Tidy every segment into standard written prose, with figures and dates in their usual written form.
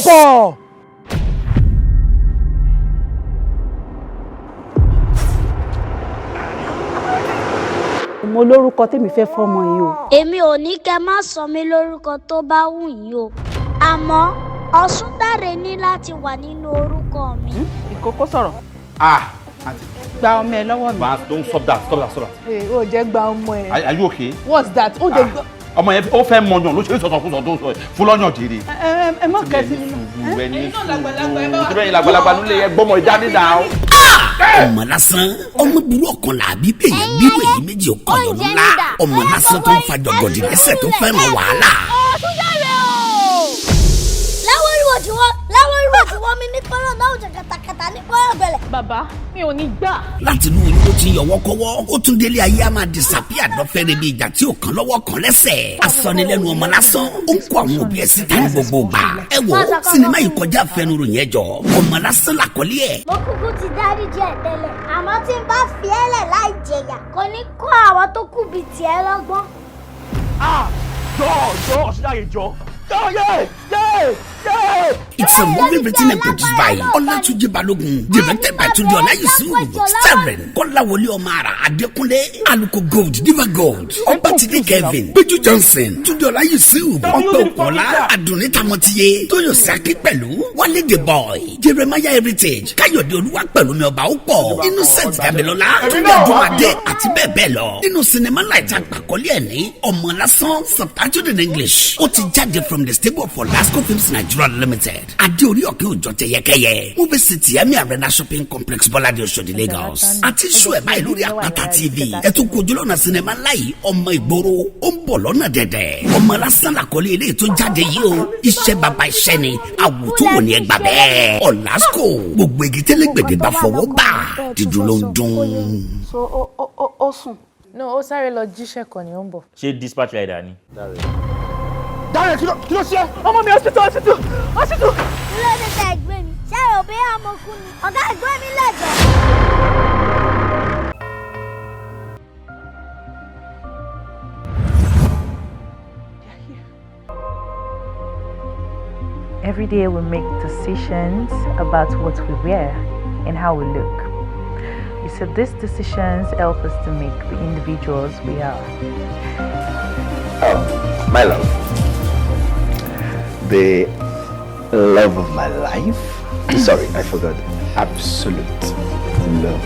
káàbọ̀. mo lórúkọ tèmi fẹ́ fọ́mọ yìí o. èmi ò ní kẹ́ má sọ mí lórúkọ tó bá wù yín o àmọ́ Ọ̀ṣúndàrẹ ní láti wà nínú orúkọ mi. ìkókó sọ̀rọ̀. Auntie. Gba ọmọ ẹ lọ́wọ́ mi. Don't stop that. Stop that. O jẹ́ gba ọmọ ẹ. Are you okay? What's that? O jẹ́ gba. Ọmọ yẹn ó fẹ́ mọyàn ló ṣe é sọ̀tọ̀ tó sọ fún lọ́yàn jèrè. Ẹ má kẹ́sì nínú. Ẹni sùúrù làgbàlagbà nílé yẹn gbọ́mọ ìjáde náà. Ọmọ lásán ọmọ burú ọkàn làbí bẹ́ẹ̀ bírò èyí méjì ó kọ̀ lọ́nà ńlá ọmọ lásán tó ń fa jọgọdì lẹ́sẹ̀ tó fẹ́ràn wàhálà. láwọn ìwọ tí wọ́n mi ní kọ́rọ̀ náà ò jẹ́ kàtàkàtà ní kọ́rọ̀ bẹ̀rẹ̀. Bàbá mi ò ní gbà. Láti inú oyún tó ti yọwọ́kọ́wọ́ ó tún délé ayé a máa disappear dọ́fẹ́rẹ́ bí ìjà tí ò kàn lọ́wọ́ kan lẹ́sẹ̀. Asọ́nilẹ́nu ọmọ lásán ó ń kó àwọn òbí ẹ̀ síta ní gbogbo gbà. Ẹ wo sinimá yìí kọjá àfẹnuro yẹn jọ ọmọ lásán làkọ́lé ẹ̀. mo kúkú ti dáríjì ẹ̀ tẹ́lẹ̀ àmọ́ tí n bá fi ẹ́ lẹ̀ láì jẹ̀yà kò ní kó àwọn tó kù bíi tiẹ̀ lọ́gbọ́n. Jọ Ọ̀ṣúndàrẹ jọ. It's a movie written and produced by Olatunji Balogun, directed by Tunde Olayisu, starring Kolawole Omara, Adekunle, Aluko Gold, Diva Gold, Obatide Kevin, Peju Johnson, Tunde Olayisu, Ope Okola, Adunni Tamotiye, Toyosi Akipelu, Wale the Boy, Jeremiah Heritage, Kayode Oluwapelumi Ọba Opo, Innocent Damilola, Tunde Adumade àti bẹ́ẹ̀ bẹ́ẹ̀ lọ. Nínú sinimá láìta àgbàkọ́lé ẹ̀ ní Ọmọ Lásán subtitled in English. Ó ti jáde from the stable of Olasco Films Nigeria Limited. Adéorí ọ̀kẹ́ òjò tẹ̀yẹkẹyẹ. Movie City Emi Arena Shopping Complex Bọ́ládé Oṣòdì Lagos. Àti ṣó ẹ̀ báyìí lórí Àpáta TV. Ẹ tún kojú lọ́nà sinimá láyìí ọmọ ìgboro. Ó ń bọ̀ lọ́nà dẹ̀dẹ̀. Ọmọ Lásán làkọ́lé ilé tó jáde yìí o. Iṣẹ́ bàbá iṣẹ́ ni. Àwòtún wò ní ẹgbà bẹ́ẹ̀. Olasco gbogbo igi tẹ́lẹ̀gbẹ̀dẹ̀ bá fọwọ́ bà. Dídùn ló ń dún. So ó sùn. No, ó sáré lọ jíṣẹ́ kan ni ó ń bọ̀. Ṣé dispatch rider ni? Dáre kí ló ṣe? Ọmọ mi hospital. ilé ẹni tẹ ẹgbẹ́ mi ṣé ò bí àmọ́kú ni ọ̀gá ẹgbẹ́ mi lẹ́jọ́. Every day we make decisions about what we wear and how we look. You said these decisions help us to make the individuals we are. Oh, my love. The love of my life. Sorry, I forgot. Absolute love.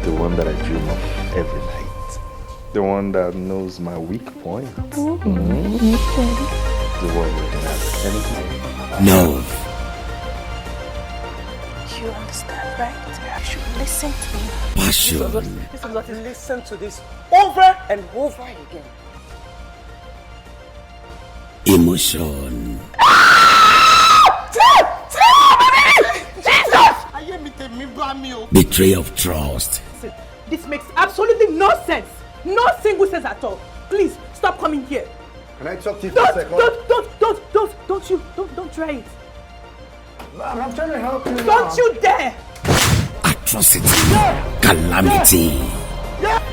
The one that I dream of every night. The one that knows my weak point. The one you can ask anything. No. You understand, right? You should listen to me. Passion. Listen to this over and over again. Emotion. Betrayal of trust. This makes absolutely no sense. No single sense at all. Please stop coming here. Can I talk to you for a second? Don't try it. I'm trying to help you. Don't you dare! Atrocity. Calamity.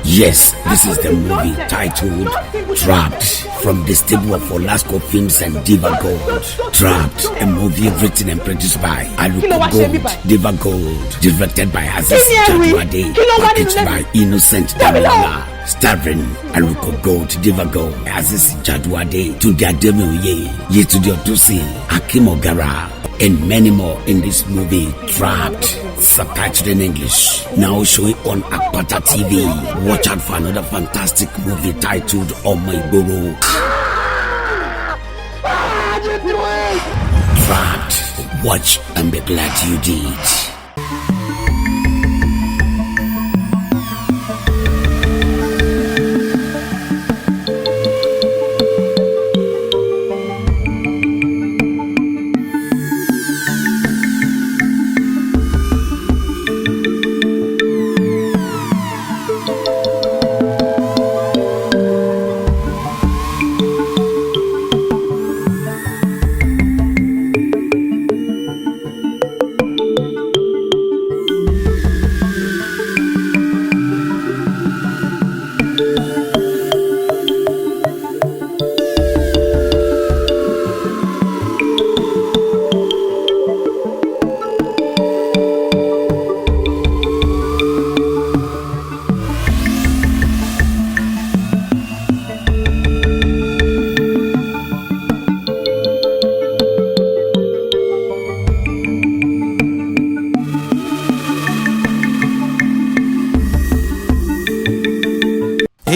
Yes, this is the movie titled Trapped, from the stable of Olasco Films and Diva Gold. Trapped, a movie written and produced by Aluko Gold, Diva Gold, directed by Aziz Jadwade, packaged by Innocent Damilola, starring Aluko Gold, Diva Gold, Aziz Jadwade, Tunde Ademioye, Yetunde Odusi, Akim Ogara, and many more in this movie, Trapped, subtitled in English, now showing on Apata TV. Watch out for another fantastic movie titled Omoiboro. Trapped. Watch and be glad you did.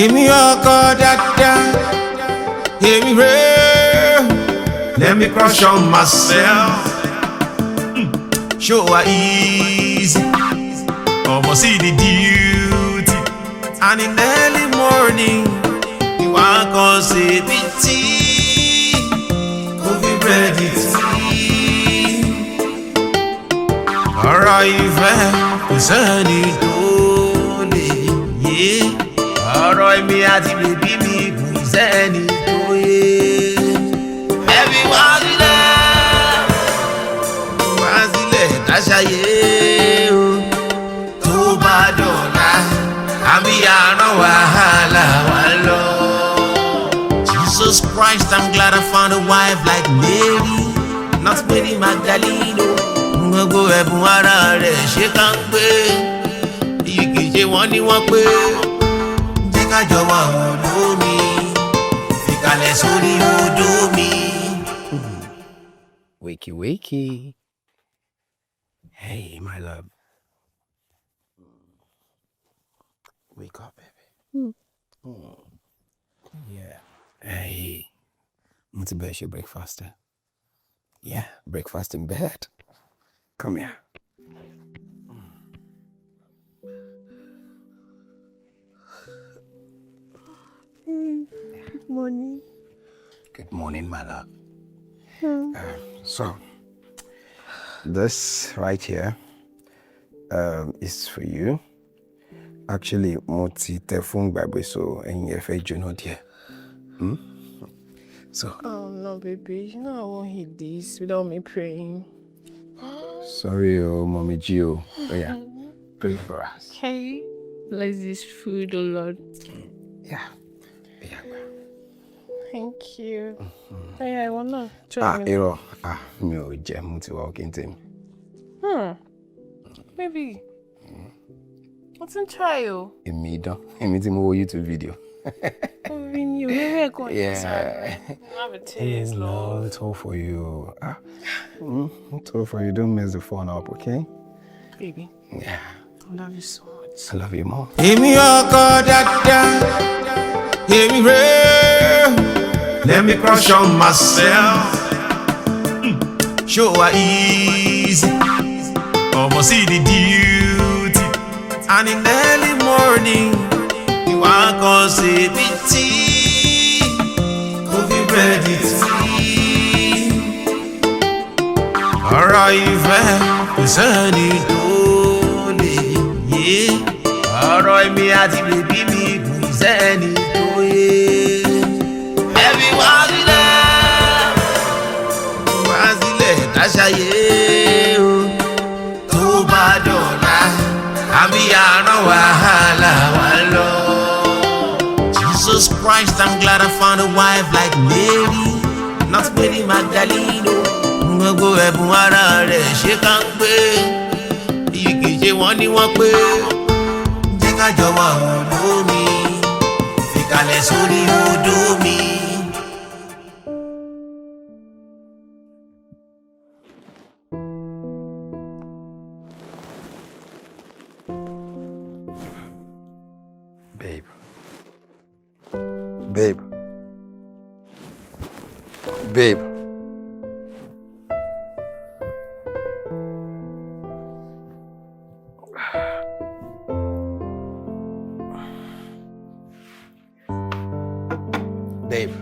Emi oko dada, emi re. Let me crush on myself. Show her easy. Almost see the duty. And in early morning, you want to say tea. Coffee ready tea. Alright, kò sẹ́ni tó lè yé. Ọ̀rọ̀ èmi àti bèbí mi kò sẹ́ni tó yé. Everyone wá sílẹ̀ káṣáyé o. Tó bá dọ̀la, àbí àrán wàhálà wà lọ. Jesus Christ, I'm glad I found a wife like Mary, not Mary Magdalene. Gbogbo ẹ̀bùn ara rẹ̀ ṣe ká ń pé. Iye kìí wọ́n ní wọ́n pé. Jẹ́ ká jọ wà odò mi, fìkàlẹ̀ sórí odò mi. Wakey, wakey. Hey, my love. Wake up, baby. Yeah. Hey. Want to bet your breakfast? Yeah, breakfast in bed. Come here. Good morning. Good morning, my love. So, this right here is for you. Actually, moti telefon baby, so and you fed you not here. So. Oh no, baby. You know I won't eat this without me praying. Sorry, oh, Mommy Gio. Oh yeah, pray for us. Okay. Bless this food, oh Lord. Yeah. Yeah. Thank you. Hey, I wanna try. Me o jam to walk into. Maybe. What's in trial? Emi mo YouTube video. You maybe going yeah. Have a taste, Lord. No, it's all for you. It's all for you. Don't mess the phone up, okay? Baby. Yeah. I love you so much. I love you more. Emi oko dada, emi re. Let me crush on myself. Show her easy. Almost see the duty. And in early morning, you want to say tea. Coffee ready tea. Alright, kò sẹ́ni tó lè yé. Ọ̀rọ̀ èmi àti bèbí mi kò sẹ́ni tó yé. Everyone wá sílẹ̀ káṣáyé o. Tó bá dọ̀la, àbí àrán wàhálà wà lọ. Jesus Christ, I'm glad I found a wife like Mary, not Mary Magdalene. Gbogbo ẹ̀bùn ara rẹ̀ ṣe ká ń pé. Iye kìí wọ́n ní wọ́n pé. Jẹ́ ká jọ wà odò mi, fìkàlẹ̀ sórí odò mi. Babe. Babe. Babe. Babe.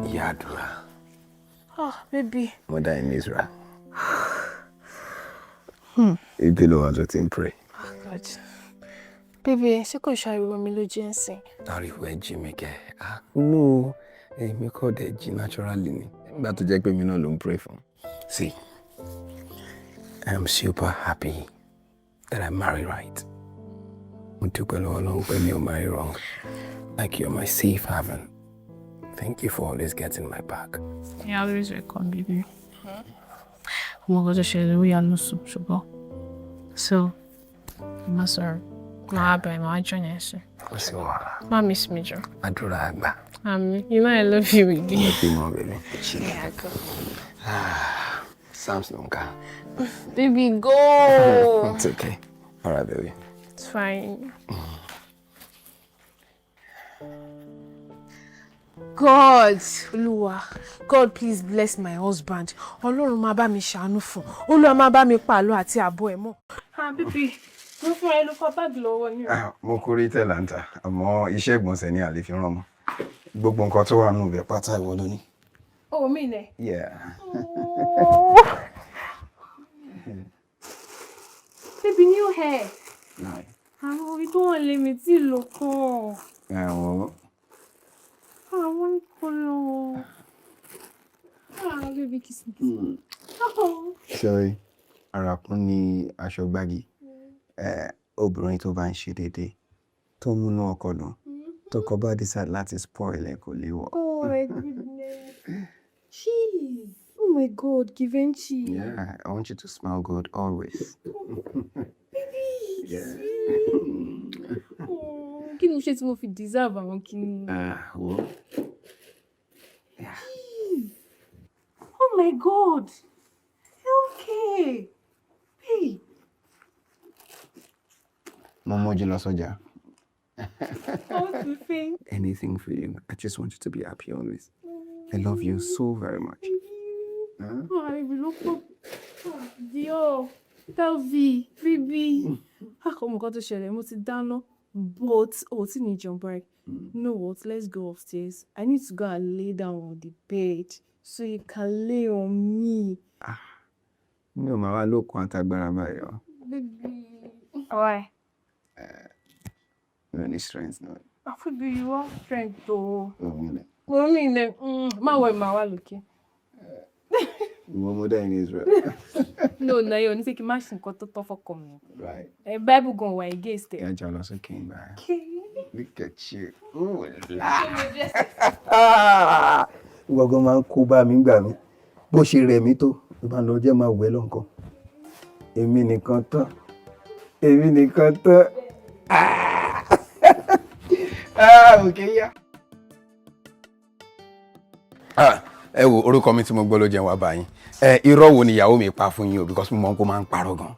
Yadura. Oh, baby. Mother in Israel. Ìbílò àjọ tí ń pray. Oh, God. Baby, ṣé kò ṣàríwọ̀ mi lójú ẹ̀ sìn? Ariwo ẹ jí mi kẹ́. No, èmi kọ́ dẹ̀ jí naturally ni. Nígbà tó jẹ́ pé mi náà ló ń pray fún. See, I'm super happy that I married right. Mo dúpẹ́ lọ́wọ́ Ọlọ́run pé mi ò marry wrong. Like you're my safe haven. Thank you for always getting my back. Yeah, always welcome, baby. I'm going to share the way I know so. So, I'm sorry. Máa bẹ̀rẹ̀ máa join ẹ̀ sí. Kò sí wàhálà. Má miss me jọ. Àdúrà àgbà. You know I love you again. Love you more, baby. Yeah, go. Sam's nunca. Baby, go. It's okay. All right, baby. It's fine. God, Olúwa, God, please bless my husband. Ọlọ́run máa bá mi ṣàánú fún. Olúwa máa bá mi pa àlọ́ àti àbọ̀ ẹ̀ mọ́. Baby, mo fún ẹ ló kọ báàgì lọ́wọ́ ni. Mo kórè tẹ̀lántà, àmọ́ iṣẹ́ ìgbọ̀nsẹ̀ ni a lè fi rán mọ́. Gbogbo nǹkan tó wà nù bẹ̀ pátá ìwọ ló ní. Oh, me ne? Yeah. Baby, new hair. Nice. Àwọn orí tó wọ́n lé mi tí lò kàn. Àwọn kọlọ. Baby, kiss me. Sorry, àràkún ni aṣọ gbági. Obìnrin tó bá ń ṣe déédéé, tó múnú ọkọ dùn, tó kọ bá decide láti spoil ẹ̀ kò lè wọ̀. Oh my goodness. Cheese. Oh my God, Givenchy. Yeah, I want you to smell good always. Baby. Yeah. Kí ni mo ṣe tí mo fi deserve àwọn kìíní? Well. Yeah. Oh my God. Okay. Hey. Mo mójú lọ sọ́jà. What's the thing? Anything for you. I just want you to be happy always. I love you so very much. I look Dio, Telvi, baby. Ọmọ kan tó ṣẹlẹ̀, mo ti dáná, but tí ní jump break. You know what? Let's go upstairs. I need to go and lay down on the bed so you can lay on me. Mi ò máa wá lókun àtagbára báyìí. Baby. Why? No any strength, no. Baby, you want strength though. Mommy, Ma wá lókè. Momo in Israel. No, you need to keep my nǹkan tó tọ́ fọ́kọ mi. Right. Bible gan wà against it. Yeah, jealous of king, man. Look at you. Gbogbo máa ń kó bá mi gbà mí. Bó ṣe rẹ̀ mí tó, ló bá lọ jẹ́ máa wẹ̀ lọ́nkàn. Èmi nìkan tán. Okay, yeah. Ẹ wo orúkọ mi tí mo gbọ́ ló jẹun wá báyìí. Irọ́ wo ni ìyàwó mi pa fún yín o because mo mọ̀ kó máa ń parọ́ gan.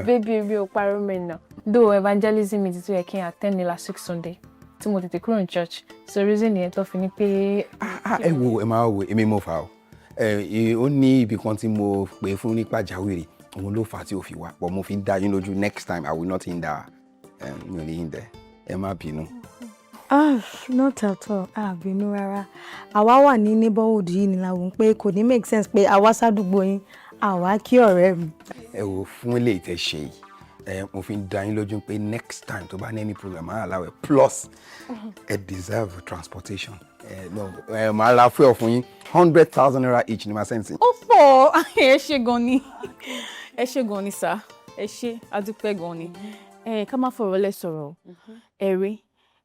Baby, mi ò parọ́ mi náà. Though evangelism mi ti tó yẹ kí n attend ní last week Sunday tí mo tètè kúrò ní church. So reason yẹn tó fi ní pé. Ẹ wo ẹ máa wo èmi mo fà o. Ó ní ibì kan tí mo pè fún ní pàjáwìrì. Òun ló fà tí ó fi wá. But mo fi ń dá yín lójú next time I will not hinder. Mi ò ní hinder. Ẹ má bínú. Not at all. Bínú rárá. Àwa wà ní neighborhood yìí ni la wò pé kò ní make sense pé àwa sádùúgbò yín, àwa kí ọ̀rẹ́ mi. Ẹ wo fún ilé ìtẹ̀ ṣe yìí. Mo fi ń dá yín lójú pé next time tó bá ní any program máa allow plus ẹ deserve transportation. Màá ra fuel fún yín 100,000 naira each ni màá sẹ́ǹsì. Ó pọ̀ ẹ ṣé gan ni. Ẹ ṣé gan ni sá. Ẹ ṣé adúpẹ́ gan ni. Ká má fọ̀rọ̀ lẹ̀ sọ̀rọ̀. Ẹ̀rí.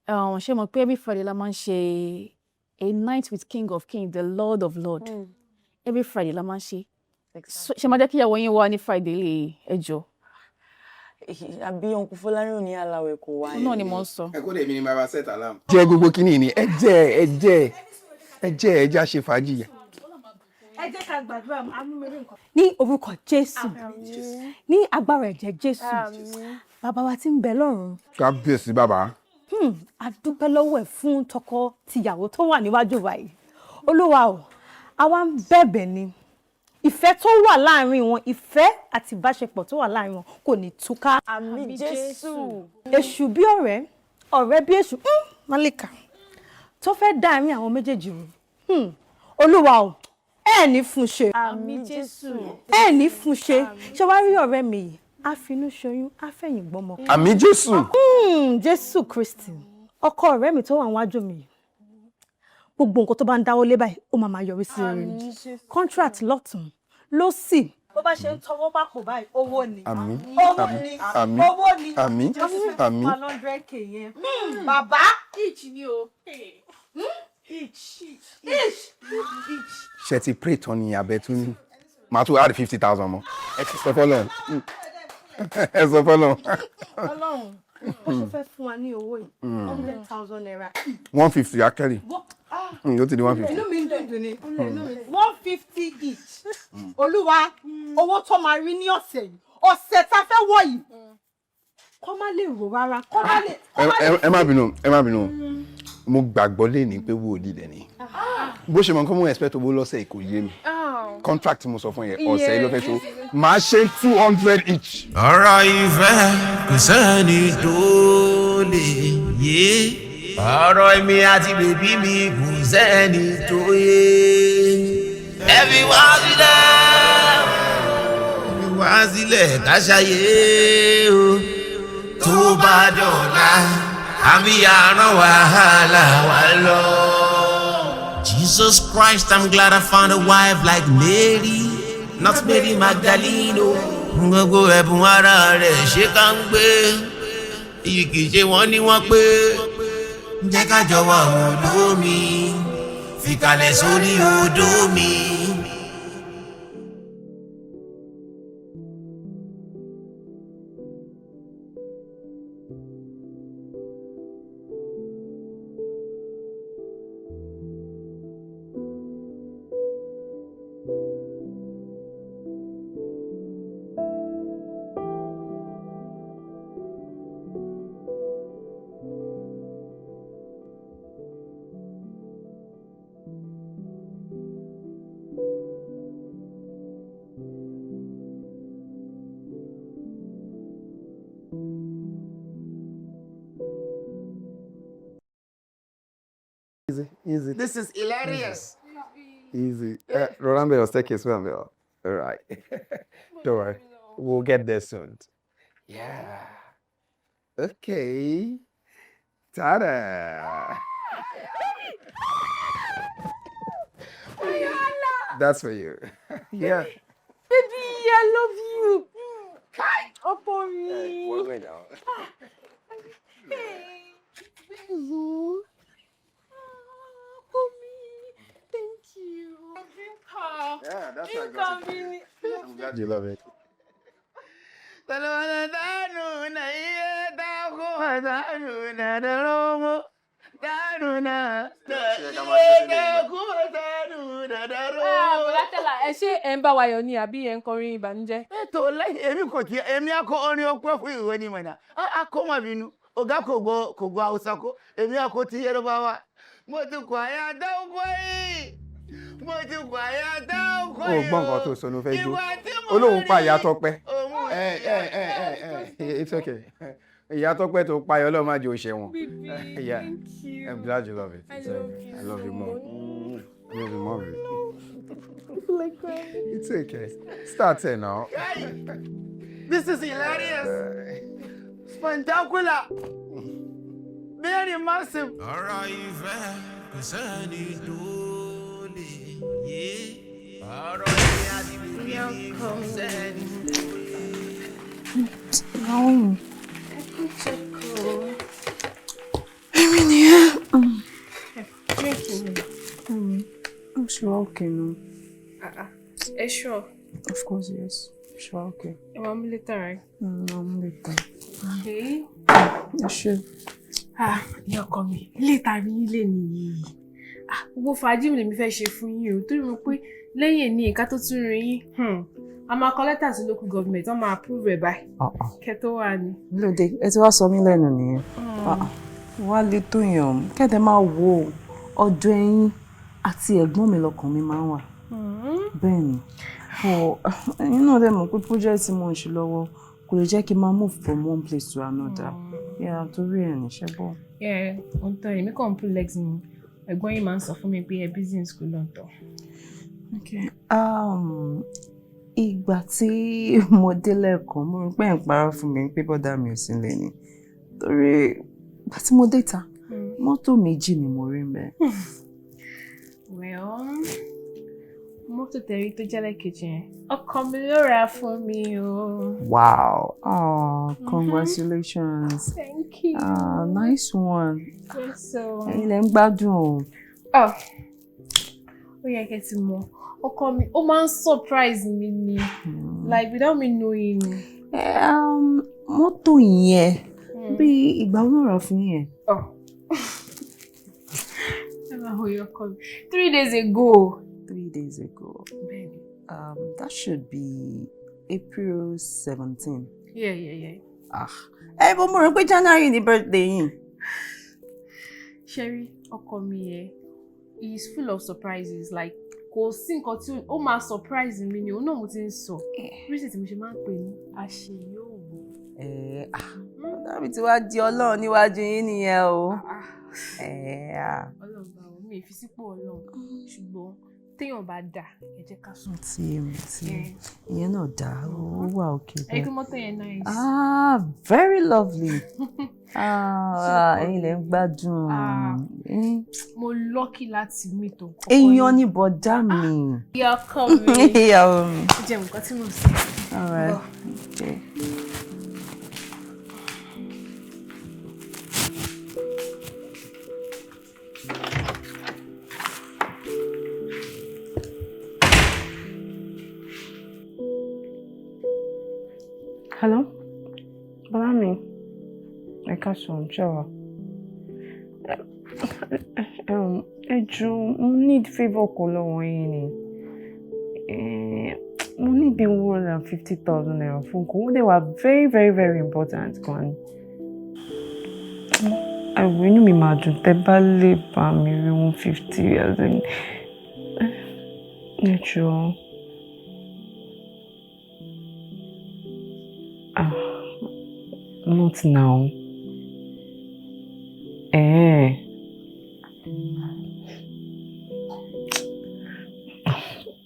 Ṣé mo pé every Friday la máa ń ṣe a night with King of Kings, the Lord of Lords. Every Friday la máa ń ṣe. Ṣé máa jẹ́ kí ìyàwó yín wá ní Friday lè ẹjọ́? Àbí Uncle Fọlárìn ní aláwẹ̀ kò wá. Náà ni mo ń sọ. Ẹ kó lè mi ni máa bá set alarm. Jẹ́ gbogbo kíní ni ẹ jẹ́ ṣe fàájì. Ẹ jẹ́ ká gbàdúrà amúmẹ́rẹ́ nǹkan. Ní orúkọ Jésù, ní agbára ẹ̀jẹ̀ Jésù, bàbá wa tí ń bẹ lọ́run. Kábíyèsí bàbá. A dúpẹ́ lọ́wọ́ ẹ̀ fún tọkọ tìyàwó tó wà níwájú wa yìí. Olúwa o, àwa ń bẹ̀bẹ̀ ni. Ìfẹ́ tó wà láàrin wọn, ìfẹ́ àti ìbáṣepọ̀ tó wà láàrin wọn kò ní túká. Àmín Jésù. Èṣù bí ọ̀rẹ́, ọ̀rẹ́ bí èṣù, Málíkà. Tó fẹ́ dá àárín àwọn méjèèjì rú. Olúwa o, ẹ ní fún ṣe. Àmín Jésù. Ẹ ní fún ṣe. Ṣé wàá rí ọ̀rẹ́ mi yìí? Àfinú ṣoyún, àfẹ̀yìn gbọ́mọ. Àmín Jésù. Jésù Kristi. Ọkọ ọ̀rẹ́ mi tó wà níwájú mi. Gbogbo nǹkan tó bá ń dáwọ́ lé báyìí, ó máa yọrí sí rere. Contract lọ́tùn, lósì. Bó bá ṣe ń tọwọ́ bá pò báyìí, owó ni. Àmín. Owó ni. Àmín. Owó ni. Àmín. Àmín. 100k yẹn. Bàbá. Each ni o. Each. Ṣé ti pray tán ni abẹ tún ní? Màá tún add 50,000 mọ́. Ẹ ti sọ fọ́lọ́. Ẹ sọ fọ́lọ́run. Ọlọ́run, ó ṣe fẹ́ fún wa ní owó yìí. 100,000 naira. 150 akẹ́rì. Yóò ti di 150. Inú mi ń dùn ní. 150 each. Olúwa, owó tó máa rí ní ọ̀sẹ̀ yìí. Ọ̀sẹ̀ tá fẹ́ wọ̀ yìí. Kọ́ má lè rò rárá. Kọ́ má lè. Ẹ má bínú. Mo gbàgbọ́ lẹ́ni pé wo di dẹni. Bó ṣe mọ̀ nǹkan mo expect owó lọ́sẹ̀ kò yé mi. Contract mo sọ fún yẹn ọ̀sẹ̀ ló fẹ́ tó. Màá ṣe 200 each. Ọ̀rọ̀ ìfẹ́ kò sẹ́ni tó lè yé. Ọ̀rọ̀ èmi àti bèbí mi kò sẹ́ni tó yé. Everyone sílẹ̀ ká ṣayé o. Tó bá dọ̀la àmì àrán wàhálà wà lọ. Jesus Christ, I'm glad I found a wife like Mary, not Mary Magdalene. Gbogbo ẹ̀bùn ara rẹ̀ ṣe ká ń gbé. Iyì kìí ṣe wọ́n ní wọ́n pé. Jẹ́ ká jọ wà odò mi, fìkàlẹ̀ sórí odò mi. Easy. This is hilarious. Easy. Remember your staircase, remember. All right. Don't worry. We'll get there soon. Yeah. Okay. Ta-da. That's for you. Yeah. Baby, I love you. Up on me. One way down. Hello. Thank you. Yeah, that's what I got. I'm glad you love it. Ẹ ṣé ẹ ń bá wa yọ̀ ni àbí ẹ ń kọrin ìbànújẹ́? Ètò lẹ́yìn èmi kò tiẹ̀ èmi akọ orin ọpẹ́ fún ìwé ni mọ̀nà. Akọ mà bínú. Ọ̀gá kò gbọ́ Hausa kó. Èmi akọ ti Yoruba wa. Mo ti kọ àyà dáwọ́ yìí. Mo ti kọ àyà dáwọ́ yìí. Ó gbọ́ nǹkan tó sọ ló fẹ́ jó. Olóhùn pa ìyá Tọ́pẹ́. It's okay. Ìyá Tọ́pẹ́ tó pa Ọlọ́run má jẹ́ ó ṣe wọn. Yeah. Thank you. I'm glad you love it. I love you more. I love you more. I feel like crying. It's okay. Start it now. This is hilarious. Spectacular. Very massive. Ọ̀rọ̀ ìfẹ́ kò sẹ́ni tó lè yé. Ọ̀rọ̀ èmi àti bèbí mi kò sẹ́ni tó yé. Èmi nìyẹn. I'm sure okay now. Sure? Of course, yes. Sure okay. I'm later, right? I'm later. Okay. Sure. Ìyá ọkọ mi, ilé ìtàrí ilé nìyí. Gbogbo fàájì mi lèmi fẹ́ ṣe fún yín o, torí mo pé lẹ́yìn ní ìka tó tún rin yín. A máa kọ lẹ́tà sí local government, wọ́n máa approve ẹ̀ báyìí. Kẹ́ tó wà ní. Lóde, ẹ ti wá sọ mí lẹ́nu nìyẹn. Wá lè tó yàn, kẹ́tẹ̀ máa wo ọ̀dọ̀ ẹ̀yin àti ẹ̀gbọ́n mi lọ́kàn mi máa ń wà. Bẹ́ẹ̀ ni, ẹ̀yin náà dẹ̀ mọ̀ pé project mo ń ṣe lọ́wọ́ kò lè jẹ́ kí n máa move from one place to another. Torí ẹ̀ ní ṣẹ́ bọ̀. Ohun tó èmi kàn ń put legs in ẹ̀gbọ́n yìí máa ń sọ fún mi pé ẹ busy in school lọ́tọ̀. Okay. Ìgbà tí mo dé lẹ́ẹ̀kan mo rí pé ẹ̀ ń parọ́ fún mi pé bọ́dà mi ò sí nílé ni. Torí ìgbà tí mo dé ta mọ́tò méjì ni mo rí ńbẹ̀. Well, mọ́tò tẹ̀rí tó jẹ́ lẹ́ẹ̀kejì yẹn ọkọ mi ló rà fún mi o. Wow. Congratulations. Thank you. Nice one. Yes, ẹ̀yin lẹ ń gbádùn o. Ó yẹ kẹ́ ti mọ̀ ọkọ mi ó máa ń surprise mi ni like without me knowing. Mọ́tò yẹn bí ìgbà wo ló rà fún yẹn? 3 days ago. 3 days ago. That should be April 17. Yeah. But mo rò pé January ni birthday yín. Sherry, ọkọ mi yẹn, he is full of surprises. Like, kò sí nǹkan tí ó máa surprise mi ni, òun náà mo ti ń sọ. Reason tí mo ṣe máa ń pè ní àṣeyọ̀wò. Dábì tí wàá di Ọlọ́run níwájú yín nìyẹn o. Ọlọ́run bá wọn, mi ì fi sípò Ọlọ́run, ṣùgbọ́n téèyàn bá dà, ẹ jẹ́ ká sùn. Ìyẹn náà dá, ó wà òkè bẹ́ẹ̀. Ẹ̀yin kí mọ́tò yẹn nice. Very lovely. Ẹ̀yin lẹ ń gbádùn. Mo lucky láti meet o. Èèyàn ni bọ̀dá mi. Ìyá ọkọ mi. Ìyàwó mi. Ó jẹ́ nǹkan tí mo sọ. All right. Okay. Hello? Bọ́lámi, ẹ káàsán, ṣé wà? Ẹ jọ̀ọ́, mo need favour kan lọ́wọ́ yín ni. Mo need the 150,000 naira fún kan. They were very, very, very important kan. Ẹ̀wọ̀ inú mi máa dùn tẹ́ bá lè bá mi rí 150,000. Ẹ jọ̀ọ́. Not now.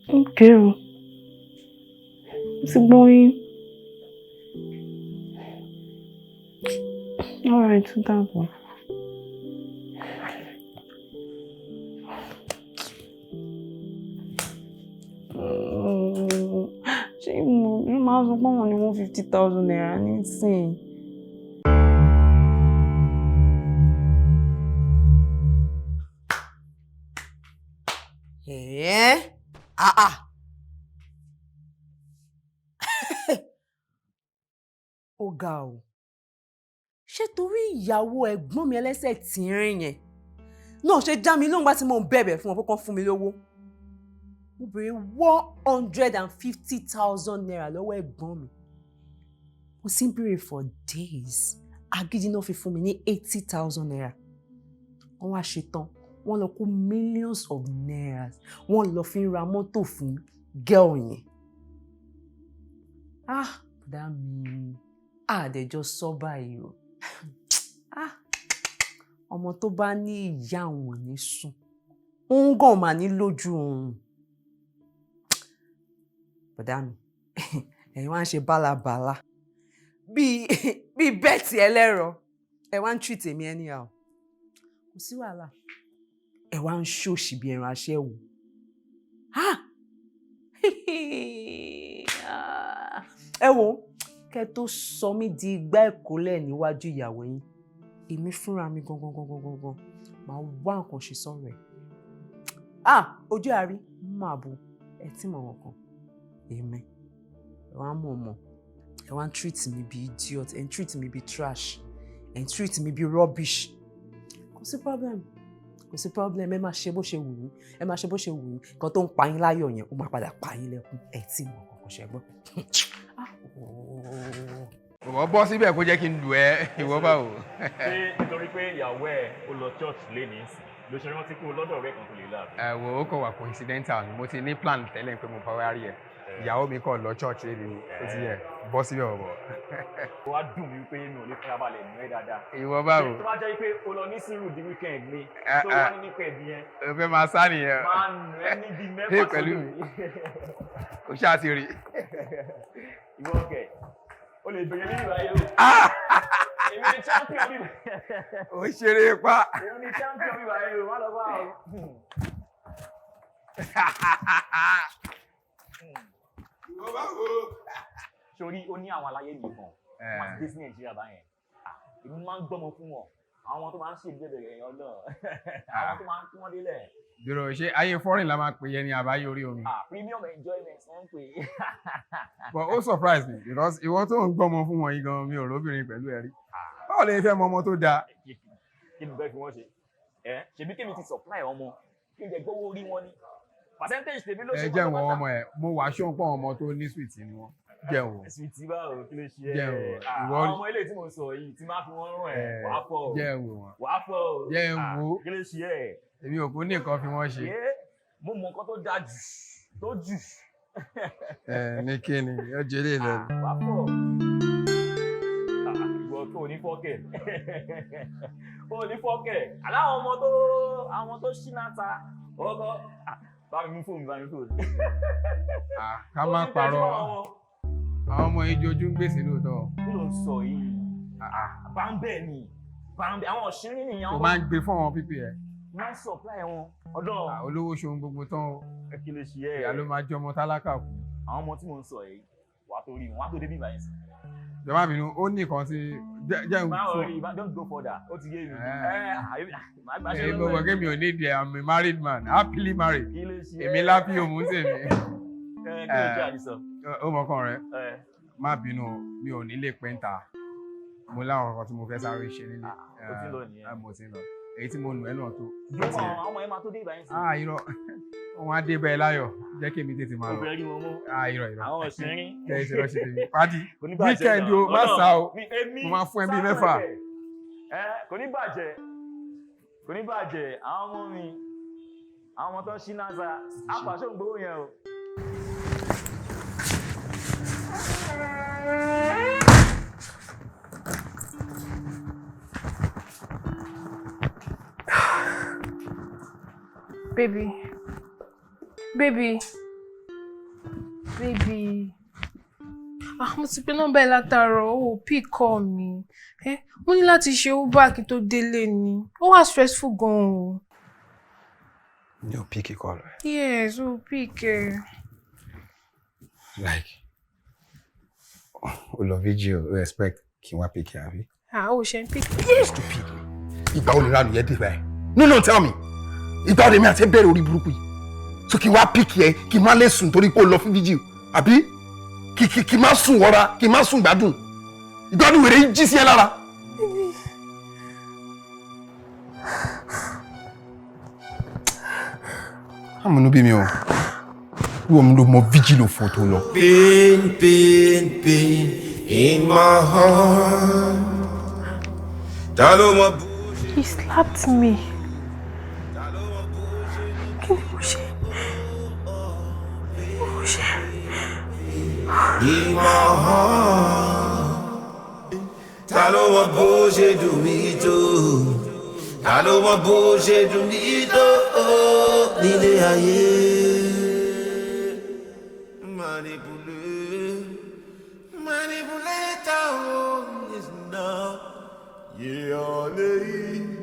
Okay. What's it going? All right, so that one. Ṣé mo máa sọ pé wọ́n ní 150,000 naira nísìnyí? Ó ga o. Ṣé torí ìyàwó ẹ̀gbọ́n mi ẹlẹ́sẹ̀ tínrín yẹn náà ṣe dá mi lóhùn bá tí mo ń bẹ̀bẹ̀ fún wọn kó fún mi lówó? Mo béèrè 150,000 naira lọ́wọ́ ẹ̀gbọ́n mi. Mo sì ń béèrè for days. Agídí náà fi fún mi ní 80,000 naira. Wọ́n wá ṣetán. Wọ́n lọ kó millions of naira. Wọ́n lọ fi ra mọ́tò fún girl yẹn. Bùdá mi. Àdẹ̀jọ sọ báyìí o. Ọmọ tó bá ní ìyá òun ní sùn. Òun gan mà ní lójú oorun. Bùdá mi. Ẹ̀yin wá ń ṣe bálabàla. Bí bẹ́ẹ̀tì ẹlẹ́rọ. Ẹ wá ń treat èmi anyhow. Kò sí wàhálà. Ẹ wá ń ṣòṣì bí ẹran aṣẹ́wó. Ẹ wo, kẹ́ tó sọ mí di igbá ẹ̀kọ́lẹ̀ níwájú ìyàwó yín. Èmi fúnra mi gangan máa wá nǹkan ṣe sọ̀rọ̀ ẹ̀. Ojú àárí máa bo ẹ tí mọ̀ wọn kan. Èmi. Ẹ wá mọ̀. Ẹ wá ń treat mi bí idiot. Ẹ ń treat mi bí trash. Ẹ ń treat mi bí rubbish. Kò sí problem. Ẹ máa ṣe bó ṣe wù yín. Nǹkan tó ń pa yín láyọ̀ yẹn, ó máa padà pa yín lẹ́kún. Ẹ tí mọ̀ kankan ṣe gbọ́. Ìwọ bọ́ síbẹ̀ kó jẹ́ kí n lù ẹ́, ìwọ báwo. Ṣé nítorí pé ìyàwó ẹ̀ ó lọ church lénìí sí ló ṣe rántí kó lọ́dọ̀ ọ̀rẹ́ kan tó lè láàbù? Wo ó kàn wà coincidental ni, mo ti ní plan tẹ́lẹ̀ pé mo fọwọ́ rí ẹ̀. Ìyàwó mi kàn lọ church lénìí, ó ti yẹ bọ́ síbẹ̀ ọ̀bọ̀. Ó wá dùn mí pé mi ò lè farabalẹ̀ nù ẹ́ dáadáa. Ìwọ báwo. Tó bá jẹ́ pé o lọ ní sírù di weekend ni, tó wá ní nípa ẹ̀bí yẹn. O fẹ́ máa sá nìyẹn. Máa nù ẹ́ níbi mẹ́fà pẹ̀lú mi. Kò ṣáà ti rí. Ìwọ kẹ̀, o lè bèrè nínú ayé o. Èmi ni champion bí. Ó ṣeré pa. Èmi ni champion bí ayé o, má lọ bá o. Sori ó ní àwọn aláyé nìkan wọn gbé sí Nàìjíríà báyẹn èmi máa ń gbọ́mọ fún wọn àwọn tó máa ń ṣe ìgbébẹ̀rẹ̀ èèyàn náà àwọn tó máa ń kí wọ́n délẹ̀ Dúró ṣé ayé foreign la máa pè yẹn ní àbáyé orí omi. Premium enjoyment wọ́n pè é. But ó surprise me because ìwọ tó ń gbọ́mọ fún wọn yìí gan mi ò róbìnrin pẹ̀lú ẹ̀rí. Báwo lè fẹ́ mọ ọmọ tó dáa? Kí ni bẹ́ẹ̀ fi wọ́n ṣe? Ṣebí kémi ti supply ọmọ kí n jẹ gbówó orí wọn ni. Percentage tèmi ló ṣe. Ẹ jẹ́ wọn ọmọ ẹ̀ mo wà ṣó ń pọ̀ ọmọ tó ní sweet ni wọn. Jẹ́ wọn. Sweet báwo kí ló ṣe ẹ́? Jẹ́ wọn. Àwọn ọmọ ilé tí mo sọ yìí tí máa fi wọ́n rún ẹ̀ wàá fọ́ o. Jẹ́ wọn. Wàá fọ́ o. Jẹ́ wo. Kí ló ṣe ẹ́? Èmi ò kún ní nǹkan fi wọ́n ṣe. Mo mọ nǹkan tó dáa jù tó jù. Ní kí ni ó jẹ́ lè lọ. Wàá fọ́. Ìwọ tó ní fọ́kẹ̀. Ó ní fọ́kẹ̀. Aláwọn ọmọ tó ṣí náà ta ọkọ. Bá mi mú fóònù. Ká má parọ́ àwọn ọmọ ìjojú ń gbèsè lóòótọ́. Kí ló ń sọ yìí? Bá ń bẹ̀ ni. Àwọn ọ̀ṣìnrín nìyẹn. Kò máa ń gbé fún àwọn pípì ẹ̀. Máa ń supply wọn. Ọ̀dọ́. Olówó ṣohun gbogbo tán o. Kí ló ṣe ẹ́? Ìyá ló máa jẹ́ ọmọ tálákà kù. Àwọn ọmọ tí mò ń sọ yìí wà tó rí wọn, wà tó dé bí ìbáyìí sí. Ìjọba bínú, ó ní nǹkan tí jẹ́ ń fún. Don't go further, ó ti yé mi. Èyí gbogbo kí mi ò ní ìdí I'm a married man, happily married. Kí ló ṣe ẹ́? Èmi lápí òmù tèmi. Kí ló ṣe àdìsọ? Ó mọ̀kàn rẹ̀, má bínú mi ò nílé pẹ́ńtà. Mo láwọn nǹkan tí mo fẹ́ sáré ṣe nílé. Ó ti lọ nìyẹn. Mo ti lọ. Èyí tí mo nù ẹ́ náà tó. Àwọn ọmọ ẹ máa tó dé ìbáyìí sí. Irọ́. Wọ́n á dé bẹ́ẹ̀ láyọ̀, jẹ́ kí èmi tètè máa lọ. Ó fẹ́ rí wọn mọ́. Irọ́. Àwọn ọ̀ṣìnrín. Kẹ́ ẹ ṣe lọ́ọ́ ṣe tèmi. Pádì, weekend o, má sá o. Mo máa fún ẹ bí mẹ́fà. Kò ní bàjẹ́, àwọn ọmọ mi, àwọn ọmọ tó ń ṣí náà sa, àpàṣọ gbowó yẹn o. Baby. Mo ti pe nọ́mbà ẹ látàárọ̀, ó pick call mi. Mo ní láti ṣe Uber kí tó délé ni. Ó wà stressful gan o. Ní o pick call rẹ? Yes, ó pick ẹ. Like, o lọ video, o expect kí n wá pick ẹ àbí? Ó ṣe ń pick. Stupid. Ìgbà wo lè ránu yẹn dé báyìí? No, tell me. Ìgbà wo lè mi àti ẹ bẹ̀rẹ̀ orí burúkú yìí? So kí n wá pick ẹ, kí n má lè sùn torí pé o lọ fún video, àbí? Kí n má sùn wọra, kí n má sùn gbádùn. Ìgbádùn wèrè yìí jí sí ẹ lára. Àmúnú bí mi o. Wọ́n mú ló mọ vigil òfò tó lọ. Pain in my heart. He slapped me. Kí ni mo ṣe? In my heart. Ta ló mọ bó ṣe dùn mí tó? Ta ló mọ bó ṣe dùn mí tó nílé ayé? Manipulator is not your name.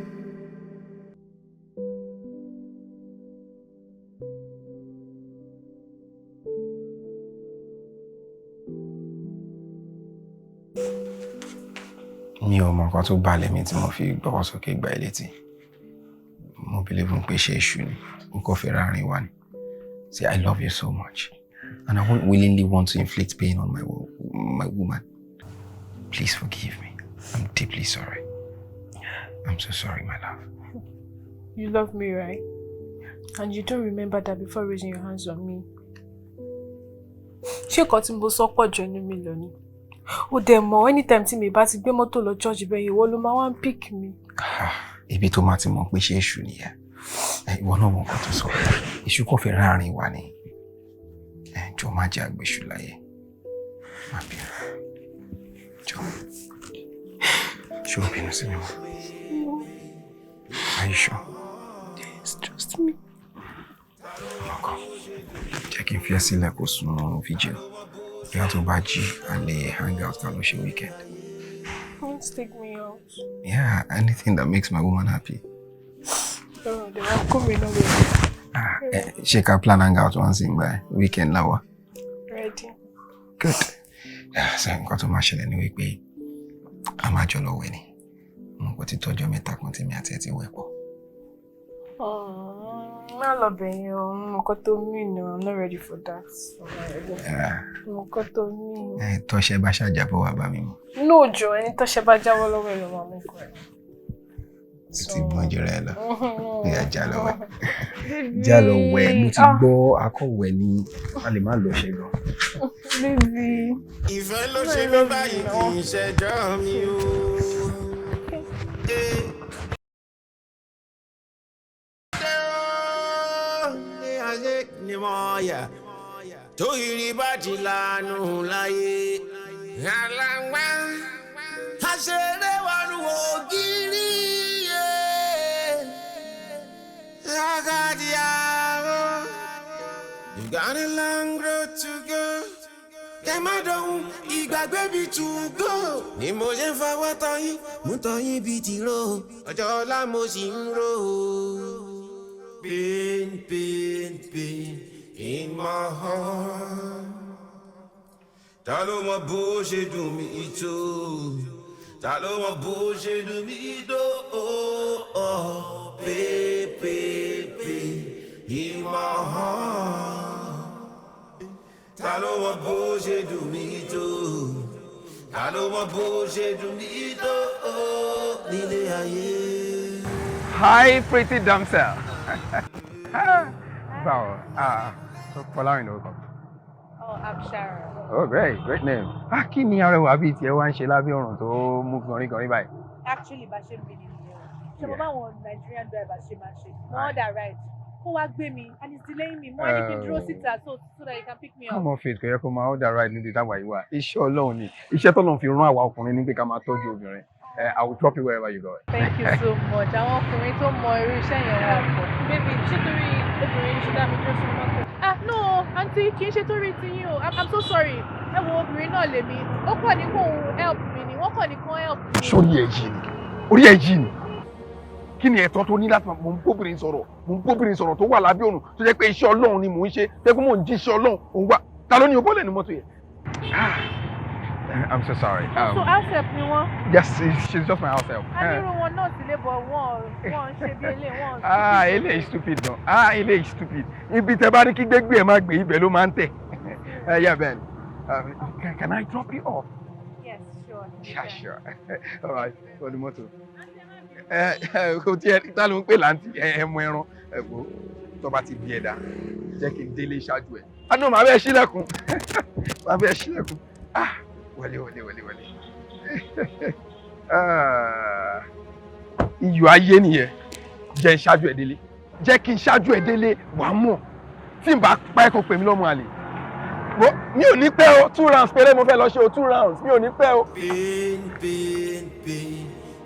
Mi ò mọ nǹkan tó balẹ̀ mi tí mo fi gbọ́wọ́ sókè gba ẹ létí. Mo believe pé ṣe èṣù ni, n kò fẹ́ ráàrin wa ni. Say, I love you so much. And I won't willingly want to inflict pain on my woman. Please forgive me. I'm deeply sorry. I'm so sorry, my love. You love me, right? And you don't remember that before raising your hands on me. Ṣé kò tí mo sọ pọ̀ jù ní mi lọ ni? Ó dẹ̀ mọ̀ anytime tí mi bá ti gbé mọ́tò lọ church bẹ́ẹ̀ ìwọ ló máa wá ń pick me. Ibi tó máa ti mọ̀ pé ṣe èṣù nìyẹn. Ìwọ náà mọ̀ nǹkan tó sọ. Èṣù kò fẹ́ ráàrin wa ni. Jọ̀ọ́ má jẹ́ àgbèṣù láyé. Má bínú. Jọ̀ọ́. Ṣé o bínú sí mi mọ́? Are you sure? Yes, trust me. Ọkọ, jẹ́ kí n fi ẹ́ sílẹ̀ kó sùn fídíò. Ìyá tó bá jí a lè hang out ká lọ ṣe weekend. Don't take me out. Yeah, anything that makes my woman happy. Oh, they are coming over. Ṣé ká plan hang out once in by weekend láwa? Ready. Good. Ṣé nǹkan tó máa ṣẹlẹ̀ ní wípé a máa jọ lọ wẹ̀ ni. Mo kò ti tọ́jọ́ mẹ́ta kan tí mi àti ẹ ti wẹ̀ pọ̀. I love you. I'm not ready for that. Toshe basha jabo wa ba mi mo. No, Joe, any Toshe ba jabo lo we lo ma mo ko. Ti gbon jere lo. Ya jalo we. Jalo we mo ti gbọ́ akọ̀wé ni a lè má lọ ṣe gan. Baby. Ìfẹ́ ló ṣe mí báyìí kì í ṣẹjọ́ mi o. Torí bá ti lanu láyé alangba àṣẹrẹ wà nù ògiri agadiyawo you got a long road to go kẹmẹdọ̀hún ìgbàgbé bí to go ni mo ṣe ń fọwọ́ tọ́yìn mú tọ́yìn bí ti ro ọjọ́ ọ̀la mo sì ń ro pain in my heart. Ta ló mọ bó ṣe dùn mí tó? Ta ló mọ bó ṣe dùn mí tó? Pain in my heart. Ta ló mọ bó ṣe dùn mí tó? Ta ló mọ bó ṣe dùn mí tó? Nílé ayé. Hi, pretty damsel. Wow. Olaniyan lórúkọ. Oh, I'm Sharon. Oh, great name. Kí ni arẹwà bíi tiẹ̀ wá ń ṣe lábẹ́ ọ̀run tó mú gọrin báyìí? Actually, bá ṣe ń bí nínú yẹn. Ṣé mo bá wọn Nigerian drivers ṣe máa ṣe? Mo order ride. Kó wá gbé mi and it's delaying me. Mo ní kí n dúró síta so that you can pick me up. Come on, Faith, kò yẹ kó máa order ride níbi táwa yìí wà. Iṣẹ́ Ọlọ́run ni. Iṣẹ́ tọ́lọ́run fi rán àwa ọkùnrin ní pé ká máa tọ́jú obìnrin. I will drop you wherever you go. Thank you so much. Àwọn ọkùnrin tó mọ irú iṣẹ́ yẹn wà pọ̀. Baby, ṣé torí obìnrin ṣe dá mi dúró sínú mọ́tò? No, aunty, kì í ṣe torí tiyín o. I'm so sorry. Ẹ wo obìnrin náà lèmi. Ó kàn ní kóun help mi ni. Wọ́n kàn ní kán help mi. Sórí ẹ̀ yìí ni. Orí ẹ̀ yìí ni. Kí ni ẹ̀tọ́ tó ní láti mò ń gbóbìnrin sọ̀rọ̀ tó wà lábẹ́ ọ̀run tó jẹ́ pé iṣẹ́ Ọlọ́run ni mò ń ṣe. Pé kó mò ń jí iṣẹ́ Ọlọ́run òun wà. Ta ló ní o bọ́lẹ̀ ní mọ́tò yẹn? I'm so sorry. So house help ni wọ́n. Yes, she's just my house help. Anirú wọn náà ti lè bọ̀ wọ́n ṣe bí ilé wọn. Eléyìí stupid gan. Eléyìí stupid. Ibi tẹ bá ní kí gbégbé ẹ má gbé ibẹ̀ ló máa ń tẹ̀. Yeah, Ben. Can I drop you off? Yes, sure. Yeah, sure. All right, for the motor. Kò tí ẹ ta ló ń pè láǹtì ẹmu ẹran ẹ̀gbọ́n tó bá ti bí ẹ̀dá jẹ́ kí n délé ṣáájú ẹ̀. Àná màá bẹ́ẹ̀ ṣílẹ̀kùn. Màá bẹ́ẹ̀ ṣílẹ̀kùn. Wọlé. Iyọ̀ ayé nìyẹn. Jẹ́ n ṣáájú ẹ̀ délé. Jẹ́ kí n ṣáájú ẹ̀ délé wàá mọ̀. Tí n bá pa ẹ́ kó pè mí lọ́mọ àlè. Mi ò ní pẹ́ o. 2 rounds péré mo fẹ́ lọ ṣe o 2 rounds. Mi ò ní pẹ́ o. Pain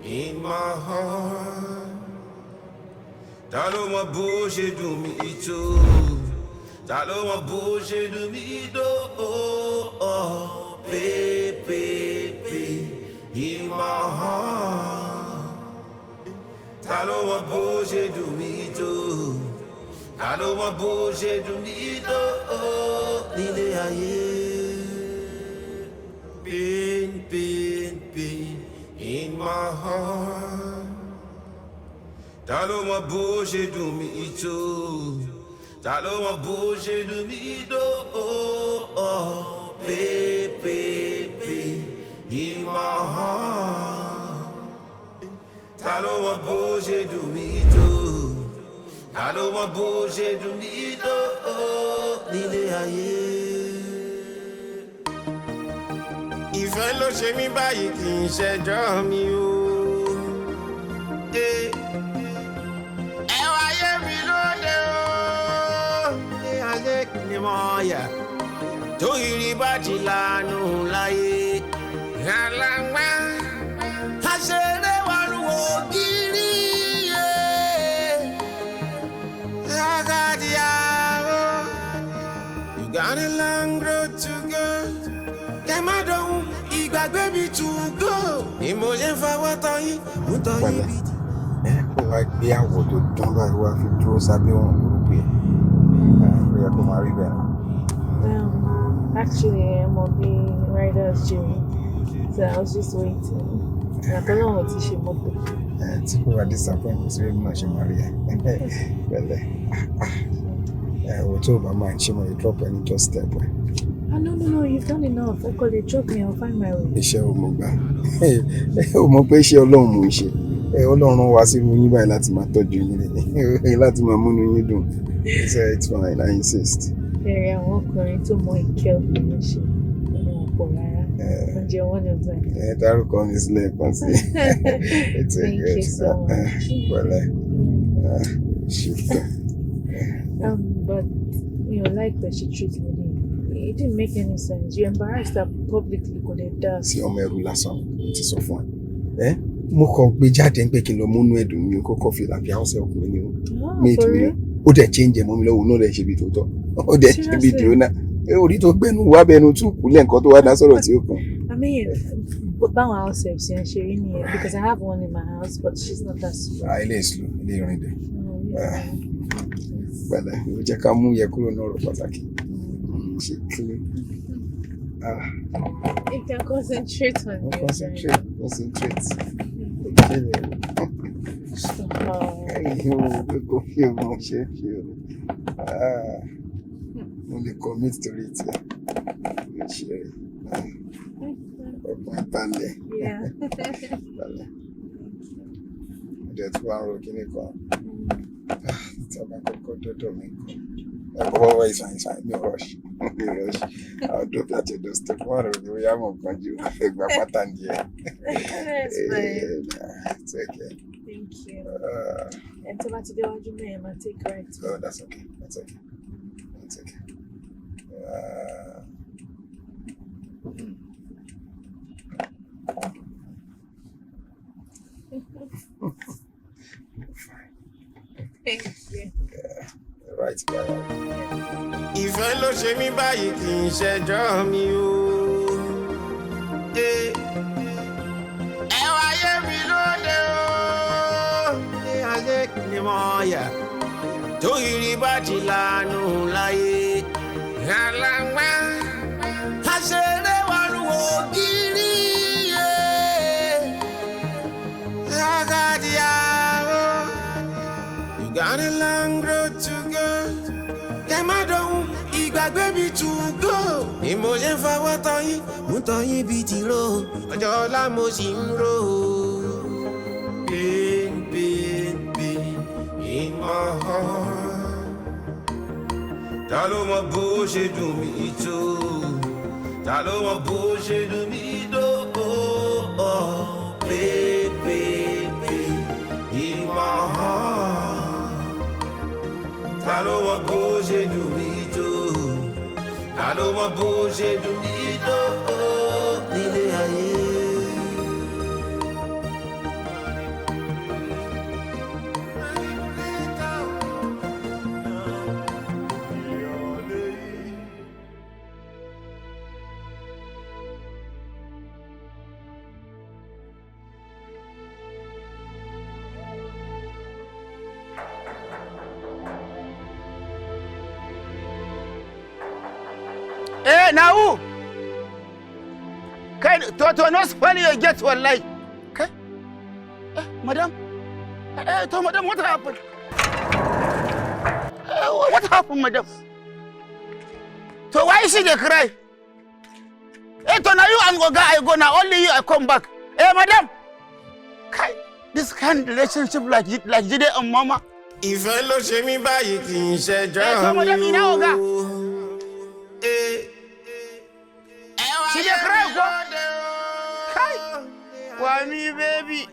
in my heart. Ta ló mọ bó ṣe dùn mí tó? Ta ló mọ bó ṣe dùn mí tó? Pain in my heart. Ta ló mọ bó ṣe dùn mí tó? Ta ló mọ bó ṣe dùn mí tó? Nílé ayé. Pain in my heart. Ta ló mọ bó ṣe dùn mí tó? Ta ló mọ bó ṣe dùn mí tó? Pain in my heart. Ta ló mọ bó ṣe dùn mí tó? Ta ló mọ bó ṣe dùn mí tó? Nílé ayé. Ìfẹ́ ló ṣe mí báyìí kì í ṣẹjọ́ mi o. Ẹ wáyé mi lóde o. Ní ayé ni mo yà. Torí bá ti lanu láyé. Alangba àṣẹrẹ wà nù ògiri. Agadiyawo. You got a long road to go. Kẹmẹdọ̀hún ìgbàgbé bí to go. Ni mo ṣe ń fọwọ́ tọ́yìn mú tọ́yìn bí. Kó wá gbé àwọ̀ tó dán báyìí wá fi dúró sábẹ́ ọ̀run burúkú yẹn. Ó yẹ kó máa rí bẹ́ẹ̀. Actually, I'm on the rider's gym, so I was just waiting. I don't know what to say. tí kò bá disappoint kò sí bí mo ṣe máa rí ẹ pẹ̀lẹ́ o tó bá máa ṣe mo lè drop any just step ẹ. No, you've done enough. Okay, they drop me, I'll find my way. Iṣẹ́ o mo gbà o mọ̀ pé iṣẹ́ Ọlọ́run mo ń ṣe Ọlọ́run wá sí yín báyìí láti máa tọ́jú yín láti máa múnú yín dùn so it's fine, I insist. Bẹ̀rẹ̀ àwọn ọkùnrin tó mọ ìkẹ́ obìnrin ṣe ọmọ ọ̀pọ̀ rárá. Ǹjẹ́ wọ́n ní ọ̀sán? Dárúkọ mi sílẹ̀ kan sí. Thank you so much. Pẹ̀lẹ́. Ṣùgbọ́n. But you know, like that she treated me. It didn't make any sense. You embarrassed her publicly, could have done. Sí ọmọ ẹrú lásán ti sọ fún ẹ. Mo kàn gbé jáde ń pé kí n lọ múnú ẹ̀dùn mi kó kọfí làbí àwọn ọ̀sẹ̀ ọkùnrin ni o. Mate mi ni ó dẹ̀ change mọ́ mi lọ́wọ́ náà dẹ̀ ṣe bí tòótọ́. Ó dẹ̀ ṣe bí dìónà. Orí tó gbẹ́nu wá bẹnu tún kúlẹ̀ nǹkan tó wá dá sọ̀rọ̀ tí ó kàn. I mean, báwọn house helps yẹn ṣe rí nìyẹn because I have one in my house but she's not that slow. Ilé ìsúlù, ilé ìrìn dẹ̀. Pẹ̀lẹ́, ó jẹ́ ká mú yẹ kúrò náà ọ̀rọ̀ pàtàkì. Ṣé kí ni? You can concentrate on it. Concentrate. Go feel more shape. Only commit to it. Share. Yeah. That's one rocking it. It's a back of contour. Oh, it's fine. No rush. I'll do that in the step one of the way I'm going to take my pattern here. That's fine. It's okay. Thank you. And so much do you mean? I take right. Oh, that's okay. That's okay. Thank you. Right, Ìfẹ́ ló ṣe mí báyìí kì í ṣẹjọ́ mi o. Ẹ wáyé mi lóde o. Ní ayé ni mo yà. Tó ìrì bá ti lànà láyé. Àlàgbà àṣẹrẹ wà lówó kiri. You got a long road to go. Ìgbàgbé bí to go. Ni mo ṣe ń fọwọ́ tọ́yìn, mo tọ́yìn bí ti ro. Ọjọ́ ọ̀la mo sì ń ro. Pain in my heart. Ta ló mọ bó ṣe dùn mí tó? Ta ló mọ bó ṣe dùn mí tó? Pain in my heart. Ta ló mọ bó ṣe dùn mí tó? Ta ló mọ bó ṣe dùn mí tó nílé ayé? Now who? To no spoil your get wallahi. Okay? Madam? Madam, what happened? What happened, madam? So why is she dey cry? To now you and Oga I go now, only you I come back. Madam? This kind of relationship like Jide and Mama. Ìfẹ́ ló ṣe mí báyìí kì í ṣẹjọ́ mi o. She dey cry, go. Why me, baby?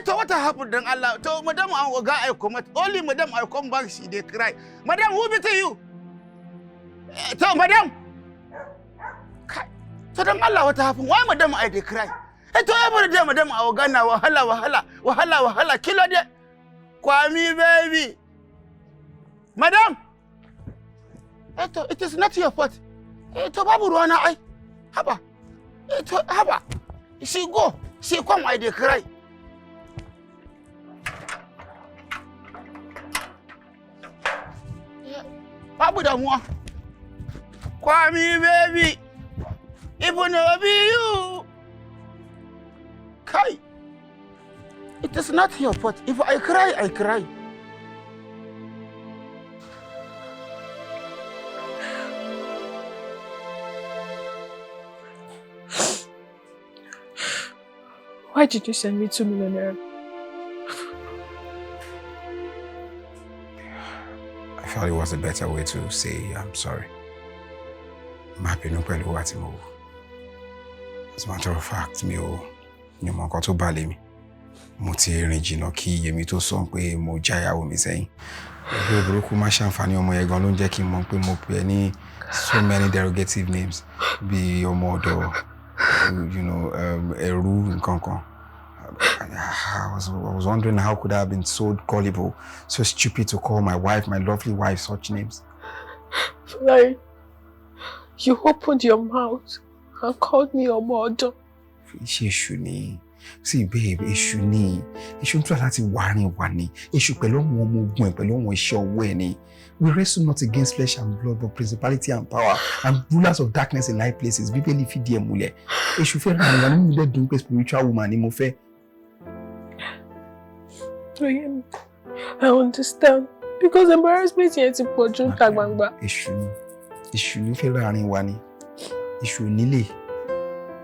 To what happened then Allah? To Madam and Oga I come. Only Madam I come back, she dey cry. Madam, who be to you? To Madam. To then Allah, what happened? Why Madam I dey cry? To every day Madam Oga na wahala. Kill her there. Why me, baby? Madam. It is not your fault. To Babu Rwana I. Haba. Haba. She go. She come, I dey cry. Babu da moi. Kwami, baby. Even though be you. Kai. It is not your fault. If I cry, I cry. Why did you send me 2 million naira? I felt it was a better way to say I'm sorry. I'm happy no pẹ̀lú wa tí mo wò. As a matter of fact, mi ò ní mọ nǹkan tó bá lé mi. Mo ti rìn jìnnà kí Yèmí tó sọ pé mo já ìyàwó mi sẹ́yìn. Ẹgbẹ́ burúkú má ṣàǹfààní ọmọ yẹn gan ló ń jẹ́ kí n mọ̀ pé mo pè é ní so many derogative names bí ọmọ ọ̀dọ̀, ẹrú nǹkan kan. I was wondering how could I have been so gullible, so stupid to call my wife, my lovely wife, such names. Like, you opened your mouth and called me Omodo. Iṣẹ́ èṣù ni. See, babe, èṣù ni. Èṣù ń try láti wárin wa ni. Èṣù pẹ̀lú àwọn ọmọ ogun ẹ̀ pẹ̀lú àwọn iṣẹ́ ọwọ́ ẹ̀ ni. We wrestle not against flesh and blood, but principality and power and rulers of darkness in high places. Bíbélì fìdí ẹ̀ múlẹ̀. Èṣù fẹ́ ra àwọn nínú ilé dùn pé spiritual woman ni mo fẹ́. I understand. Because embarrassment here ti pọ̀ jù níta gbangba. Èṣù ló fẹ́ láàrin wa ni. Èṣù onílé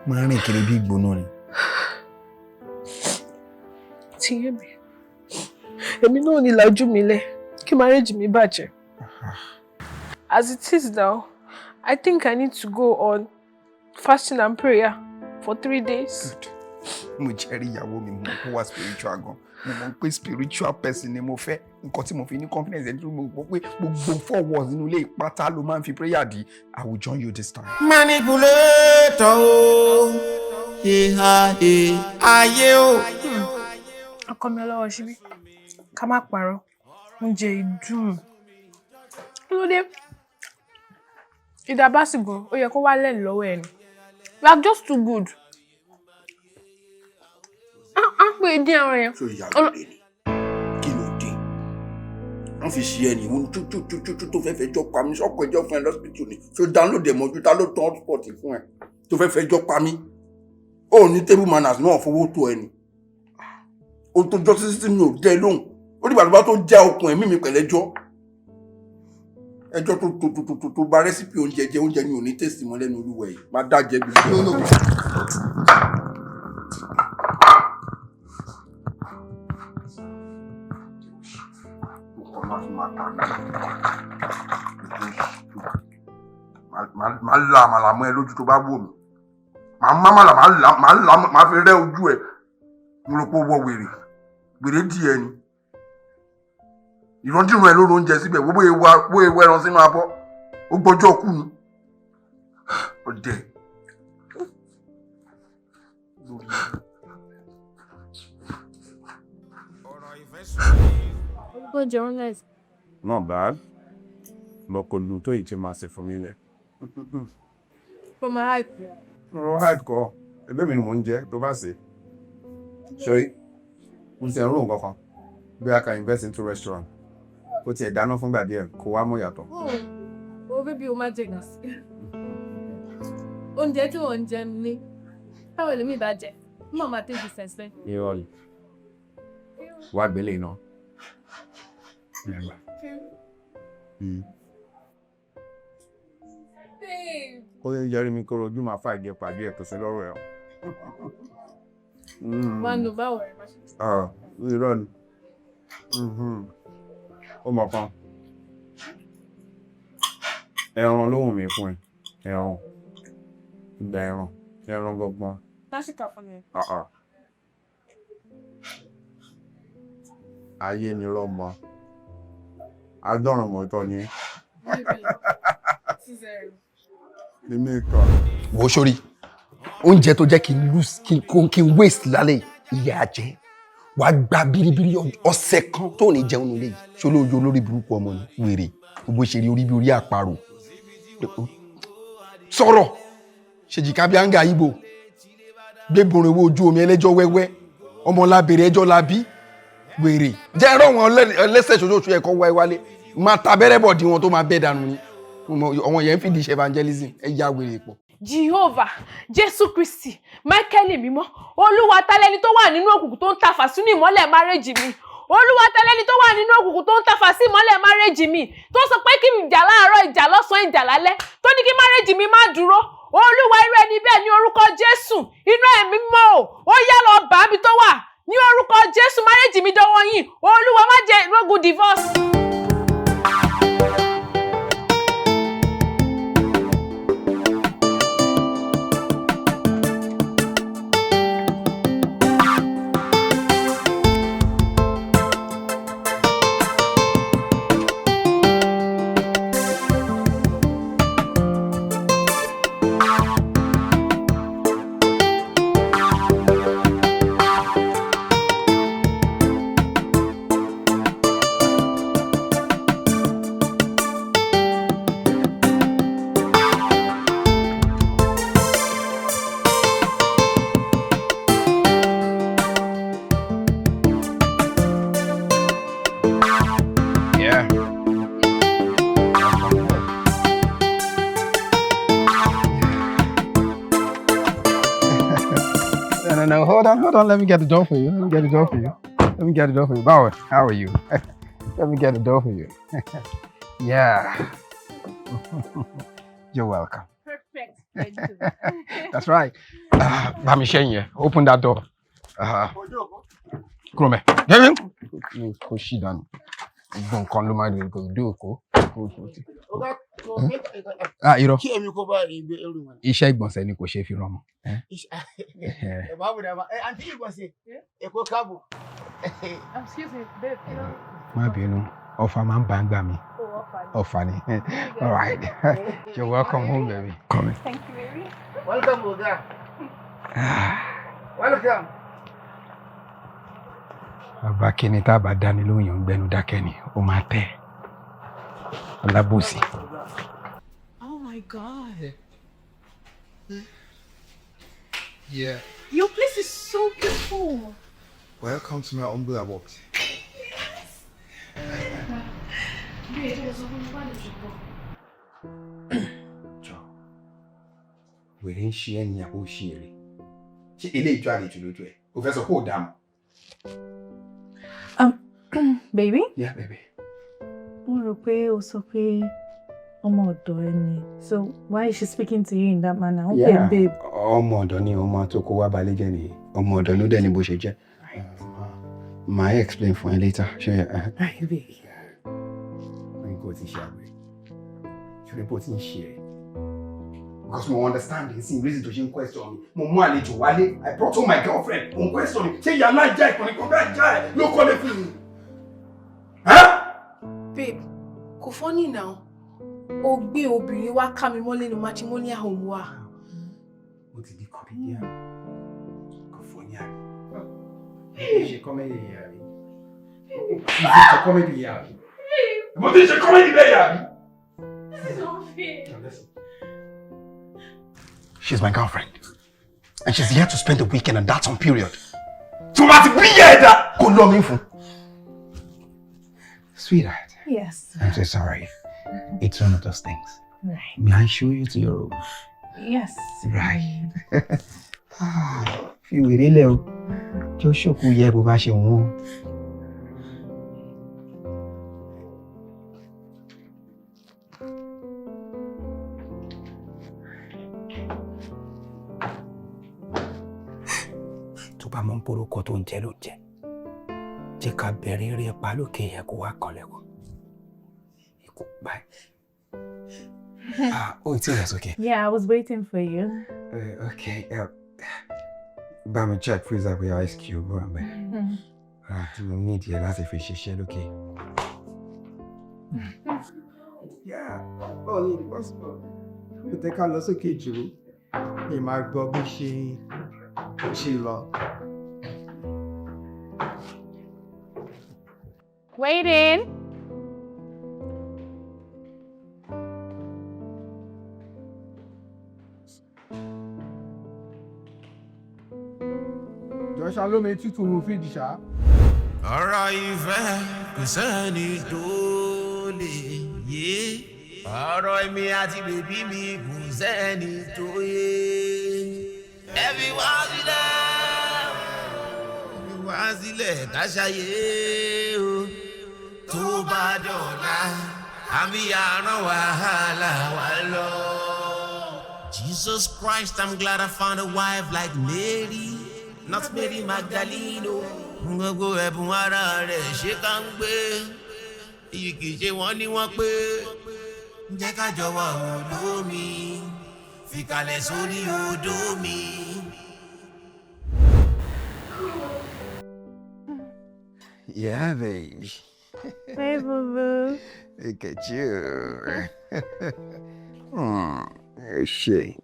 máa rìn kiri bí ìgbóná ni. Ti yé mi. Èmi náà ní lajú mi lẹ̀ kí marriage mi bàjẹ́. As it is now, I think I need to go on fasting and prayer for 3 days. Good. Mo jẹ́rìí ìyàwó mi mo kó wá spiritual gan. Mo mọ̀ pé spiritual person ni mo fẹ́. Nǹkan tí mo fi ní confidence ẹ̀ dúró mo gbọ́ pé gbogbo 4 walls nínú ilé ìpátá ló máa ń fi prayer di. I will join you this time. Manipulator o, ayé o. Ọkọ mi ọlọ́wọ́ ṣíbí, ká má parọ́, oúnjẹ ìdùn. Kí ló dé? Ìdàbásìgùn, ó yẹ kó wá lẹ́nu lọ́wọ́ ẹni. We are just too good. Pé dín àwọn yẹn. So ìyàwó rẹ̀ ni. Kí ló dé? Wọ́n fi ṣe ẹni ìwọ̀n tó fẹ́ fẹjọ́ pa mí sọ́kọ̀ ẹjọ́ fún ẹ lọ́sibítù ni. So download ẹ̀ mọ́jú ta ló tán hotspot fún ẹ tó fẹ́ fẹjọ́ pa mí. Ó ní table manners náà fowó tó ẹni. Ó tó jọ́ títí mi ò dẹ́ lóhùn. Ó dìgbà tó bá tó já okùn ẹ̀mí mi pẹ̀lẹ́jọ́. Ẹjọ́ tó bá rẹ́sípì oúnjẹ ni ò ní tèsì mọ́ lẹ́nu olúwa yìí. Má dájẹ́ gbogbo. Màá la àmàlà mọ́ ẹ lójú tó bá wò mí. Màá fi rẹ́ ojú ẹ̀. Mo rò pé ó wọ wèrè díẹ̀ ni. Ìrandíran ẹ ló ro oúnjẹ síbẹ̀ wo bóyá ewu ẹran sínú abọ́ ó gbọ́jọ́ kú ni. Ọ̀dẹ̀. Not bad. But kò dùn tó ìtì máa ṣe fún mi lẹ̀. From my height. Ọ̀rọ̀ height kọ́, ẹgbẹ́ mi ni mò ń jẹ́ tó bá ṣe. Ṣé o ti ẹ̀rọ nǹkan kan? Bí a can invest into restaurant. Ó ti ẹ̀ dáná fúngbà díẹ̀ kó wá mọ̀ yàtọ̀. Oh, baby, o máa jẹ gàn sí. Oúnjẹ tí wọ́n ń jẹ ní. Báwo lèmi bá jẹ? Mo máa take the sense lẹ́. Irewole. Wá gbélé iná. Ó lè jẹ́rí mi kóró ojú máa fà ìjẹ pàdé ẹ̀ tó sí lọ́rọ̀ ẹ̀. Wọ́n ń lo báwo rẹ̀ máa ṣe. Irọ́ ni. Ó mọ̀ kan. Ẹran ló wù mí fún ẹ. Ẹran. Ìgbà ẹran. Ẹran gbọ̀ngbọ̀n. Lásìkò fún mi. Ayé ni lọ́mọ. Adọ́rùn mọ́tọ́ ni. Wo sórí oúnjẹ tó jẹ́ kí n lose kí n waste lálẹ́ ìyà jẹ wàá gba biribiri ọ̀sẹ̀ kan tó ní jẹun nílé yìí ṣolóòjó olórí burúkú ọmọ ni wèrè gbogbo ṣe rí orí bí orí àparò sọ̀rọ̀ ṣèjìká bí áńgà ibo gbégbòrò owó ojú omi ẹlẹ́jọ́ wẹ́wẹ́ ọmọ lábẹ́rẹ́ ẹjọ́ labí wèrè jẹ́ ẹ̀rọ wọn lẹ́sẹ̀ ṣoṣooṣù ẹ̀kọ́ wáyé wálé máa ta abẹ́rẹ́ bọ̀ di wọn tó máa bẹ́ dànù ni ọmọ yẹn ń fìdí ṣe evangelism ẹ ya wèrè pọ̀. Jehovah, Jésù Kristi, Michael mímọ́, Olúwa ta lẹni tó wà nínú òkùnkùn tó ń tàfà sínú ìmọ́lẹ̀ marriage mi. Olúwa ta lẹni tó wà nínú òkùnkùn tó ń tàfà sí ìmọ́lẹ̀ marriage mi. Tó sọ pé kí n jà láàárọ̀, ìjà lọ́sàn-án, ìjà lálẹ́. Tó ní kí marriage mi má dúró. Olúwa irú ẹni bẹ́ẹ̀ ní orúkọ Jésù. Inú ẹ̀mí mímọ́ o. Ó yá lọ bá mi tó wà. Ní orúkọ Jésù marriage mi dọwọ́ yín. Olúwa má jẹ́ rogun divorce. No, hold on. Let me get the door for you. Bower, how are you? Let me get the door for you. Yeah. You're welcome. Perfect. Thank you. That's right. Bamishenye, open that door. Come here. Get in. Go sit down. Don't come to my door. Irọ́. Iṣẹ́ ìgbọ̀nsẹ̀ ni kò ṣe fi rọmọ. Excuse me, babe. Má bínú, ọ̀fà máa ń bá ń gbà mí. Ọ̀fà ni. All right. You're welcome home, baby. Come in. Thank you, baby. Welcome, Oga. Welcome. Bàbá kíni tá a bá dání lóhùn yóò ń gbẹnu dákẹ́ ni, ó máa tẹ̀. Ọlábòsí. Oh my God. Yeah. Your place is so beautiful. Welcome to my humble abode. Wèrè ń ṣe ẹni àbó ṣe èrè. Ṣé ilé ìjọ àlejò lójú ẹ̀? O fẹ́ sọ pé ò dá mọ̀. Baby? Yeah, baby. Mo rò pé o sọ pé ọmọ ọ̀dọ̀ ẹni. So why is she speaking to you in that manner? Okay, babe. Ọmọ ọ̀dọ̀ ni ọmọ tó kó wá balẹ̀ jẹ́ ni. Ọmọ ọ̀dọ̀ ló dẹ̀ ni bó ṣe jẹ́. Màá explain fún ẹ later. Ṣé baby. Nǹkan ti ṣe àgbẹ̀. Ṣùgbọ́n bó ti ń ṣe ẹ̀. Because mo understand the same reason to ṣe ń question mi. Mo mú àlejò wálé. I brought home my girlfriend. Mo ń question mi. Ṣé ìyá náà já ìkànnì kan bẹ́ẹ̀ já ẹ̀ ló kọ́lé fún mi? Babe, kò funny now. O gbé obìnrin wá ká mi mọ́lé ní matrimonial home wa. Mo ti di comedian. Kò funny àrí. Ṣé comedy yẹn àrí? Ṣé comedy yẹn àrí? Mo ti ṣe comedy bẹ́ẹ̀ yà àrí? This is unfair. Now listen. She's my girlfriend. And she's here to spend the weekend and that's on period. So what be here that could love me for? Sweetheart. Yes. I'm so sorry. It's one of those things. Right. May I show you to your room? Yes. Right. Fi wèrè lẹ̀ o. Kí o ṣòkú yẹ bó bá ṣe wọ́n. Tó bá mọ̀ ń porúkọ tó ń jẹ ló jẹ. Jẹ́ ká bẹ̀rẹ̀ eré ẹ̀pá lókè yẹ kó wá kanlẹ̀kùn. Ikú báyìí. Oh, it's okay. Yeah, I was waiting for you. Okay. Bá mi check freezer with ice cube. We need here láti fi ṣiṣẹ́ lókè. Yeah. Oh, what's up? We take a look at you. He might go be she love. Waiting. Joshua ló mi tútù mu fídì ṣá. Ọ̀rọ̀ ìfẹ́ kò sẹ́ni tó lè yé. ọ̀rọ̀ èmi àti bèbí mi kò sẹ́ni tó yé. Everyone sílẹ̀ ká ṣayé o. Tó bá dọ̀la àmì àrán wàhálà wà lọ. Jesus Christ, I'm glad I found a wife like Mary, not Mary Magdalene. Gbogbo ẹ̀bùn ara rẹ̀ ṣe ká ń gbé. Iyì kìí ṣe wọ́n ní wọ́n pé. Jẹ́ ká jọ wà odò mi, fìkàlẹ̀ sórí odò mi. Yeah, baby. Hey, boo-boo. Look at you. Shit.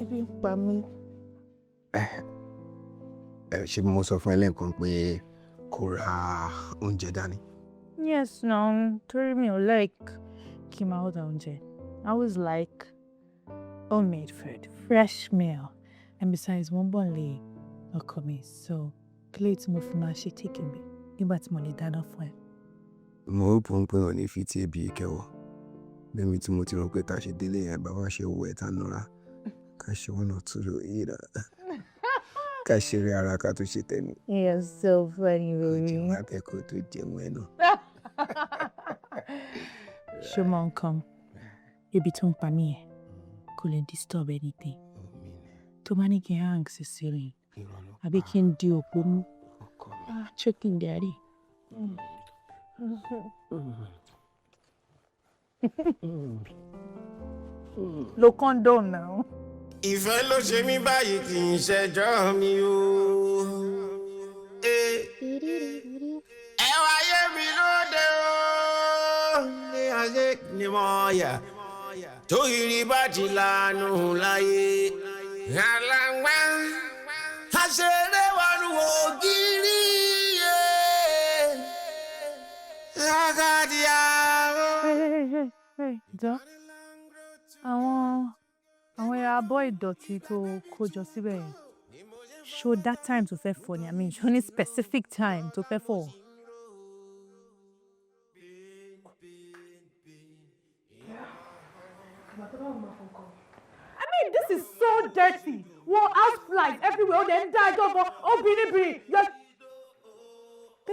Ebi ń pa mí. Ṣé mo sọ fún ẹ lẹ́ẹ̀kan pé kó ra oúnjẹ dání? Yes, no, torí mi ò like kí n máa order oúnjẹ. I always like homemade food, fresh meal, and besides, wọ́n bọ̀ lè ọkọ mi, so kílé tí mo fi máa ṣe tíkì mi nígbà tí mo lè dáná fún ẹ. Mo hope ń pè wọ́n ní fi tí ebi kẹwọ́. Lẹ́mi tí mo ti rò pé ká ṣe délé yẹn bá wá ṣe owó ẹ̀ta nura, ká ṣe wọ́n náà tún lò yí rà. Ká ṣeré ara ká tó ṣe tẹ̀mí. You're so funny, baby. Ọjọ́ máa kẹ́kọ̀ọ́ tó jẹun ẹ̀ náà. Ṣé mo ń kàn? Ebi tó ń pa mí ẹ̀ kò lè disturb anything. Tó bá ní kí n hang sí ceiling, àbí kí n di òpó mú. Chicken daddy. Lo condom now. Ìfẹ́ ló ṣe mí báyìí kì í ṣẹjọ́ mi o. Ẹ wáyé mi lóde o. Ní ayé ni mo yà. Tó ìrì bá ti lànà láyé. Àlàǹgbá àṣẹrẹ́ wà nù ògiri. Àgàdì àwọn. Jọ, àwọn ẹ̀rọ abọ́ ìdọ̀tí tó kó jọ síbẹ̀ yẹn. Ṣó that time tó fẹ́ fọ̀ ni? I mean, ṣó ní specific time tó fẹ́ fọ̀? I mean, this is so dirty. Well, house flies everywhere. Oh, then die over. Oh, bini.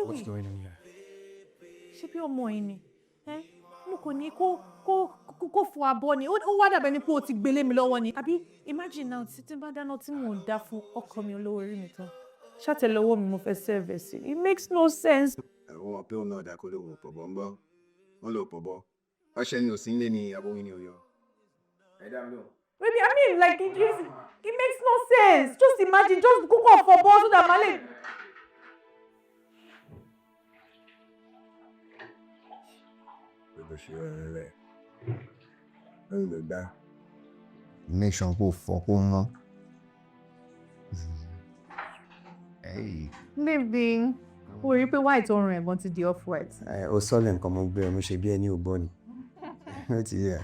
What's going on here? Ṣé bí ọmọ yìí ni? Mo kò ní kó fọ abọ́ ni. Ó wá dàbẹ̀ ni pé o ti gbélé mi lọ́wọ́ ni. Àbí imagine now tí bá dáná tí mò ń dá fún ọkọ mi olówó orí mi tán. Ṣàtẹ̀lọ́wọ́ mi mo fẹ́ serve sí. It makes no sense. Àwọn ọ̀pẹ́ òun náà dákọ́ ló wò pọ̀bọ̀ ń bọ̀. Wọ́n lò pọ̀bọ̀. Ọṣẹ ni òsín lé ní abóyún ní Ọ̀yọ́. Ẹ dá mi lọ. Baby, I mean, like, it makes no sense. Just imagine, just cook up for boss so that Male. Make sure kó fọ kó mọ́. Baby, o rí pé white ọrùn ẹ̀gbọ́n ti di off-white. O sọ́lẹ̀ nǹkan mo gbé ọmọ ṣe bí ẹni ò gbọ́ ni. Ó ti yẹ.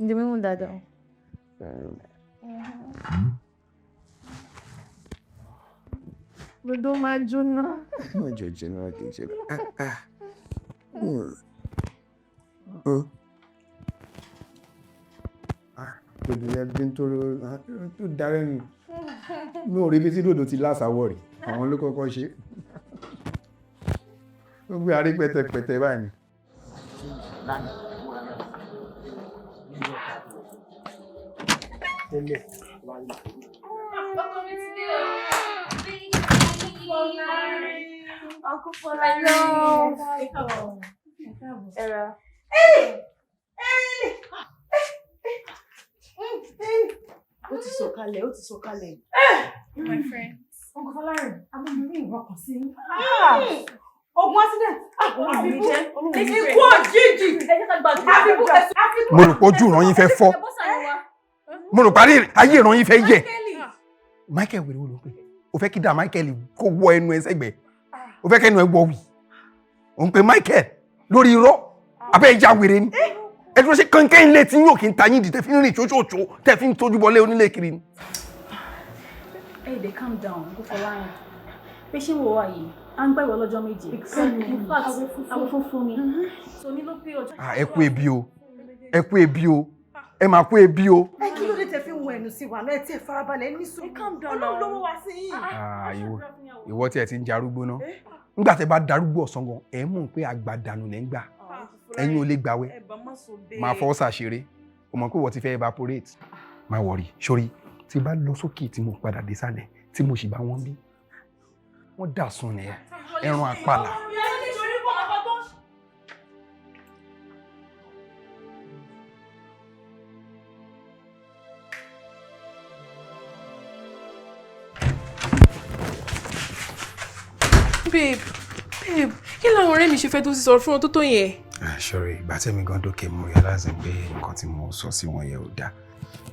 Ǹjẹ́ mímú dáadáa? Gbogbo máa jóná. Má jọ jóná kì í ṣe bẹ́ẹ̀. Gbogbo yẹn bí n tó darẹ́ nù. Mi ò rí bí tí dòdò ti láṣàwọ̀ rẹ̀. Àwọn ló kọ́kọ́ ṣe. Ó gbé arí pẹ̀tẹ̀pẹ̀tẹ̀ báyìí. Tẹ́lẹ̀. Uncle Olaniyan. Era. Ó ti sọ̀kalẹ̀. My friend. Uncle Olaniyan, àwọn ọmọ mi ìwọ̀n kan sí. Ogun accident. Ikú òjijì. Mo rò pé ojú ìran yín fẹ́ fọ́. Mo rò parí ayé ìran yín fẹ́ yẹ̀. Michael wèrè wò ló pé o fẹ́ kí dá Michael kó wọ ẹnu ẹ sẹ́gbẹ̀ẹ́. O fẹ́ kẹ́nu ẹ wọ wì. O ń pe Michael lórí irọ́. Abẹ́ ìjà wèrè ni. Ẹ dúró ṣe kankan ilé tí yóò kí n ta yín di tẹ́ fi ń rìn ṣoṣooṣo tẹ́ fi ń tójú bọlé onílé kiri ni. Hey, they calm down. Go for line. pé ṣé wo wà yìí à ń gbẹ̀wọ̀ lọ́jọ́ méje. In fact àwọn funfun ni so ní ló pé ọjọ́. Ẹ kú ebi o ẹ kú ebi o ẹ máa kú ebi o. Ẹ kí ló dé tẹ fi ń wọ ẹnu sí wa náà ẹ tí ẹ farabalẹ̀ ní sùn. Calm down náà. Ọlọ́run lówó wá sí yìí. Ìwọ tí ẹ ti ń jarúgbó náà nígbà tẹ bá darúgbó ọ̀sán gan ẹ mọ̀ pé àgbà dànù lẹ́ ń gbà ẹ̀yin ò lè gbàwẹ̀ máa fọwọ́ ṣàṣeré o mọ̀ pé wọ́n ti fẹ́ evaporate má wọ̀rì sórí tí bá lọ sókè tí mo padà dé sálẹ̀ tí mo sì bá wọn bí wọ́n dà sùn nìyẹn ẹran àpàlà. Babe, kí làwọn ọ̀rẹ́ mi ṣe fẹ́ tó sì sọ̀rọ̀ fún wọn tó tó yẹn? Sorry, ìgbà tẹ́mi gan dókè mo realize pé nǹkan tí mo sọ sí wọn yẹn ò dáa.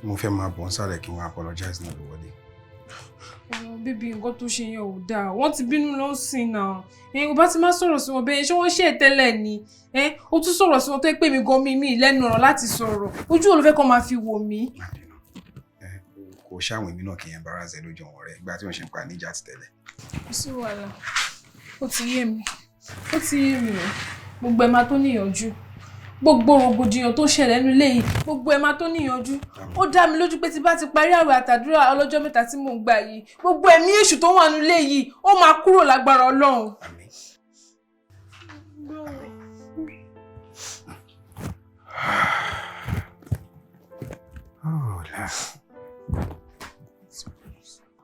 Mo fẹ́ máa bọ̀ ń sálẹ̀ kí wọ́n apologize náà lówọ́lé. Bíbí nǹkan tó ṣe yẹn ò dáa. Wọ́n ti bínú lọ sí náà. O bá ti máa sọ̀rọ̀ sí wọn bẹ́ẹ̀ ṣé wọ́n ṣe é tẹ́lẹ̀ ni? O tún sọ̀rọ̀ sí wọn tó pé mi gan mi lẹ́nu ọ̀rọ̀ láti sọ̀rọ̀. Ojú wo ló fẹ́ kó máa fi wò mí? Kò ṣàwọn èmi náà kì í embarrass ẹ lójú àwọn ọ̀rẹ́ ìgbà tí wọ́n ṣe ń pa níjà ti tẹ́lẹ̀. Kò sí wàhálà. Ó ti yé mi o. Gbogbo ẹ̀ máa tó níyànjú. Gbogbo rògbòdìyàn tó ṣẹlẹ̀ nínú ilé yìí, gbogbo ẹ̀ máa tó níyànjú. Ó dá mi lójú pé tí bá ti parí àwẹ̀ àtàdúrà ọlọ́jọ́ mẹ́ta tí mò ń gbà yìí, gbogbo ẹ̀mí èṣù tó wà nínú ilé yìí, ó máa kúrò lágbára Ọlọ́run. Àmín.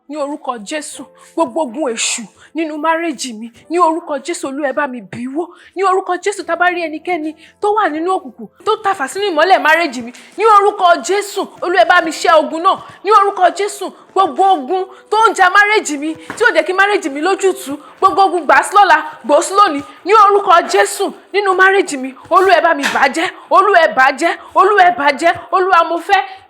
Ní orúkọ Jésù, gbogbo ogun èṣù nínú márèjì mi, ní orúkọ Jésù Olúwa ẹ bá mi bíwó. Ní orúkọ Jésù tá bá rí ẹnikẹ́ni tó wà nínú òkùnkùn tó tàfà sínú ìmọ́lẹ̀ márèjì mi, ní orúkọ Jésù Olúwa ẹ bá mi ṣẹ́ ogun náà. Ní orúkọ Jésù, gbogbo ogun tó ń ja márèjì mi tí ò jẹ́ kí márèjì mi lójútùú, gbogbo ogun gbà sí lọ́la gbò sí lónìí, ní orúkọ Jésù nínú márèjì mi, Olúwa ẹ bá mi bàjẹ́, Olúwa ẹ bàjẹ́, Olúwa ẹ bàjẹ́. Olúwa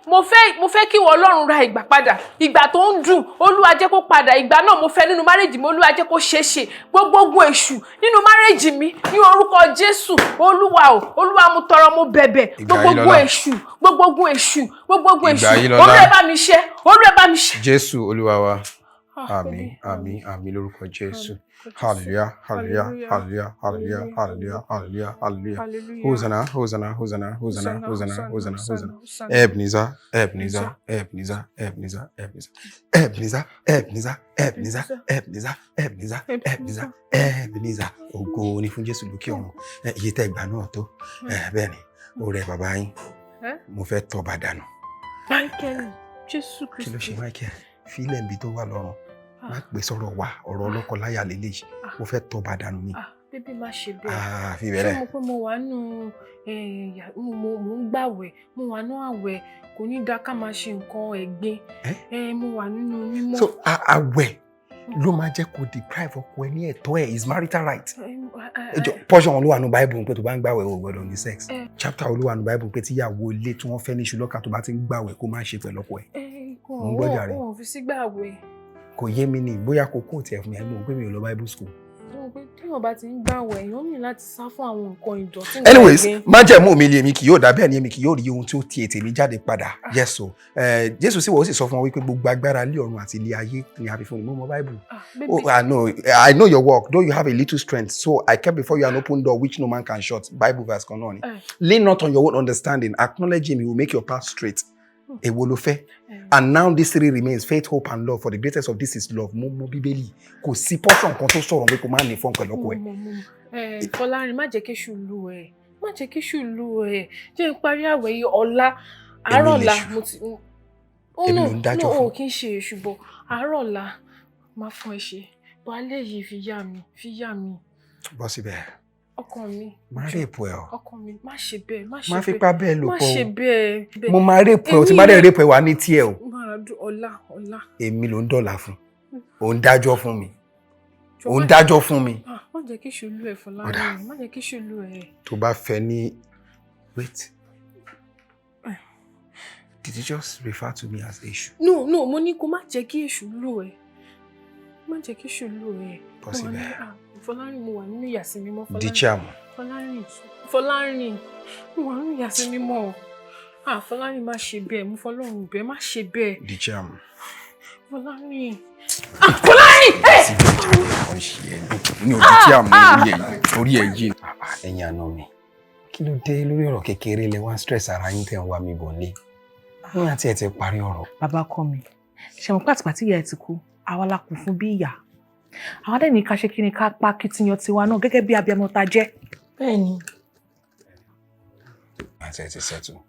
mo fẹ́ kí ìwọ Ọlọ́run ra ìgbà padà, ìgbà tó ń dùn Olúwa jẹ́ kó padà, ìgbà náà mo fẹ́ nínú márèjì mi, Olúwa jẹ́ kó ṣeéṣe. Gbogbo ogun èṣù nínú márèjì mi ní orúkọ Jésù, Olúwa mo tọrọ mo bẹ̀bẹ̀, gbogbo ogun èṣù, Olúwa ẹ bá mi ṣe, Olúwa ẹ bá mi ṣe. Jésù Olúwa wa. Àmín, àmín, àmín lórúkọ Jésù. Hallelujah, hallelujah, hallelujah, hallelujah, hallelujah, hallelujah, hallelujah. Hosanna, Hosanna, Hosanna, Hosanna, Hosanna, Hosanna, Hosanna. Ebenezer, Ebenezer, Ebenezer, Ebenezer, Ebenezer, Ebenezer, Ebenezer, Ebenezer, Ebenezer, Ebenezer, Ebenezer, Ebenezer. Ògo ni fún Jésù lókè ọ̀run. Iye tẹ́ gbà náà tó. Bẹ́ẹ̀ ni, ọ̀rẹ́ bàbá yín. Mo fẹ́ tọ́ bá dànù. Michael, Jésù Kristi. Kí ló ṣe Michael? Fílẹ̀ ń bi tó wà lọ́rùn. Má pè sọ̀rọ̀ wa ọ̀rọ̀ ọlọ́kọ láyà lélẹ́yìí mo fẹ́ tọ́ bá dànù ni. Bébí má ṣe bẹ́ẹ̀. Fi bẹ̀rẹ̀. Ṣé mo pé mo wà nù mo ń gbàwẹ̀, mo wà nù àwẹ̀, kò ní dá ká máa ṣe nǹkan ẹ̀gbin. Mo wà nínú mímọ́. So àwẹ̀ ló máa jẹ́ kó deprive ọkọ ẹ ní ẹ̀tọ́ ẹ̀ is marital right. Portion olúwa nù Bible pé tó bá ń gbàwẹ̀ o gbọ́dọ̀ ní sex. Chapter olúwa nù Bible pé tíyàwó ilé tí wọ́n fẹ́ ní ṣùlọ́kà tó bá ti ń gbàwẹ̀ kó má ṣe pẹ̀lú ọkọ ẹ̀. Mo gbọ́dọ̀ rẹ̀. Wọ́n fi sí gbàwẹ̀. Kò yé mi ní bóyá kò kó tiẹ̀ fún mi àmọ́ pé mi ò lọ Bible school. Tí wọ́n bá ti ń gbàwẹ̀ èèyàn ní láti sá fún àwọn nǹkan ìdọ̀tí. Anyways, májẹ̀mú mi lé mi kì yóò dà bẹ́ẹ̀ ni èmi kì yóò rí ohun tí ó ti ètè mi jáde padà. Yes o. Jésù sì wọ́n ó sì sọ fún wọn wípé gbogbo agbára ilé ọ̀run àti ilé ayé ni a fi fún mi mọ́ Bible. I know your work, though you have a little strength, so I kept before you an open door which no man can shut. Bible verse kan náà ni. Lean not on your own understanding, acknowledge him, he will make your path straight. Èwo ló fẹ́. And now this three remains, faith, hope and love, for the greatest of this is love. Mo Bíbélì kò sí portion kan tó sọ̀rọ̀ pé kò máa ní fún pẹ̀lú ọkọ ẹ̀. Fọlárin má jẹ́ kí èṣù lù ẹ́, má jẹ́ kí èṣù lù ẹ́, jẹ́ n parí àwẹ̀ yìí ọ̀la àárọ̀ ọ̀la mo ti no kì í ṣe èṣù bọ̀ àárọ̀ ọ̀la máa fún ẹ ṣe bọ́ alẹ́ yìí fi yá mi. Bọ́ síbẹ̀. Ọkọ mi. Má rèpù ẹ o. Ọkọ mi má ṣe bẹ́ẹ̀, má ṣe bẹ́ẹ̀. Má fipá bẹ́ẹ̀ lò pọ̀ o. Má ṣe bẹ́ẹ̀. Mo máa rèpù ẹ o, tí má dẹ̀ rèpù ẹ wá ní tiẹ̀ o. Ọ̀la. Èmi ló ń dọ̀là fún. Ò ń dájọ́ fún mi. Ò ń dájọ́ fún mi. Má jẹ́ kí èṣù lù ẹ́ Fọlárin, má jẹ́ kí èṣù lù ẹ́. Tó bá fẹ́ ní wait. Did you just refer to me as èṣù? No, mo ní kó má jẹ́ kí èṣù lù ẹ́. Má jẹ́ kí èṣù lù ẹ́. Possible. Fọlárin mo wà nínú ìyàsí mímọ́ Fọlárin. Dichamu. Fọlárin mo wà nínú ìyàsí mímọ́. Fọlárin má ṣe bẹ́ẹ̀, mo fọlọ́run bẹ́ẹ̀, má ṣe bẹ́ẹ̀. Dichamu. Fọlárin. Fọlárin! ní ojú tí àmú orí ẹ̀ yìí. Ẹ̀yin àna mi, kí ló dé lórí ọ̀rọ̀ kékeré lẹ wá stress ara yín tẹ̀ ń wá mi bọ̀ nílé? Ní àti ẹ̀ ti parí ọ̀rọ̀. Bàbá kọ́ mi, ṣe mọ̀ pàtìpàtì ìyá ẹ̀ ti kú, àwa la kù fún bí ìyá. Àwọn dẹ̀ ní ká ṣe kí ni ká pa kìtìyàn tiwa náà gẹ́gẹ́ bí abiyamọ ta jẹ́. Bẹ́ẹ̀ni. Àti ẹ̀ ti settle.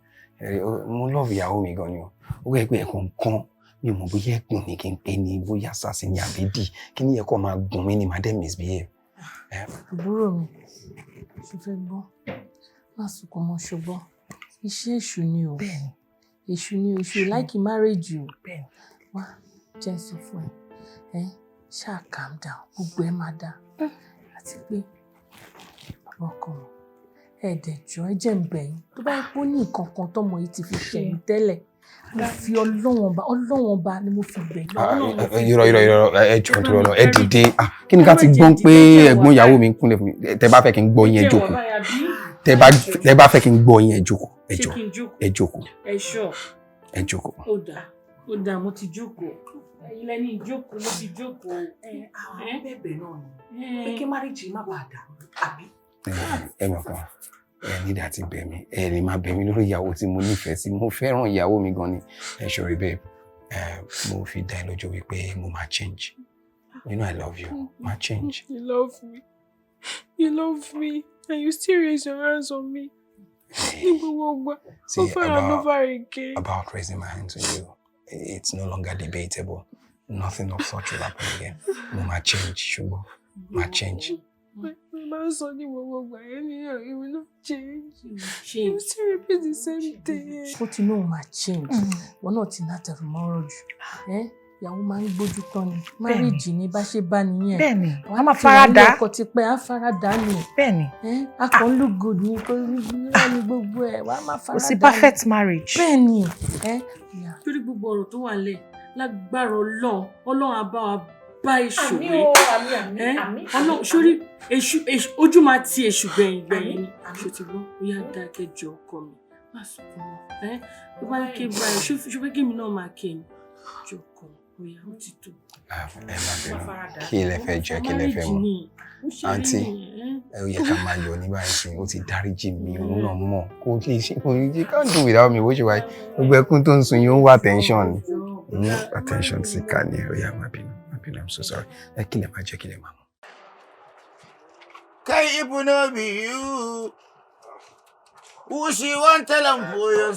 Mo love ìyàwó mi gan ni o. Ó wẹ́ pé ẹ̀kọ́ nǹkan mi ò mọ̀ bóyá ẹ̀gùn ni kí n pè ní bóyá sásì ní àbídì kí ni ẹ̀kọ́ máa gùn mí ni màá dẹ̀ misbehave. Àbúrò mi, ṣe fẹ́ gbọ́, má sunkún mọ́ ṣùgbọ́n iṣẹ́ èṣù ni o. Bẹ́ẹ̀ni. Èṣù ni o, èṣù like marriage o. Bẹ́ẹ̀ni. Wá jẹ́ sọ fún ẹ, ṣáà calm down, gbogbo ẹ máa dá. Àti pé bàbá ọkọ mi, ẹ̀ẹ́dẹ̀jọ́ ẹ jẹ́ ń bẹ̀ yín tó bá yẹ kó ní nǹkan kan tọ́mọ yìí ti fi ṣẹ̀yìn tẹ́lẹ̀ mo fi Ọlọ́run ọba ni mo fi bẹ̀ yín. Irọ́ ẹ jọ̀ọ́ nítorí Ọlọ́run ẹ dìde. Kí ni ká ti gbọ́n pé ẹ̀gbọ́n ìyàwó mi ń kúnlẹ̀ fún mi? Tẹ́ bá fẹ́ kí n gbọ́ yín ẹ jókòó. Tẹ́ bá fẹ́ kí n gbọ́ yín ẹ jókòó. Ẹ jókòó. Ẹ jókòó. Ó dáa mo ti jókòó. Ẹ̀yin lẹ́ni ìjókòó mo ti jókòó. Àwọn bẹ̀bẹ̀ náà ni pé kí marriage má bàa dà àbí. Ẹ mọ̀ kan ẹ ní dàtí bẹ̀ mí ẹ lè máa bẹ̀ mí lórí ìyàwó tí mo nífẹ̀ẹ́ sí mo fẹ́ràn ìyàwó mi gan ni ẹ ṣọ̀rẹ́ babe mo fi dá ẹ lójú wípé mo máa change you know I love you máa change. You love me and you still raise your hands on me. See, about raising my hands on you, it's no longer debatable. Nothing of such will happen again. Mo máa change, ṣùgbọ́n máa change. My son, you will not change. You still repeat the same thing. What you know, my change. We're not in that tomorrow. Ìyàwó máa ń gbójú tán ni. Marriage ni bá ṣe bá nìyẹn. Bẹ́ẹ̀ni, a máa farada. Ọkọ ti pẹ́, a farada ni. Bẹ́ẹ̀ni. A kàn look good ni kò ní gbogbo ẹ̀, wàá máa farada. Kò sí perfect marriage. Bẹ́ẹ̀ni. Torí gbogbo ọ̀rọ̀ tó wà lẹ̀ lágbára Ọlọ́run á bá wa bá èṣù wí. Àmín. Ọlọ́run sórí èṣù ojú máa ti èṣù gbẹ̀yìn ni. Ṣó ti gbọ́, ó yá dákẹ́ jọ ọkọ mi. Má sunkún mọ́. Tó bá ń ké báyìí, ṣó fẹ́ kí èmi náà máa ké ni. Jọ ọkọ mi. Ẹ má bẹ̀rù kí ilẹ̀ fẹ́ jẹ́ kí ilẹ̀ fẹ́ mọ̀ àǹtí ẹ ó yẹ ká máa yọ ní báyìí sí ó ti dáríjì mi òun náà mọ̀ kó lè ṣe kó you can't do without me bó ṣe wáyé gbogbo ẹkún tó ń sun yóò ń wá attention ní attention sí ká ní ó yá má bínú I'm so sorry ẹ kí lè máa jẹ́ kí lè máa mọ̀. Kai ibu no be you who she want tell am for your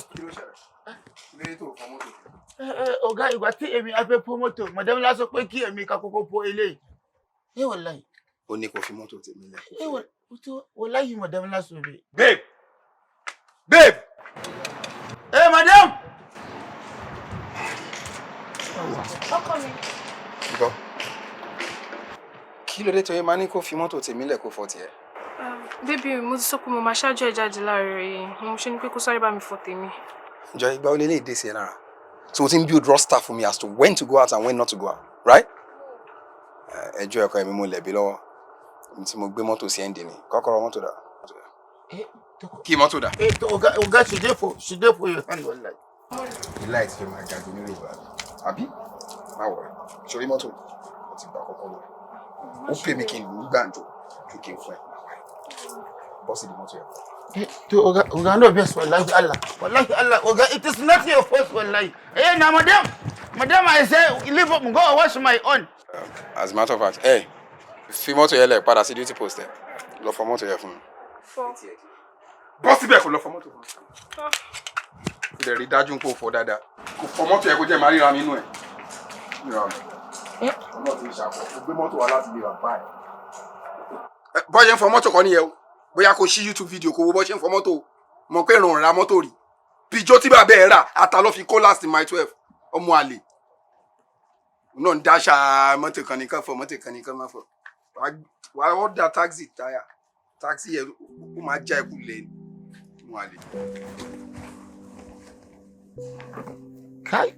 ọ̀gá ìgbà tí èmi á fẹ́ pọ́ mọ́tò madam la sọ pé kí èmi ká kọ́kọ́ pọ́ eléyìí. Wallahi. Ó ní kó fi mọ́tò tèmi lẹ̀. Wallahi madam la sọ bẹ́ẹ̀. Babe. Madam. Ọkọ mi. Gbọ́. Kí ló dé tó yẹ máa ní kó fi mọ́tò tèmi lẹ̀ kó fọ́ tiẹ̀? Bébí mo ti sọ pé mo máa ṣáájú ẹ̀ jáde láàárọ̀ yìí mo ṣe ní pé kó sáré bá mi fọ́ tèmi. Jọ ìgbà wo lélẹ́yìí dé sí ẹ lára? So we build roster for me as to when to go out and when not to go out, right? Ẹjọ́ ẹ̀kọ́ ẹ̀mí mo lẹ̀bi lọ́wọ́. Èmi tí mo gbé mọ́tò sí ẹ̀ǹdì ni. Kọ́kọ́rọ́ mọ́tò dà. Kí mọ́tò dà? Ọ̀gá she dey for your hand wallahi. Ilá ẹ̀ ti fẹ́ máa ga jù nínú ìgbà. Àbí? Má wọ̀rẹ́. Ṣorí mọ́tò mo ti gbà kọ́kọ́rọ́. Ó pè mí kí n lù ú gbàǹjo ju kí n fún ẹ. Bọ́sì di mọ́tò yẹn. Oga no best wallahi Allah Oga it is not your fault wallahi. Now madam I say leave up go wash my own. As a matter of fact fi mọ́tò yẹn lẹ̀ padà sí duty post ẹ̀ lọ fọ mọ́tò yẹn fún mi. Bọ́ síbẹ̀ kò lọ fọ mọ́tò fún mi. Lè rí dájú pé o fọ dáadáa kò fọ mọ́tò yẹn kó jẹ́ máa ríra mi nínú ẹ̀. Ọmọ tí ń ṣàkóso kò gbé mọ́tò wá láti lè rà báyìí. Bọ́ọ̀ yẹn fọ mọ́tò kan nìyẹn o. Bóyá kó ṣí YouTube video kó wo bó ṣe ń fọ mọ́tò mọ̀ pé ìrùn ra mọ́tò rí bíjọ́ tí bàbá ẹ̀ rà ata ló fi kó last in my 12 ọmọ àlè náà ń dáṣà mọ́tò kan nìkan fọ mọ́tò kan nìkan máa fọ wà á order taxi táyà taxi yẹn ó máa já ẹkú lẹ́nu ọmọ àlè. Kai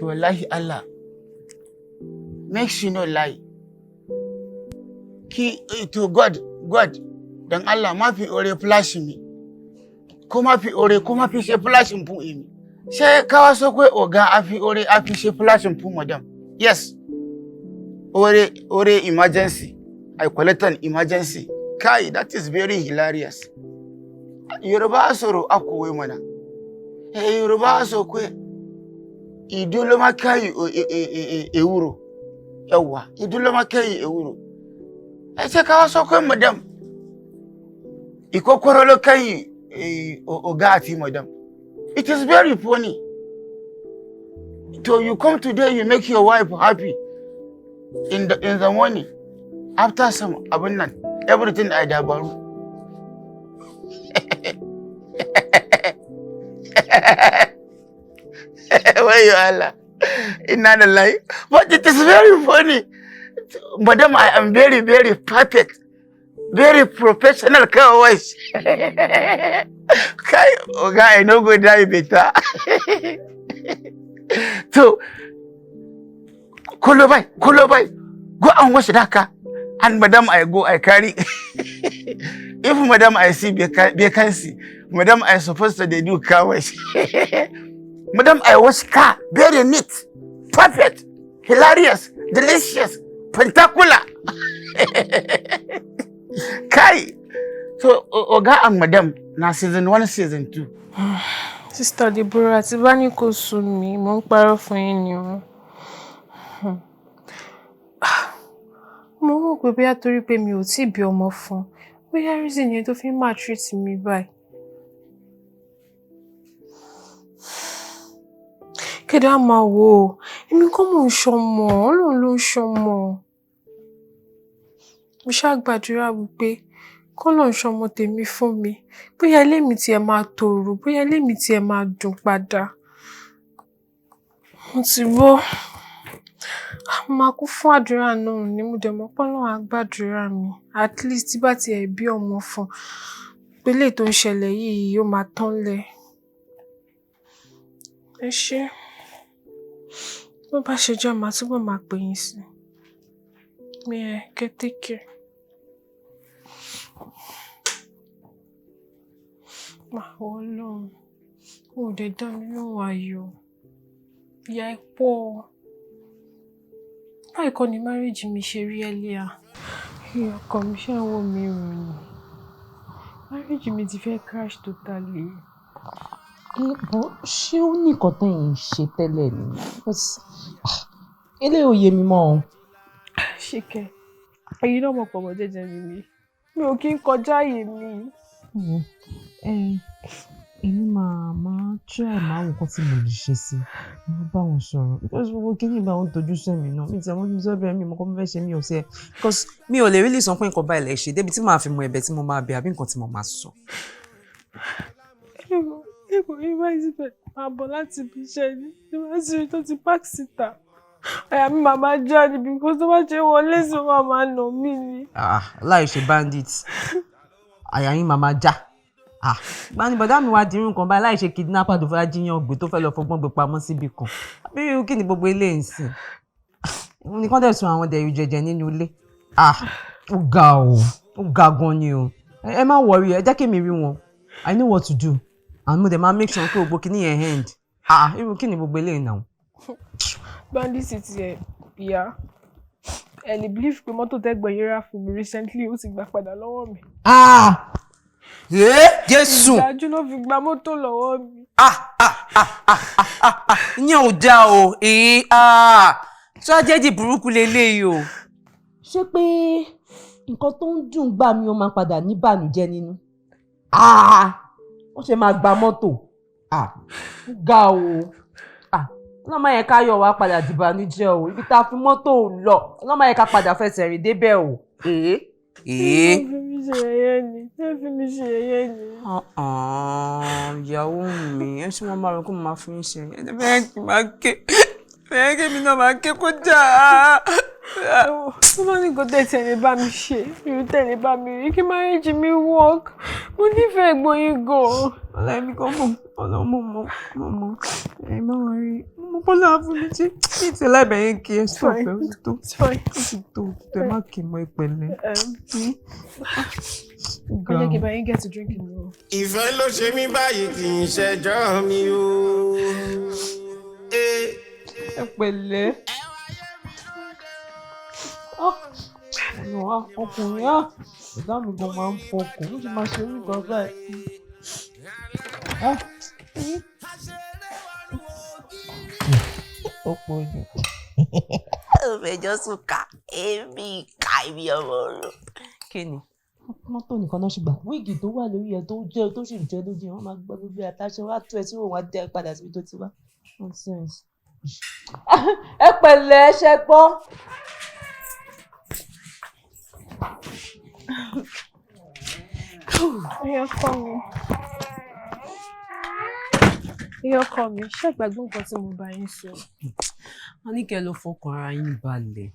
wallahi Allah make she no lie to God dan Allah ma fi ore flash mi ko ma fi ore ko ma fi ṣe flashing fún èmi ṣé ká wá sọ pé ọ̀gá a fi ore a fi ṣe flashing fún madam yes ore emergency I collect an emergency. Kai, that is very hilarious. Yoruba soro akuwe mana. Hey, Yoruba so kwe. Idulo makai euro. Yawa, idulo makai euro. I say ka so kwe madam. Ikokorolo kai ogati madam. It is very funny. So you come today, you make your wife happy in the morning. After some abundant, everything I dabaru. Where you are? Inna the lie. But it is very funny. Madam, I am very, very perfect. Very professional voice. Kai, Oga, I no go die better. So, Kolobai, go and wash that car. And madam, I go, I carry. If madam, I see vacancy, madam, I supposed to they do car wash. Madam, I wash car, very neat, perfect, hilarious, delicious, spectacular. Kai. So, Oga and madam, now season 1, season 2. Sister Deborah, ti bá ní kò sú mi, mo ń parọ́ fún yín ni o. Mo rò pé bóyá torí pé mi ò tíì bí ọmọ fún, bóyá reason yẹn tó fi ń maltreat mi báyìí. Kéde á máa wò ó, èmi kọ́ mò ń ṣọmọ, Ọlọ́run ló ń ṣọmọ. Mo ṣáà gbàdúrà wípé k'Ọlọ́run ṣọmọ tèmi fún mi. Bóyá ilé mi tiẹ̀ máa tòrò, bóyá ilé mi tiẹ̀ máa dùn padà. Mo ti bọ́. Máa kú fún àdúrà náà ni mo dẹ̀ mọ̀ pé Ọlọ́run á gbàdúrà mi. At least tí bá tiẹ̀ bí ọmọ fún, pé eléyìí tó ń ṣẹlẹ̀ yìí ó máa tán lẹ̀. Ẹ ṣé. Bó bá ṣe jẹ́ màá túbọ̀ máa pè yín sí. Take care. Ọlọ́run, ó dẹ̀ dá mi lóhùn ayọ̀. Ìyà ẹ̀ pọ̀. Báyìí kọ́ ni marriage mi ṣe rí earlier. Ọkọ mi ṣe ń wò mí ròyìn. Marriage mi ti fẹ́ crash totally. Ṣé ó ní nǹkan tẹ́yìn ń ṣe tẹ́lẹ̀ ni? Eléyìí ò yé mi mọ́ o. Ṣìkẹ́, ẹ̀yin náà mọ̀ pọ̀ mọ́ jẹ́jẹ́ mi ni. Mi ò kí ń kọjá àyè mi. Èmi máa try máa wò nǹkan tí mo lè ṣe sí. Máa bá wọn sọ̀rọ̀. Because gbogbo kíní ìgbà wọn tojú sẹ́mi náà. Mi ti àwọn tí mo sọ bẹ́ẹ̀ mi mọ̀ kọ́ mo fẹ́ ṣe mi ò ṣe. Because mi ò lè really sọ pé nǹkan báyìí lè ṣe débi tí màá fi mọ ẹ̀bẹ̀ tí mo máa bẹ̀ àbí nǹkan tí mo máa sọ. Èkó yìí bá yìí bẹ̀ máa bọ̀ láti ibi iṣẹ́ ni. Tí wọ́n sì rí tó ti park síta. Àyà mi màmá já ni because tó bá ṣe wọlé sí wọn máa nà mí ni. Láì ṣe bandit. Àyà yín màmá já. Gbani bọ̀dá mi wá dirun kan báyìí láì ṣe kidnapper tó fẹ́ jíyàn gbé tó fẹ́ lọ fọgbọ́n gbé pamọ́ síbi kan. Bí irú kí ni gbogbo ilé ń sìn? Òun ni kán dẹ̀ sun àwọn dẹ̀rù jẹ̀jẹ̀ nínú ilé. Ó ga gan ni o. Ẹ má worry, ẹ jẹ́ kí mi rí wọn. I know what to do. And mo dẹ̀ máa make sure pé gbogbo kíní yẹn end. Irú kí ni gbogbo ilé náà? Bandit ti ẹ̀ ìyá. Ẹ lè believe pé mọ́tò tẹ́gbọ̀n yẹn rà fún mi recently ó ti gbà padà lọ́wọ́ mi. Jésù. Ìdájú ló fi gba mọ́tò lọ́wọ́ mi. Ìyẹn ò dáa o. Tragedy burúkú leléyìí o. Ṣé pé nǹkan tó ń dùn gbà mí ó máa padà ní bànújẹ́ nínú? Ó ṣe máa gba mọ́tò. Ga o. Ọlọ́mọ yẹn ká yọ̀ wá padà dìbànújẹ́ o. Ibi tá a fi mọ́tò lọ. Ọlọ́mọ yẹn ká padà fẹsẹ̀ rìn débẹ̀ o. Fi mi ṣe yẹ̀yẹ́ ni. Ìyàwó mi, ẹ ṣe wọn máa rò kó máa fi ń ṣe. Ẹ bẹ́ẹ̀ kí máa ké. Bẹ́ẹ̀ kí mi náà máa ké kó jà. Tó bá ní kò tẹ̀lé bá mi ṣe, irú tẹ̀lé bá mi rí kí marriage mi work. Mo nífẹ̀ẹ́ ẹ̀gbọ́n yín gan. Ọlọ́run mi kò mọ̀. Ọlọ́run ẹ má wọ́n rí. Mo kọ́ láà fún mi tí ìtẹ̀lẹ́ ẹ̀bẹ̀ yín kí ẹ sọ pé ó ti tó ẹ má kì í mọ ìpẹ̀lẹ́. Kọjá kí báyìí get to drink ni o. Ìfẹ́ ló ṣe mí báyìí kì í ṣẹjọ́ mi o. Ẹ pẹ̀lẹ́. ọkùnrin ọ̀gá mi gan máa ń fọkàn ó sì máa ṣe irú nǹkan báyìí. Ọ̀pọ̀ ni. Òfẹjọ́ sùn ká èmi ká ibi ọmọ rò. Kí ni? Mọ́tò nìkan náà ṣùgbọ́n wíìgì tó wà lórí ẹ̀ tó sì jẹ́ lójú wọn máa gbọ́ gbogbo àtàṣe wá tó ẹ tí wọ́n wá dé padà síbi tó ti wá. Nonsense. Ẹ pẹ̀lẹ́ ṣe gbọ́. Ìyá ọkọ mi, ṣé ìgbàgbọ́ nǹkan tí mo bá yín sọ? Wọ́n ní kẹ́ ló fọkàn ara yín balẹ̀.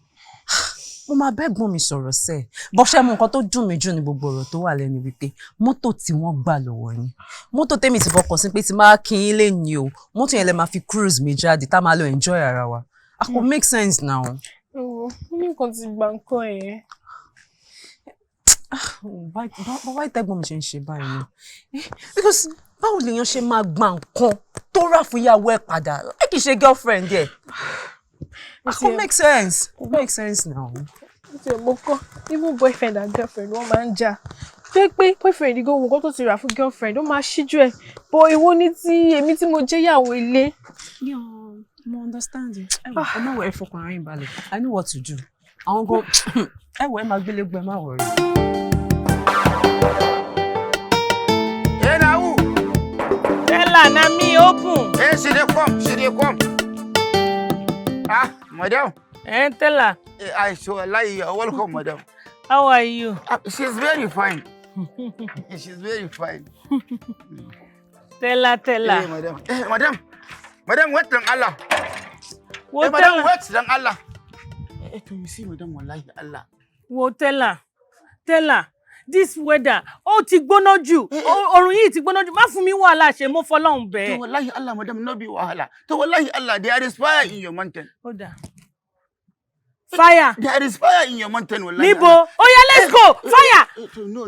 Mo máa bẹ́gbọ́n mi sọ̀rọ̀ sẹ́ bọ́ ṣe mú nǹkan tó dùn mí jù ní gbogbo ọ̀rọ̀ tó wà lẹ́nu wípé mọ́tò tí wọ́n gbà lọ́wọ́ yín mọ́tò tèmi ti fọkàn sí pé tí máa kí yín lè ní o mọ́tò yẹn lè máa fi cruise mi jáde tá máa lọ enjoy ara wa. Kò make sense now. Mo ní nǹkan ti gbà nǹkan ẹ̀. Bàbá ìtẹ́gbọ́n mi ṣe ń ṣe báyìí ni because báwo lèèyàn ṣe máa gba nǹkan tó rà fún ìyàwó ẹ̀ padà ẹ kì í ṣe girlfriend ẹ̀. Kò make sense. Kò make sense now. Mo kọ́ even boyfriend and girlfriend wọ́n máa ń jà. Fẹ́ pé boyfriend ìgò òun kó tó ti rà fún girlfriend ó máa ṣíjú ẹ̀ bọ̀ èwo ní tí èmi tí mo jẹ́ ìyàwó ilé. Mo understand it. Ẹ má wọ ẹ fọkàn ara yín balẹ̀. I know what to do. Àwọn gan ẹ wọ ẹ máa gbélé gbọ́ ẹ má wọrí. Ella, na me open. Hey, she dey come. Madam. Tella. I so like you. Welcome, madam. How are you? She's very fine. She's very fine. Tella. Hey, madam. Madam, wait dan Allah. What madam, wait dan Allah. Can you see, madam, wallahi Allah. Wo Tella. This weather, ti gbóná jù. Orun yìí ti gbóná jù. Má fún mi wàhálà ṣe mo fọlọ́run bẹ́ẹ̀. To wallahi Allah, madam, no be wahala. To wallahi Allah, there is fire in your mountain. Oda. Fire. There is fire in your mountain, wallahi. Nibo. Oh yeah, let's go. Fire.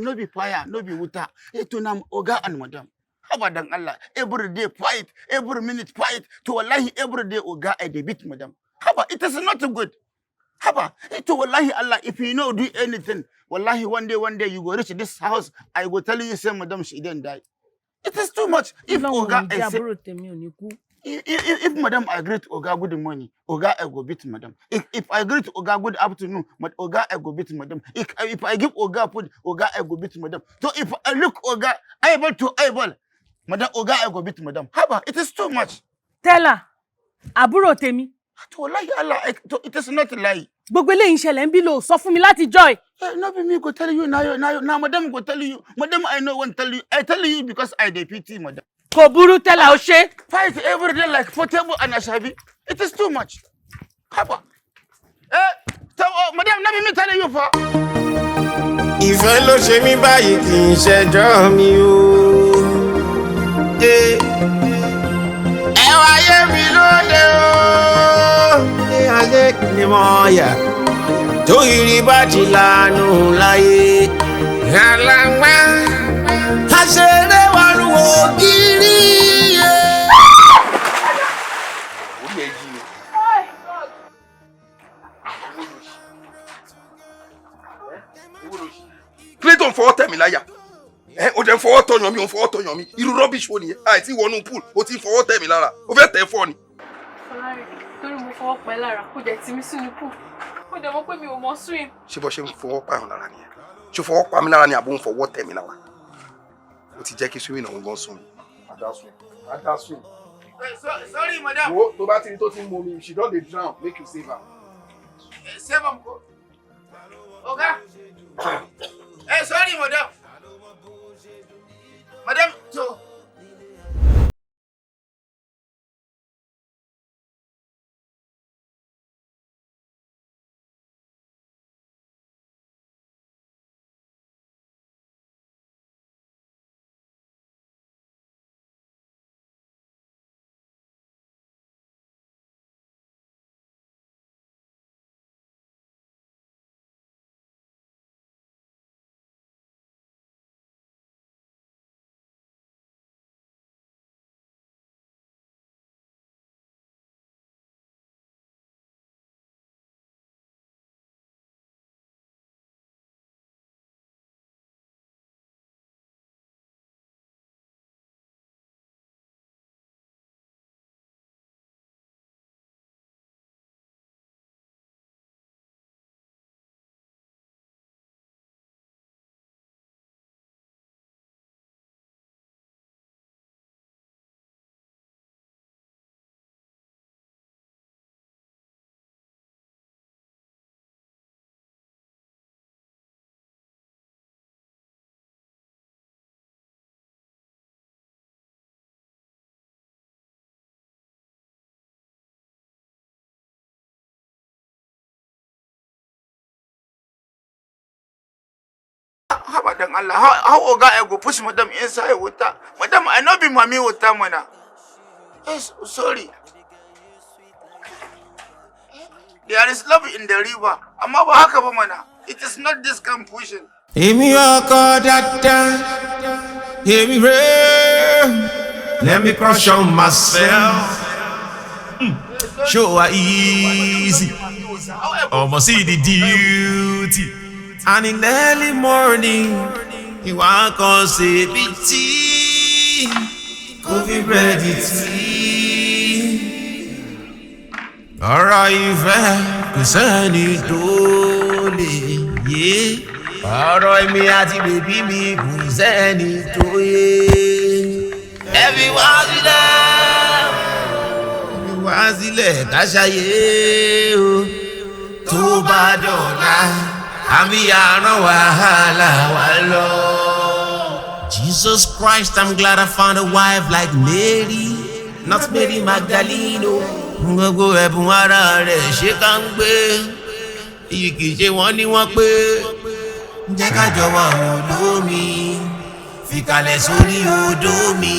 No be fire, no be water. To nam oga and madam. Abadan Allah. Every day fight, every minute fight. To wallahi every day oga I dey beat madam. Haba, it is not good. Haba, to wallahi Allah, if you know do anything, wallahi one day you go reach this house, I go tell you say madam she didn't die. It is too much. If oga I say, if madam agree to oga good morning, oga I go beat madam. If I agree to oga good afternoon, but oga I go beat madam. If I give oga food, oga I go beat madam. So if I look oga eyeball to eyeball, madam oga I go beat madam. Haba, it is too much. Tell her, àbúrò tèmi. To lie Allah, it is not a lie. Gbogbo eléyìí ṣẹlẹ̀ ń bí lo sọ fún mi láti joy. No be me go tell you now madam go tell you. Madam I know won't tell you. I tell you because I dey pity madam. Kò burú Tella o ṣe. Fight every day like Portable and Ashabi. It is too much. Haba. Madam, no be me telling you for. Ìfẹ́ ló ṣe mí báyìí kì í ṣẹjọ́ mi o. Ẹ wáyé mi lóde o. Ní alẹ́ ni mo yà. Tó ìrì bá ti lànà láyé. Àlàgbà àṣẹrẹ́ wà lù ògiri. Kílé tó ń fọwọ́ tẹ̀ mí láyà. O jẹ́ ń fọwọ́ tọyàn mi, ò ń fọwọ́ tọyàn mi. Irú rubbish wo nìyẹn? Àìtí wọnú pool, o ti ń fọwọ́ tẹ̀ mí lára. O fẹ́ tẹ̀ fọ́ ni. Fọlárin, torí mo fọwọ́ pẹ́ lára, kò dẹ̀ tì mí sínú pool. Mo dẹ̀ mọ̀ pé mi ò mọ̀ swim. Ṣé bọ́ ṣe ń fọwọ́ pààyàn lára nìyẹn? Ṣé fọwọ́ pa mí lára ni àbò ń fọwọ́ tẹ̀ mí lára? O ti jẹ́ kí swimming náà ń gan sùn mi. Ada swim. Sorry, madam. Wo tó bá ti rí tó ti ń mú mi, she don dey drown, make you save her. Save am go. Oga. Sorry, madam. Madam, so Madam Allah, how Oga I go push Madam inside water? Madam, I not be mommy water, mana. Yes, sorry. There is love in the river. Amma ba haka ba mana. It is not this kind of pushing. Emi oko dada, emi re. Let me crush on myself. Show her easy. Almost see the duty. And in the early morning, you want to say tea. Coffee bread it's tea. Alright, kò sẹ́ni tó lè yé. Ọ̀rọ̀ mi àti bèbí mi kò sẹ́ni tó yé. Everyone sílẹ̀ ká ṣayé o. Tó bá dọ̀la, àmì àrán wàhálà wà lọ. Jesus Christ, I'm glad I found a wife like Mary, not Mary Magdalene. Gbogbo ẹ̀bùn ara rẹ̀ ṣe ká ń gbé. Iyì kìí ṣe wọ́n ní wọ́n pé. Jẹ́ ká jọ wà olómi, fìkàlẹ̀ sórí odò mi.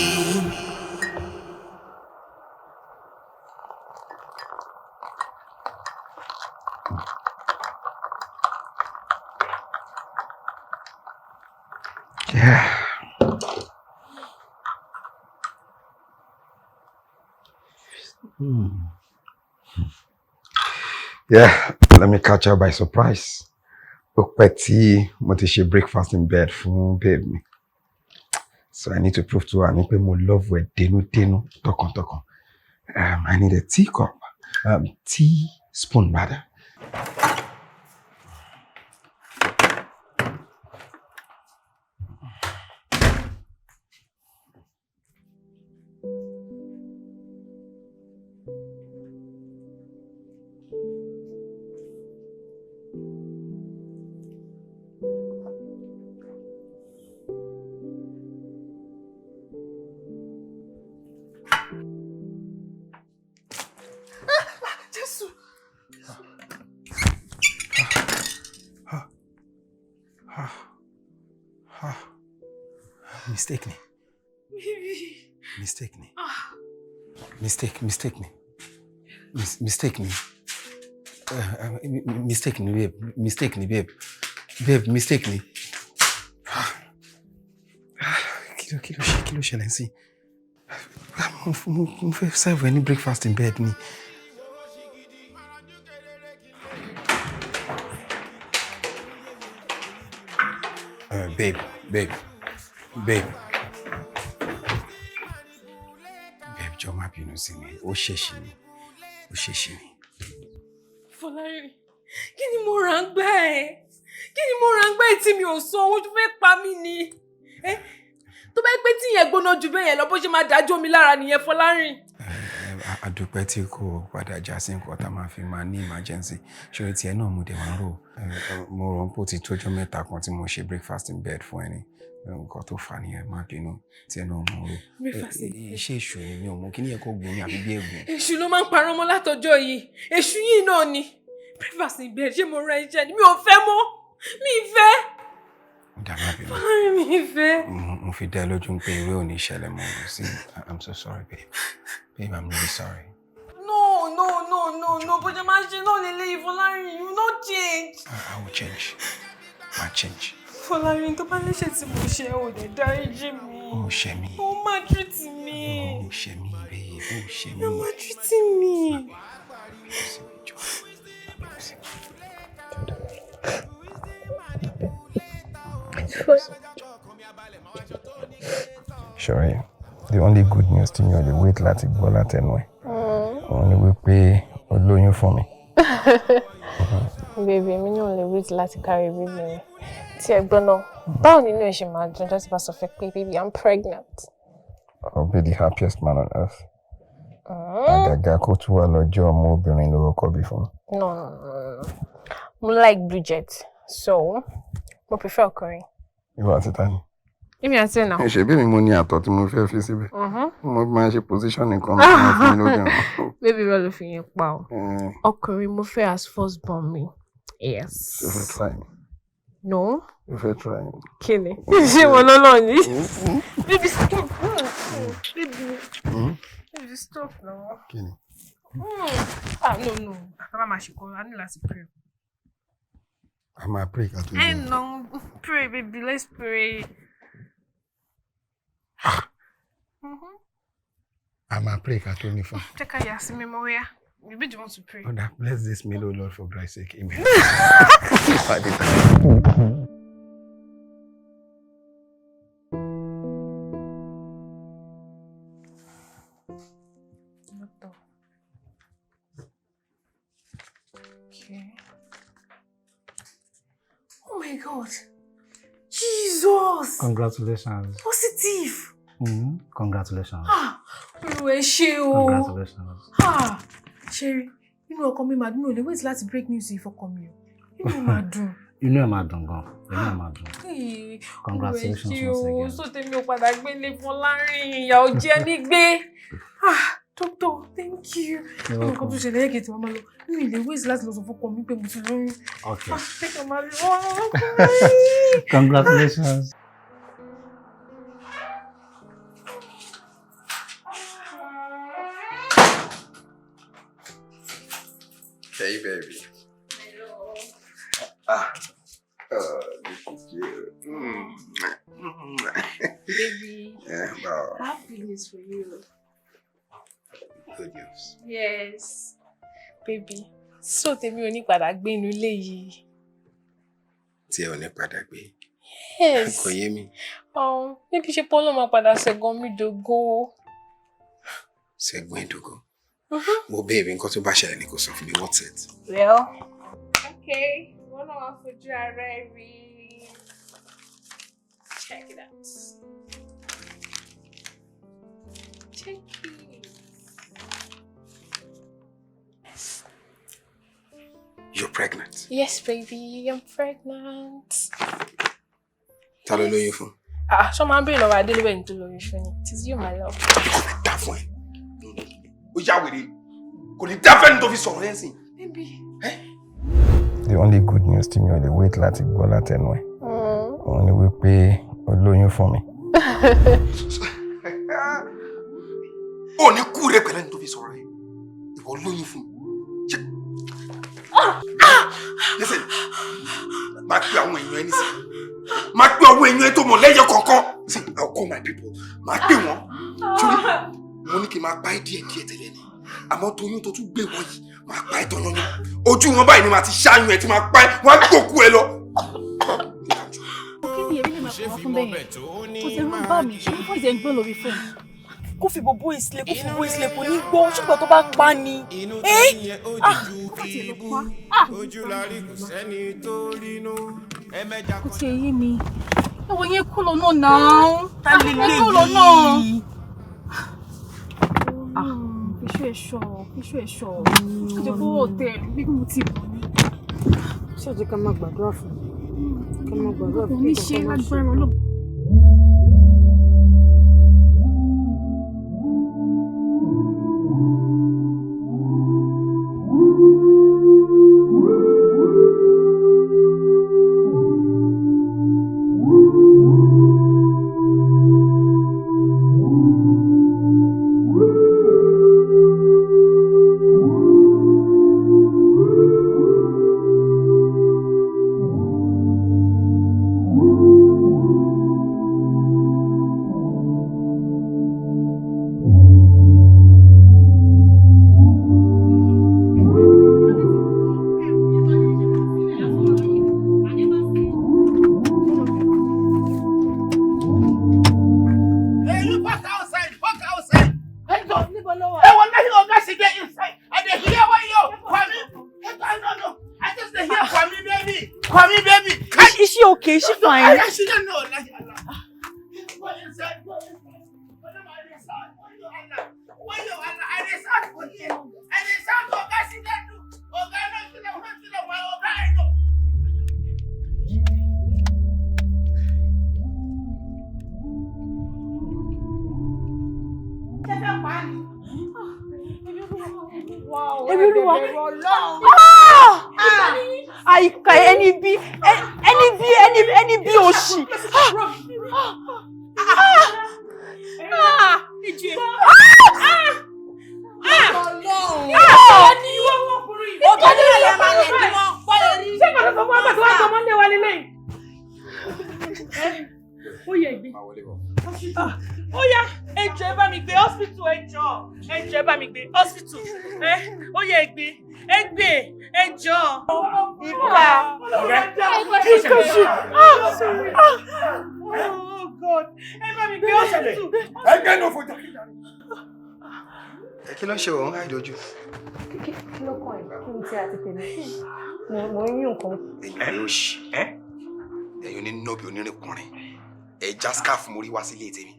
Yeah. Yeah, let me catch her by surprise. Ó pẹ́ tí mo ti ṣe breakfast in bed fún babe mi. So I need to prove to her pé mo love her dénúdénú, tọkàntọkàn. I need a teacup, teaspoon rather. Mistake me. Mistake me. Mistake me. Mistake me, babe. Mistake me, babe. Babe, mistake me. Kí ló ṣẹlẹ̀ sí? Mo fẹ́ serve any breakfast in bed ni. Babe, jọ̀ọ́ má bínú sí mi. Ó ṣèṣì ni. Fọlárin, kí ni mo rà ń gbà ẹ́? Kí ni mo rà ń gbà ẹ́ tí mi ò sọ owó tó fẹ́ pa mí ni? Tó bá pẹ́ tí ìyẹn gbóná ju bẹ́ẹ̀ yẹn lọ bó ṣe máa dájú omi lára nìyẹn Fọlárin. Àdúpẹ́ tí kò padà já sí nǹkan tá máa fi máa ní emergency. Ṣé tiẹ̀ náà mo dẹ̀ máa rò? Mo rò pé ó ti tójọ́ mẹ́ta kan tí mo ṣe breakfast in bed fún ẹni. Nǹkan tó fà nìyẹn, má bínú tí ẹ náà mo rò. Iṣẹ́ èṣù ni mi ò mọ̀ kí ni ẹ kó gbóni àbí bí ègún. Èṣù ló máa ń parọ́ mọ́ látọjọ́ yìí. Èṣù yìí náà ni. Breakfast in bed ṣé mo rẹ iṣẹ́ ni? Mi ò fẹ́ mọ́. Mi ì fẹ́. Má bínú. Fọlárin mi ì fẹ́. Mo fi dá ẹ lójú pé irú ò ní ṣẹlẹ̀ mọ́. See, I'm so sorry, babe. Babe, I'm really sorry. No. Bó ṣe máa ṣe náà lélẹ́yìí Fọlárin, you no change. I will change. I'll change. Fọlárin, tó bá léṣe tí mo ṣe ò lè dáríjì mi. Ó ṣe mí. Ó máa treat mi. Ó ṣe mí, babe. Ó ṣe mí. Ó máa treat mi. Sure, the only good news to me is the wait láti gbọ́ látẹnu ẹ̀. Òun ni wípé o lóyún fún mi. Baby, mi náà lè wait láti carry baby mi. Tí ẹ gbọ́ náà, báwo nínú ẹ ṣe máa dùn just bá sọ fẹ́ pé baby, I'm pregnant. I'll be the happiest man on earth. Àgàgà kó tún wà lọ́jọ́ ọmọ obìnrin lórúkọ bí fún mi. No. Mo like Bridget, so mo prefer ọkùnrin. Ìwọ àti ta ni? Èmi àti ẹ̀ náà. Ṣebí mi mo ní àtọ̀ tí mo fẹ́ fi síbẹ̀. Mo máa ṣe position nìkan mi máa fi mi lóde ọ̀run. Baby rẹ ló fi yẹn pa ọ. Ọkùnrin mo fẹ́ as first born mi. Yes. Ṣé o fẹ́ try mi? No. If you're trying. Kenny. She won't alone. Baby, stop. Baby, stop now. Kenny. No. Mama, I need to pray. I'm a pray. No, pray, baby. Let's pray. I'm a pray. Check out your memoria. Maybe you want to pray. Oh, that bless this meal, oh Lord, for Christ's sake. Amen. Okay. Oh my God. Jesus. Congratulations. Positive. Congratulations. Congratulations. Sherry, you know, come mad. No, the way it's to break news if you come here. You know, mad. You know, mad. Congratulations once again. So tell me what I gbele for Lanre. Ya o je ni gbe. Doctor, thank you. You're welcome. Come to shele get mama lo. You the way it's last lots of come me pe mo ti lóyún. Okay. Take mama lo. Congratulations. Hey, baby. Hello. This is cute. Baby. Yeah, wow. I have good news for you. Good news. Yes. Baby. So tèmi ò ní padà gbé inú ilé yìí. Tí ẹ ò ní padà gbé. Yes. Kò yé mi. Maybe ṣe Polo máa padà ṣẹ́gun mi dògo. Ṣẹ́gun ìdògo. Well, baby, nǹkan tó bá ṣẹlẹ̀ ni kò sọ fún mi. What's it? Well, okay. Wọ́n náà wá fojú ara ẹ̀ rí. Check it out. Check it. Yes. You're pregnant. Yes, baby, I'm pregnant. Ta ló lóyún fún? Ṣé máa ń bèèrè lọ́wọ́ Adéléwé ní tó lóyún fún ni? It is you, my love. Dá fún ẹ. Ó yá wèrè. Kò ní dá fẹ́ni tó fi sọ̀rọ̀ yẹn sìn. Baby. The only good news tí mi ò lè wait láti gbọ́ látẹnu ẹ̀. Òun ni wípé ó lóyún fún mi. Ó ní kúre pẹ̀lú ẹni tó fi sọ̀rọ̀ ẹ̀. Ìwọ lóyún fún mi. Listen, máa pe àwọn èèyàn ẹni sí. Máa pe àwọn èèyàn ẹni tó mọ̀ lẹ́yọ kọ̀ọ̀kan. See, I'll call my people. Máa pe wọ́n. Sórí, mo ní kí n máa pa ẹ́ díẹ̀ tẹ́lẹ̀ ni. Àmọ́ toyún tó tún gbé wọ́n yìí, máa pa ẹ́ tán lọ́nà. Ojú wọn báyìí ni màá ti ṣáyún ẹ tí máa pa ẹ́, wọ́n á gbòkú ẹ lọ. Kí ni èmi lè máa fọwọ́ fún bẹ́yẹn? Kò sí ẹ̀rọ bá mi, ṣé fún ìṣẹ́ ń gbọ́ lórí fóònù? Kó fi bòbó ìsìlẹ̀ kò ní gbọ́, ṣùgbọ́n tó bá pa ni. Kò tí ẹ yé mi. Ẹ̀wọ̀n yẹn kú lọ náà náà. Ta lè lè kú lọ náà. Iṣu ẹ̀ṣọ́. Ìjọba owó tẹ̀ bí mo ti bọ̀ ní. Ṣé ẹ jẹ́ ká máa gbàdúrà fún mi? Ká máa gbàdúrà fún mi. Ní ṣe lágbára Ọlọ́run. Okay, she fine. She don't know. àìkà ẹni bí òṣì. Ó yá, ẹjọ́ ẹ bá mi gbé hospital ẹjọ́ ẹ bá mi gbé hospital ó yá ẹgbẹ́ ẹjọ́ ìbá. Oh God, ẹ bá mi gbé hospital. Ẹgbẹ́ ní òfò jákèjá. Kí ló ń ṣe òun láì dojú? Kí ló kàn ẹ́ kí n ti àti tèmi? Mo ń yún nǹkan. Ẹ̀yin ló ṣì. Ẹ̀yin onínúbì onírìnkùnrin. Ẹ já scarf mórí wá sílé tèmi.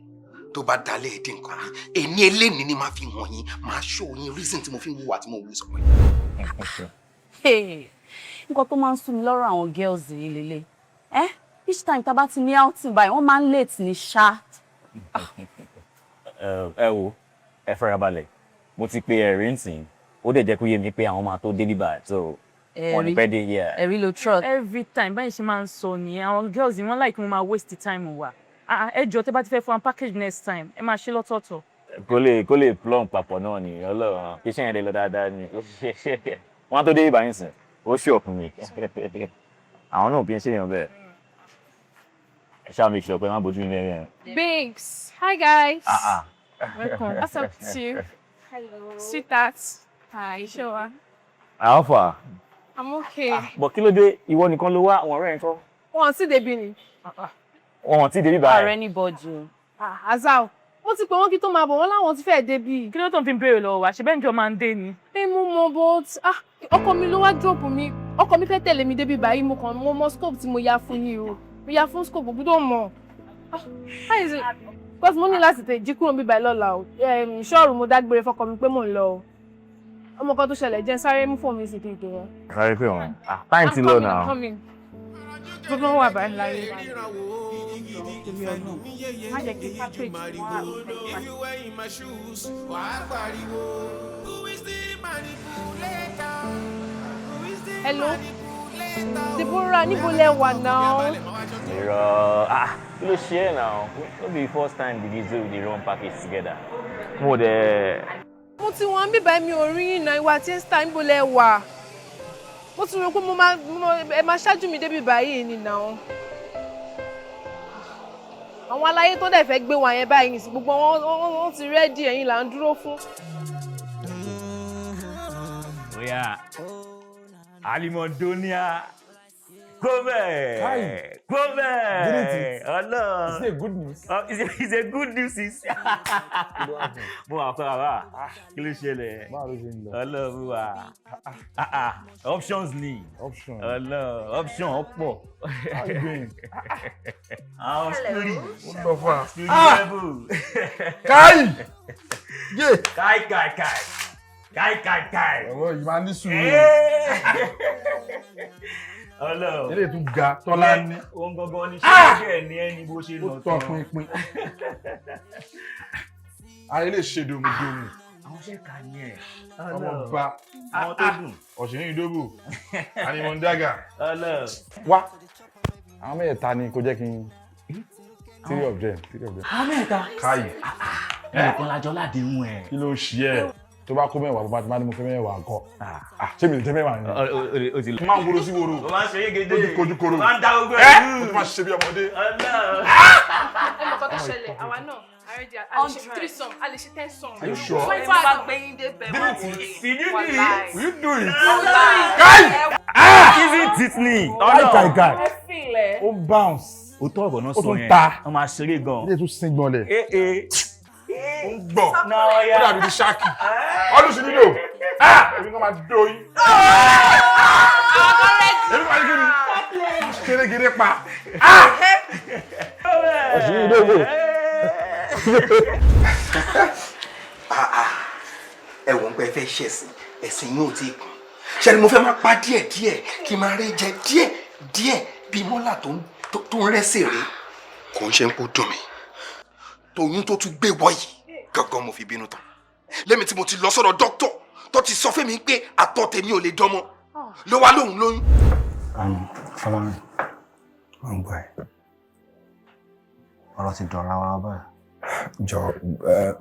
Tó bá dalẹ̀ èdè nǹkan mi. Èní eléni ni máa fi hàn yín. Máa show yín reason tí mo fi ń wúwà tí mo wú sọ pé. Nǹkan tó máa ń sún mi lọ́rọ̀ àwọn girls yìí lélẹ̀. Each time tá bá ti ní outing báyìí, wọ́n máa ń late ní ṣá. Ẹ wo, ẹ farabalẹ̀. Mo ti pe ẹ̀rí nsìn. Ó dẹ̀ jẹ́ kó yé mi pé àwọn máa tó dé bíbá so wọ́n ní pẹ́ dé yẹ. Ẹ̀rí ló trust. Every time báyìí ṣe máa ń sọ nìyẹn àwọn girls yìí wọ́n like mo máa waste time wa. Ẹ jọ̀ọ́ tẹ́ bá ti fẹ́ fún package next time ẹ máa ṣe lọ́tọ̀ọ̀tọ̀. Kó lè plumb papọ̀ náà ni Ọlọ́run kí iṣẹ́ yẹn lè lọ dáadáa ni. Wọ́n tó dé bíbá yín sìn. Ó ṣe ọ̀pọ̀ mi. Àwọn náà bí ń ṣe yàn bẹ́ẹ̀. Ẹ ṣáà make sure pé má bójú ní ẹ̀rẹ́. Babes, hi guys. Welcome. What's up to you? Hello. Sweetheart. Hi, Showa. How far? I'm okay. But kí ló dé ìwọ nìkan ló wá àwọn ọ̀rẹ́ nǹkan? Wọ́n ti débi ni. Wọ́n ti débi báyìí. Ààrẹ ní bọ́jú. Azal. Wọ́n ti pè wọ́n kí tó máa bọ̀ wọ́n láwọn ti fẹ́ débi. Kí ló tó ń fi béèrè lọ́wọ́ wa? Ṣé bẹ́ẹ̀ ni jọ máa ń dé ni? Mo mọ but ọkọ mi ló wá drop mi. Ọkọ mi fẹ́ tẹ̀lé mi débi báyìí mo mọ scope tí mo ya fún yín o. Mo ya fún scope gbọ́dọ̀ mọ̀. How is it? Because mo ní láti tẹ̀ jí kúrò níbí báyìí lọ́la o. Ṣọ́ọ̀rù mo dágbére fọ́kọ mi pé mò ń lọ o. Ọmọ kan tó ṣẹlẹ̀ jẹ́ sáré mú fóònù mi sì kéèké wọn. Sáré pé wọn. Time ti lọ náà. Gbogbo wọn wà báyìí láyé báyìí. Má jẹ́ kí package wọn wà. Hello. Deborah, níbo lẹ wà náà? Irọ́, kí ló ṣe é náà? No be first time the DJ we dey run package together. Mo ti wọ́n bíbá mi ò rí ìnà ìwà tí ń sta níbo lẹ wà. Mo ti rò pé ẹ máa ṣáájú mi débi báyìí ni náà. Àwọn aláyé tó dẹ̀ fẹ́ gbé wa yẹn báyìí nìsí gbogbo wọn ti rẹ́dí ẹ̀yìn là ń dúró fún. Oya, Alimodonia. Go back! Go back! Allah! Is it a good news? It's a good news. Mo wà kọ́ àbá. Kí ló ṣẹlẹ̀? Báwo ló ṣe ń lọ? Allah mo wà. Options ni. Option. Allah, option ọ̀pọ̀. How you doing? Àwọn story. What the fuck? Story level. Kai! Yeah. Kai. Ọ̀rọ̀ yìí máa ní sùúrù. Hello. Ilé tún ga tọ́lá ní. Òun gangan ní ṣẹ́gẹ̀ ní ẹni bó ṣe lọ tán. Ó tọ́ pinpin. Ayé lè ṣe domidomi. Àwọn ṣe kà ní ẹ̀. Ọmọ bá. Àwọn tó dùn. Ọ̀ṣìnì ìdóbò. Animondaga. Wá. Àwọn mẹ́ta ni kò jẹ́ kí n. Three of them. Àwọn mẹ́ta. Káyì. Ẹnìkan lájọ ládéhùn ẹ̀. Kí ló ń ṣe ẹ́? Tó bá kó mẹ́wàá bá ti máa ní mo fẹ́ mẹ́wàá kọ́. Ṣé mi lè jẹ́ mẹ́wàá ni? O ti lọ. Máa ń woro sí woro. O máa ń ṣe yégede. O ti kojú koro. O máa ń dá gbogbo ẹ̀. O ti máa ṣe bí ọmọdé. Ẹ mọ̀ kọ́ tó ṣẹlẹ̀ àwa náà àrẹ́dì a lè ṣe 3 songs a lè ṣe 10 songs. Are you sure? Wọ́n bá gbẹ̀yìn dé bẹ̀ wọ́n Will wọlé. you do it? Kai! Isn't it ni? Kai. Ẹ fìlẹ̀. Ó bounce. O tọ́ ọ̀bọ̀ náà sọ yẹn. Ó tún ta. Wọ́n máa ṣeré gan. Ilé tún sin gbọ́nlẹ̀. Ó ń gbọ̀. Ó Náà dàbí ti ṣáàkì. Ọdún sí nílò. Èmi kan máa dóyin. Èmi máa ní kí ni? Kérégéré pa. Ọ̀ṣun yìí lóye. Ẹ̀wọ̀n pé ẹ fẹ́ ṣẹ̀sìn, ẹ̀sìn yóò ti kún. Ṣé ni mo fẹ́ máa pa díẹ̀díẹ̀ kí n máa rí jẹ díẹ̀ bíi mọ́là tó ń rẹ́sẹ̀ rí. Kò ń ṣe ń kó dùn mí. Tòyún tó tún gbé wọ́ yìí gangan mo fi bínú tán. Lẹ́mi tí mo ti lọ sọ́dọ̀ dókítọ̀ tó ti sọ fún mi pé àtọ̀ tèmi ò lè dánmọ́ ló wá lóhùn lóyún. Fọlọ́run. Wọ́n gbọ́ ẹ̀. Ọ̀rọ̀ ti dọ̀ra wa báyìí. Jọ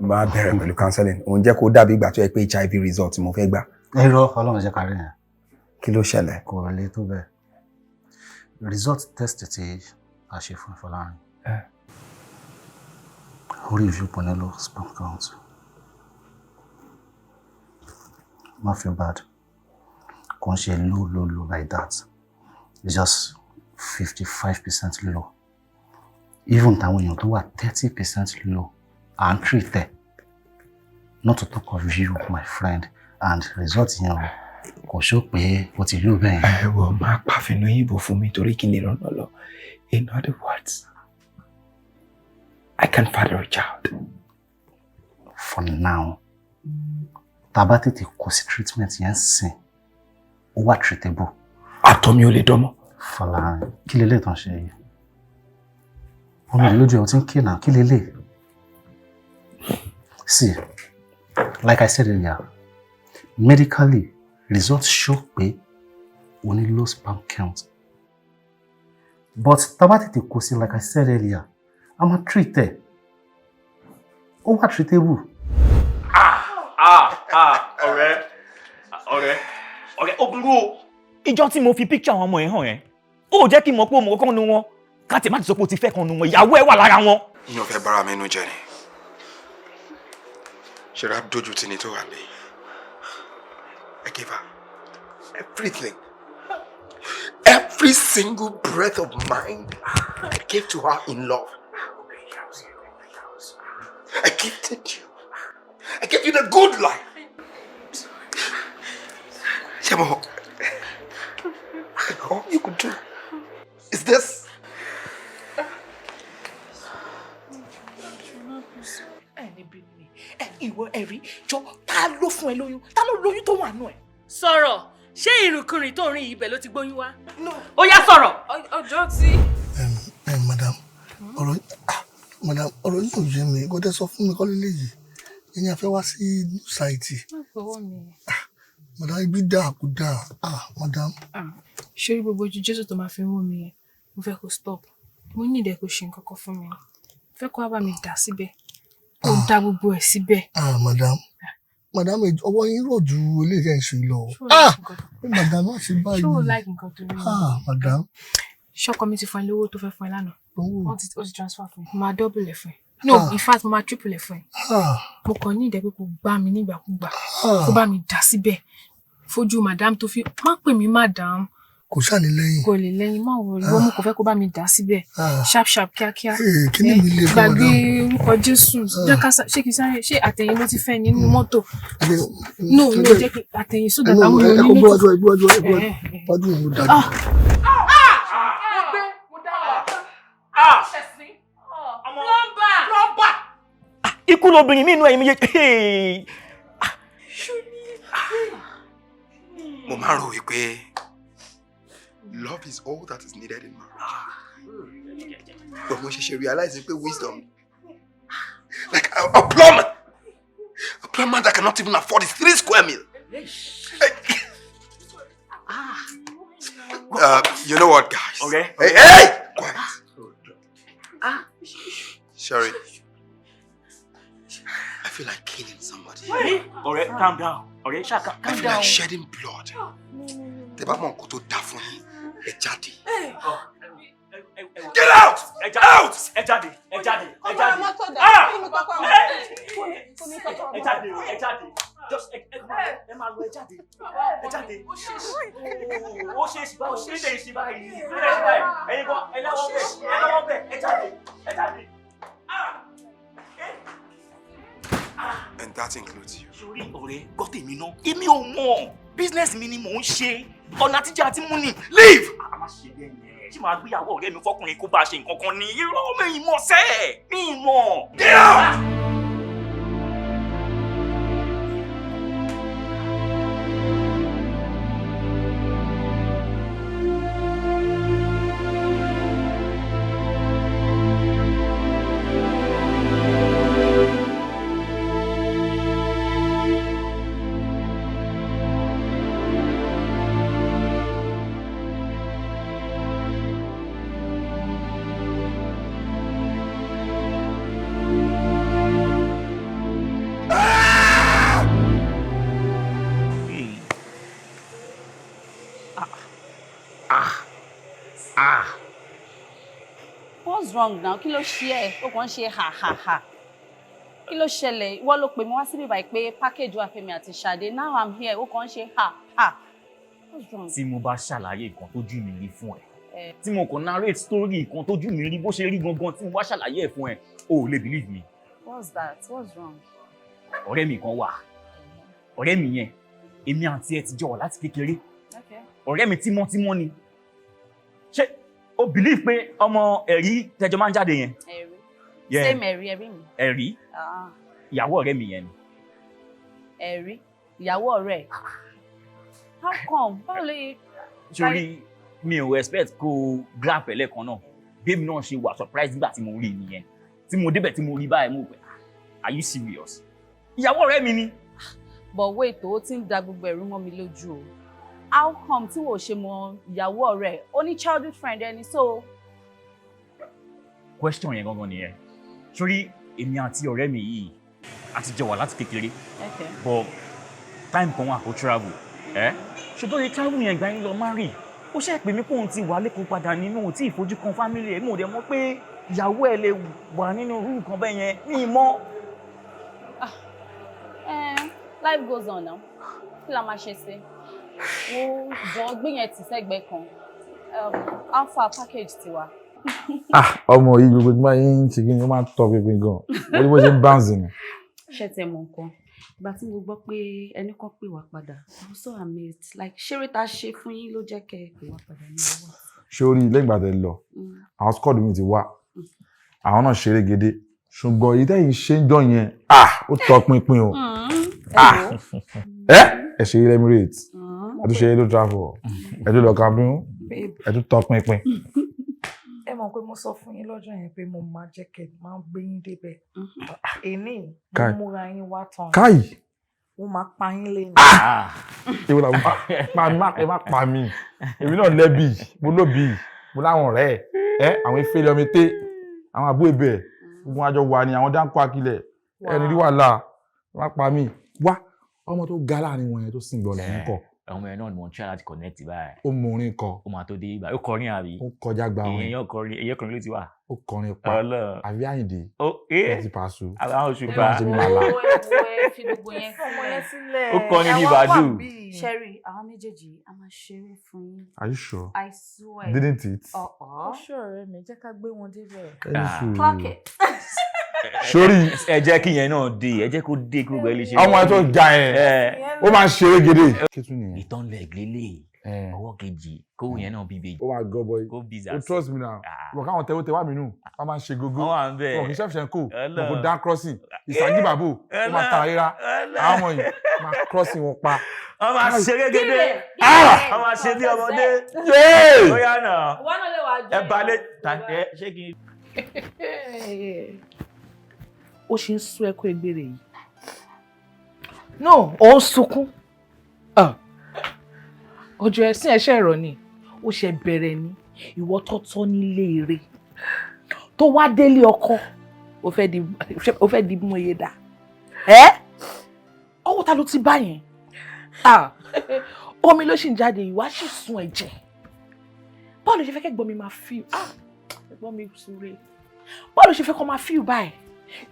máa bẹ̀rẹ̀ pẹ̀lú counseling. Òun jẹ́ kó dàbí ìgbà tó yẹ pé HIV result mo fẹ́ gbà. Irọ́ Ọlọ́run jẹ́ kárí yẹn. Kí ló ṣẹlẹ̀? Kò le tó bẹ́ẹ̀. Result test tí a ṣe fún Fọlọ́run. Ó review Ponelo sperm count. Má feel bad. Kò ń ṣe low like that. It's just 55% low. Even táwọn èèyàn tó wà 30% low and treat it. Not to talk of you, my friend, and result yẹn kò show pé ó ti low bẹ́ẹ̀. Ẹ wọ máa pàfínú yìnbó fún mi torí kí ni ìrànlọ́ lọ. In other words, I can father a child. For now, tàbá tètè kò sí treatment yẹn sìn, ó wà treatable. Àtọ̀ mi ò lè dánmọ́. Fọlọ́run, kí lélẹ̀ tán ṣe yìí? Omi lójú ẹ̀ ó ti ń ké náà, kí lélẹ̀? See, like I said earlier, medically, results show pé o ní low sperm count. But tàbá tètè kò sí, like I said earlier, I'm a treated. Ó wà treatable. ọ̀rẹ́ ogunru o. Ìjọ́ tí mo fi picture àwọn ọmọ ẹ̀ hàn ẹ́, ó jẹ́ kí n mọ̀ pé ọmọ kan nu wọn, ká tẹ̀ má ti sọ pé o ti fẹ́ kan nu wọn, ìyàwó ẹ̀ wà lára wọn. Ìyàn fẹ́ bára mi nú jẹ ni. Ṣé dojú ti ni tó wà lẹ́yìn? I gave her everything. Every single breath of mine, I gave to her in love. I gifted you. I gave you the good life. Shemo, all you could do is this. Ìwọ ẹ̀rí jọ ta ló fún ẹ lóyún? Ta ló lóyún tó wà nù ẹ? Sọ̀rọ̀, ṣé ìrìnkùnrin tó rìn ibẹ̀ ló ti gbóyún wá? Ó yá sọ̀rọ̀. Ọjọ́ tí. Madam, ọ̀rọ̀ yìí ò yé mi. Kò dé sọ fún mi kọ́ lélẹ̀ yìí. Ẹni a fẹ́ wá sí ṣáìtì. Madam, ibi dáa kò dáa. Madam. Ṣé rí gbogbo ojú Jésù tó máa fi ń wò mí yẹn? Mo fẹ́ kó stop. Mo ní ìdẹ́ kó ṣe nǹkan kan fún mi. Mo fẹ́ kó wá bá mi dà síbẹ̀. Kó dá gbogbo ẹ̀ síbẹ̀. Madam, ọwọ́ yín rọ̀ ju eléyìí ṣe lọ. Madam, má ṣe báyìí. Ṣé o like nǹkan tó rí? Madam. Ṣọ́kọ mi ti fún ẹ lówó tó fẹ́ fún ẹ lánàá. Ó ti transfer fún ẹ. Mo máa double ẹ̀ fún ẹ. No, in fact, mo máa triple ẹ̀ fún ẹ. Mo kàn ní ìdẹ́ pé kó gbá mi nígbàkúgbà. Kó bá mi dà síbẹ̀. Fojú madam tó fi má pè mí madam. Kò ṣàní lẹ́yìn. Kò lè lẹ́yìn má wò rí. Wọ́n mú kò fẹ́ kó bá mi dà síbẹ̀. Sharp kíákíá. Kí ni mi lè fún madam? Gbàgbé orúkọ Jésù. Jẹ́ ká ṣé kìí sáré ṣé àtẹ̀yìn ló ti fẹ́ nínú mọ́tò. No, jẹ́ kí àtẹ̀yìn sódà táwọn èèyàn ní mọ́tò. Ọdún ìlú dájú. Ikú lobìnrin mi inú ẹ̀yin méjèèjì. Mo máa ń rò wípé love is all that is needed in marriage. But mo ṣẹ̀ṣẹ̀ realize pé wisdom, like a plumber that cannot even afford his 3 square meal. You know what, guys? Okay. Hey! Quiet. Sorry. I feel like killing somebody. Alright, calm down. Alright, calm down. I feel like shedding blood. Tẹ́ bá mọ̀ nǹkan tó dá fún yín, ẹ jáde. Get out! Out! Ẹ jáde. Ẹ jáde. Just ẹ máa lọ ẹ jáde. Ó ṣe é ṣì báyìí. Ó ṣe é ṣì báyìí. Ẹ̀yin kan ẹ lọ́wọ́ bẹ̀. Ẹ jáde. And that includes you. Sori ọ̀rẹ́ gbọ́ tèmi náà. Èmi ò mọ̀. Business mi ni mò ń ṣe. Ọ̀nà àtijọ́ àti mú ni. Leave! A máa ṣe bẹ́ẹ̀ yẹn. Ṣé màá gbéyàwó ọ̀rẹ́ mi fọkùnrin kó bá a ṣe nǹkan kan ní? Irọ́ mi ìmọ̀ sẹ́ẹ̀. Mi ìmọ̀. Get out! what's wrong now? Kí ló ṣe ẹ́? Ó kàn ṣe ha. Kí ló ṣẹlẹ̀? Ìwọ ló pè mí wá síbí báyìí pé package wà fẹ́mi àti Ṣadé. Now I'm here. Ó kàn ṣe ha. What's wrong? Tí mo bá ṣàlàyé nǹkan tójú mi rí fún ẹ. Tí mo kàn narrate story nǹkan tójú mi rí bó ṣe rí gangan tí mo bá ṣàlàyé ẹ̀ fún ẹ, o ò lè believe me. What's that? What's wrong? Ọ̀rẹ́ mi kan wà. Ọ̀rẹ́ mi yẹn, èmi àti ẹ ti jọ wà láti kékeré. Ọ̀rẹ́ mi tímọ́tímọ́ ni. Ṣé o believe pé ọmọ ẹ̀rí tẹjọ máa ń jáde yẹn? Ẹ̀rí. Same ẹ̀rí mi. Ẹ̀rí. Ìyàwó ọ̀rẹ́ mi yẹn ni. Ẹ̀rí. Ìyàwó ọ̀rẹ́. How come? Báwo ló yẹ? Sori mi ò expect kó grab ẹ̀ lẹ́ẹ̀kan náà. Bẹ́ẹ̀mi náà ṣe wà surprise nígbà tí mo rí nìyẹn. Tí mo débẹ̀ tí mo rí báyìí mo pẹ̀, are you serious? Ìyàwó ọ̀rẹ́ mi ni. But wait, ó ti ń da gbogbo ẹ̀rú mọ́ mi lójú o. How come tí wò ṣe mọ ìyàwó ọ̀rẹ́? Ó ní childhood friend ẹni so. Question yẹn gangan nìyẹn. Sori èmi àti ọ̀rẹ́ mi yìí a ti jọ wà láti kékeré. But time kan wà kó travel. Ṣùgbọ́n ní travel yẹn gbà yín lọ marry. Ó ṣe pè mí pé òun ti wà lẹ́kọ̀ọ́ padà nínú tí ìfojú kan family ẹ̀ mú dẹ̀ mọ́ pé ìyàwó ẹ̀ lè wà nínú irú nǹkan bẹ́ẹ̀ yẹn ní ìmọ̀. Life goes on now. Kí la máa ṣe sí? Wo jọ gbé yẹn tì sẹ́gbẹ̀ẹ́ kan. Alpha package tiwa. Ọmọ yìí gbogbo tí máa ń ṣe kí ni ó máa ń tọ́ pínpín gan. Ó ní bó ṣe ń bounce ni. Ṣé tẹ mọ nǹkan? Ìgbà tí mo gbọ́ pé ẹni kan pè wá padà, I was so amazed. Like ṣeré ta ṣe fún yín ló jẹ́ kẹ́ ẹ pè wá padà ní ọwọ́. Sórí lẹ́yìn ìgbà tẹ́ lọ, àwọn squad mi ti wá. Àwọn náà ṣeré gèdè. Ṣùgbọ́n èyí tẹ́yìn ṣe ń jọ yẹn, ó tọ́ pínpín o. Ẹ ṣe ilé Emirates, ẹ tún ṣe ilé travel, ẹ tún lọ Cameroon, ẹ tún tọ́ pínpín. Ẹ mọ̀ pé mo sọ fún yín lọ́jọ́ yẹn pé mo máa jẹ́ kẹ́ máa gbé yín débẹ̀. Èní mo múra yín wá tán. Káì. Mo máa pa yín lẹ́nu. Èwo la ẹ má pa mí. Èmi náà lẹ́bi, mo lóbi, mo láwọn ọ̀rẹ́ ẹ̀, àwọn efele ọmọ ètè, àwọn àbú ẹ̀bẹ̀, gbogbo àjọ wà ní àwọn dáńkọ́ akílẹ̀, ẹni rí wàhálà, ẹ má pa mí. Wá ọmọ tó ga láàrin wọn yẹn tó sìn gbọ́ lẹ́yìn kọ. Ọmọ yẹn náà ni mo ń try láti connect báyìí. Ó mọ orin kọ. Ó máa tó dé ibà. Ó kọrin àbí? Ó kọjá gba orin. Èèyàn kọrin ló ti wà. Ó kọrin pa. Àbí Àyìndé. Ó ti Pàṣù. Àwọn oṣù pa. Fi gbogbo yẹn fún ẹ sílẹ̀. Ó kọrin bí Bàdù. Sherry, àwọn méjèèjì a máa ṣeré fún yín. Are you sure? I swear. Didn't it? Ó ṣọ́ ọ̀rẹ́ mi, jẹ́ ká gbé wọn débẹ̀. Clock it. Sórí. Ẹ jẹ́ kí yẹn náà dé, ẹ jẹ́ kó dé kúrò bẹ́ẹ̀ lè ṣe. Ọmọ ẹ tó ga yẹn, ó máa ń ṣeré gèdè. Ìtàn lẹ̀ glélé, ọwọ́ kejì, kó yẹn náà bí bèjì. Ó máa gọ́ bọ́yì. Kó bizà. O trust me now. Wọ́n káwọn tẹ́wọ́ tẹ́wọ́ mi nù, wọ́n máa ń ṣe gógó. Wọ́n wà ń bẹ̀. Wọ́n kì í ṣẹ́fṣẹ́ kó, wọ́n kò dán crossing. Ìsàgí bàbò, ó máa tara ríra. Àwọn ọmọ yìí máa crossing wọn pa. Wọ́n máa ṣeré gèdè. Wọ́n máa ṣe bí ọmọdé. Ó yá náà. Wọ́n náà lè wà jù. Ẹ balẹ̀ tàǹtẹ̀ ṣé kí n. Ó ṣe ń sún ẹkún egbére yìí. No, ó ń sunkún. Ọjọ́ ẹ̀sìn ẹ̀ṣẹ̀ ẹ̀rọ ni. Ó ṣe bẹ̀rẹ̀ ni. Ìwọ tọ́tọ́ nílé eré. Tó wá délé ọkọ. Ó fẹ́ di mú iye dà. Ọwọ́ ta ló ti bá yẹn? Omi ló ṣì ń jáde ìwà ṣì sun ẹ̀jẹ̀. Báwo ló ṣe fẹ́ kẹ́gbọ́n mi máa feel? Ẹ̀gbọ́n mi súre. Báwo ló ṣe fẹ́ kọ́ máa feel báyìí?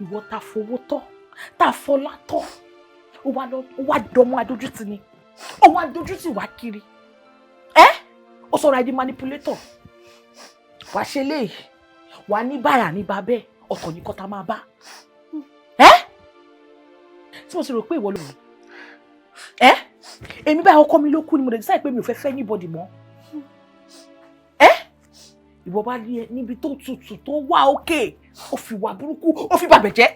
Ìwọ ta fowó tọ́, ta fọlá tọ́, ó wá dọmọ adójútì ni, ó wá adójútì wá kiri. Ó sọ̀rọ̀ àìdí manipulator. Wàá ṣe léyìí, wàá ní báyà ní babẹ́, ọ̀tọ̀ ní kọ́ta máa bá. Tí mo sì rò pé ìwọ ló wù. Èmi báyìí ọkọ mi ló kú ni mo lè decide pé mi ò fẹ́ fẹ́ anybody mọ́. Ìwọ bá rí ẹ níbi tó tutù tó wà òkè, ó fi wà burúkú, ó fi bàbẹ̀ jẹ́.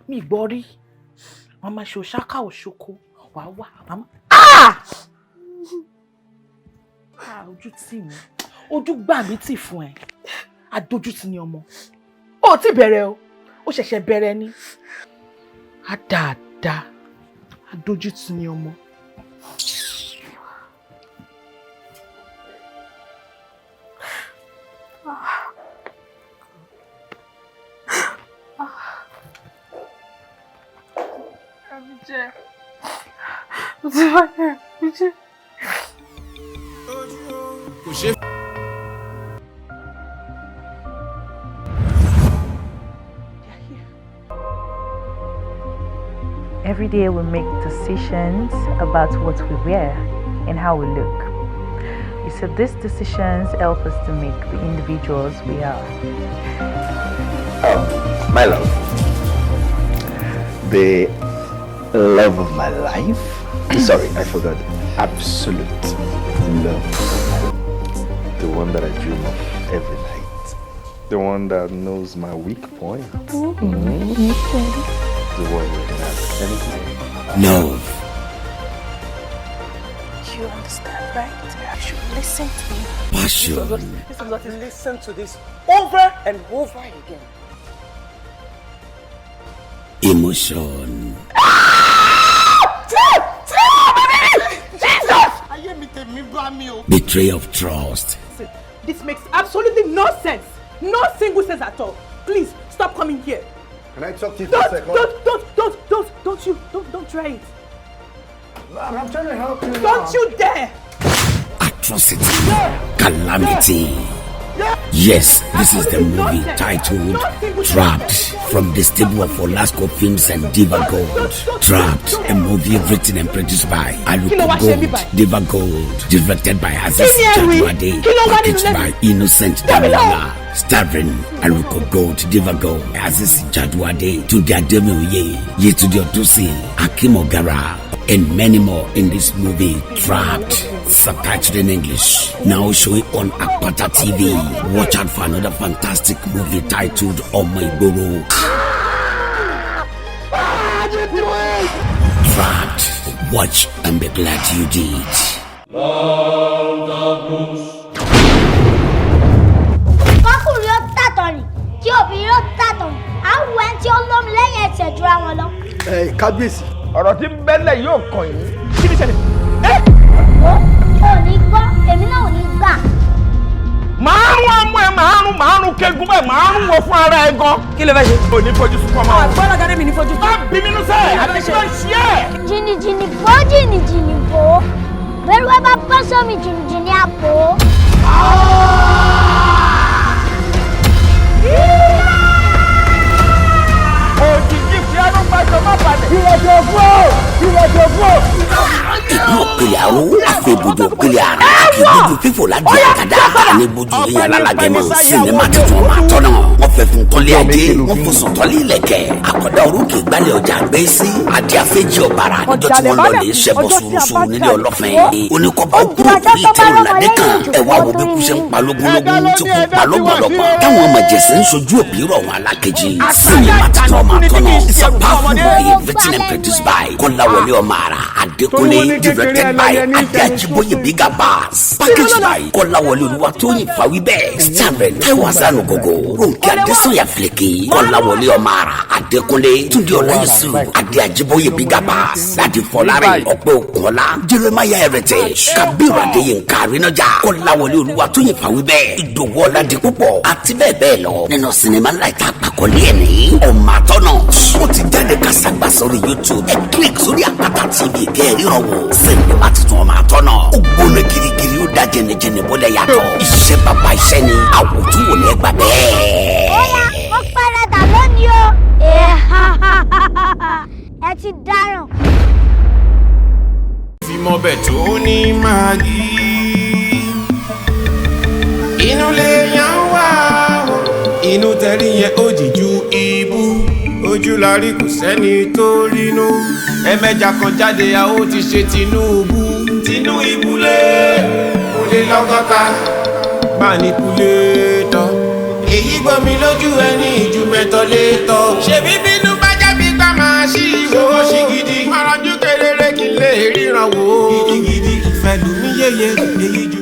Mi gbọ́ rí. Wọ́n máa ṣe òṣáká òṣoko, wàá wà, màmá. Ojú tì mí, ojú gbà mí tì fún ẹ. Adójútì ni ọmọ. Ó ti bẹ̀rẹ̀ o, ó ṣẹ̀ṣẹ̀ bẹ̀rẹ̀ ni. Dáadáa, adójútì ni ọmọ. Ó ti wáyé, Every day we make decisions about what we wear and how we look. You said these decisions help us to make the individuals we are. Oh, my love. The love of my life. Sorry, I forgot. Absolute love. The one that I dream of every night. The one that knows my weak point. The one that has anything. No. You understand, right? You should listen to me. Passion. Listen to this over and over again. Emotion. Betrayal of trust. This makes absolutely no sense. No single sense at all. Please stop coming here. Can I talk to you for a second? Don't try it. I'm trying to help you. Don't you dare! Atrocity. Calamity. Yes, this is the movie titled Trapped, from the stable of Olasco Films and Diva Gold. Trapped, a movie written and produced by Aluko Gold, Diva Gold, directed by Aziz Jadwade, packaged by Innocent Damilola, starring Aluko Gold, Diva Gold, Aziz Jadwade, Tunde Ademiye, Yetunde Odusi, Akim Ogara, and many more in this movie, Trapped, subtitled in English, now showing on APATATV. Watch out for another fantastic movie titled Omaiboro. Trapped. Watch and be glad you did. Kọ́kùnrin ó tàtọ̀ rìn, kí obìnrin ó tàtọ̀ rìn, àwọn ẹni tí ó lómi lẹ́yìn ẹsẹ̀ jura wọn lọ. Kábíyèsí, ọ̀rọ̀ tí ń bẹ́lẹ̀ yóò kàn yín. Kí ni ṣẹlẹ̀? Ó ní gbọ́, èmi náà ò ní gbà. Màárùn ọmọ ẹ màárùn kegun bẹ́ẹ̀ màárùn wọ fún ara ẹ gan. Kí lè fẹ́ ṣe? O ní fojú sunkún ọmọ. Àgbọ̀n ọ̀gá mi ní fojú sunkún. Má bí mi nú sẹ́ẹ̀, àti kí ló ń ṣe é? Jìnnìjìnnì bó jìnnìjìnnì bó, bẹ́rù ẹ bá bọ́ sómi jìnnìjìnnì àpò. Òjijì fi ẹnu gbàjọ má balẹ̀. Ìrọ̀jò fún ọ! Ìrọ̀jò fún ọ! Ìlú òkèlè àrò àfẹ́bùdó òkèlè àrà ìbùdó fífò láti àgàdá àníbùdó yẹn alálàgẹ̀mọ̀ sinimá tuntun máa tọ́nà wọ́n fẹ́ fún tọ́lé ajé wọ́n fún sùn tọ́lé ilẹ̀kẹ̀ àkọ́dá orókè gbálẹ̀ ọjà gbé sí adé àfẹ́jì ọ̀bàrà níjọ́ tí wọ́n lọ lè ṣẹ́bọ̀ sùúrùsùúrù nílé ọlọ́fẹ́ oníkọ́bọ̀ kúrò bí ìtẹ́rù ládé kan ẹ̀wá wo bí kú ṣe ń pa lógúnlógún tí kò pa lọ́gbọ̀lọ́gbọ̀ táwọn ọmọ jẹ̀sẹ̀ ń sojú òbí rọ̀ wọn alákejì sinimá tuntun máa tọ́nà is a powerful movie written and produced by Kọ́láwọlé Ọmọara Adékúnlé directed by Adé Ajíbóyè Bigger Bass packaged by Kọ́láwọlé Olúwatóyìn Fáwíbẹ̀ starring Táíwò Azánugogo Rónkẹ́ Adésànyà Fìlẹ̀kì Kọ́láwọlé Ọmọara Adékúnlé Túndé Ọláyẹsù Adé Ajíbóyè Bigger Bass Ládi Fọlárin Ọpẹ́ Òkúnọlá Jeremiah Heritage Kabiru Adéyínká Arínájà Kọ́láwọlé Olúwatóyìn Fáwíbẹ̀ Ìdòwú Ọládipúpọ̀ àti bẹ́ẹ̀ bẹ́ẹ̀ lọ nínú sinimá ńlá ìta àpàkọ́lé ẹ̀ ní Ọmọ Àtọ́nà ó ti jáde kásàgbà sórí YouTube ẹ click sórí APATATV kẹ́ẹ̀ríran wò sinimá tuntun Ọmọ Àtọ́nà ó gbóná girigiri ó dá jẹnijẹni bọ́lẹ̀ yàtọ̀ iṣẹ́ bàbá iṣẹ́ ni àwòtún wò lẹ́gbàá bẹ́ẹ̀. Ó yá, ó paradà lónìí o. Ẹ ti dáràn. Fìmọ̀bẹ̀ tó ní màgí inú lè yàn wá inú tẹ̀rí yẹn ó jìjú ibú ojú la rí kò sẹ́ni tó rínú ẹ̀mẹ́jà kan jáde a ó ti ṣe tinú ibùlé kò lè lọ́gọ́ta Manipulator èyí gbọ́mi lójú ẹni ìjú mẹ́tọ́ létọ́ ṣebí bínú bá jábí gbà máa ṣí ìwò ṣì gidi ọ̀rọ̀jú kedere kí n lè ríran wò gidigidi ìfẹ́ lù mí yéye èyí jù.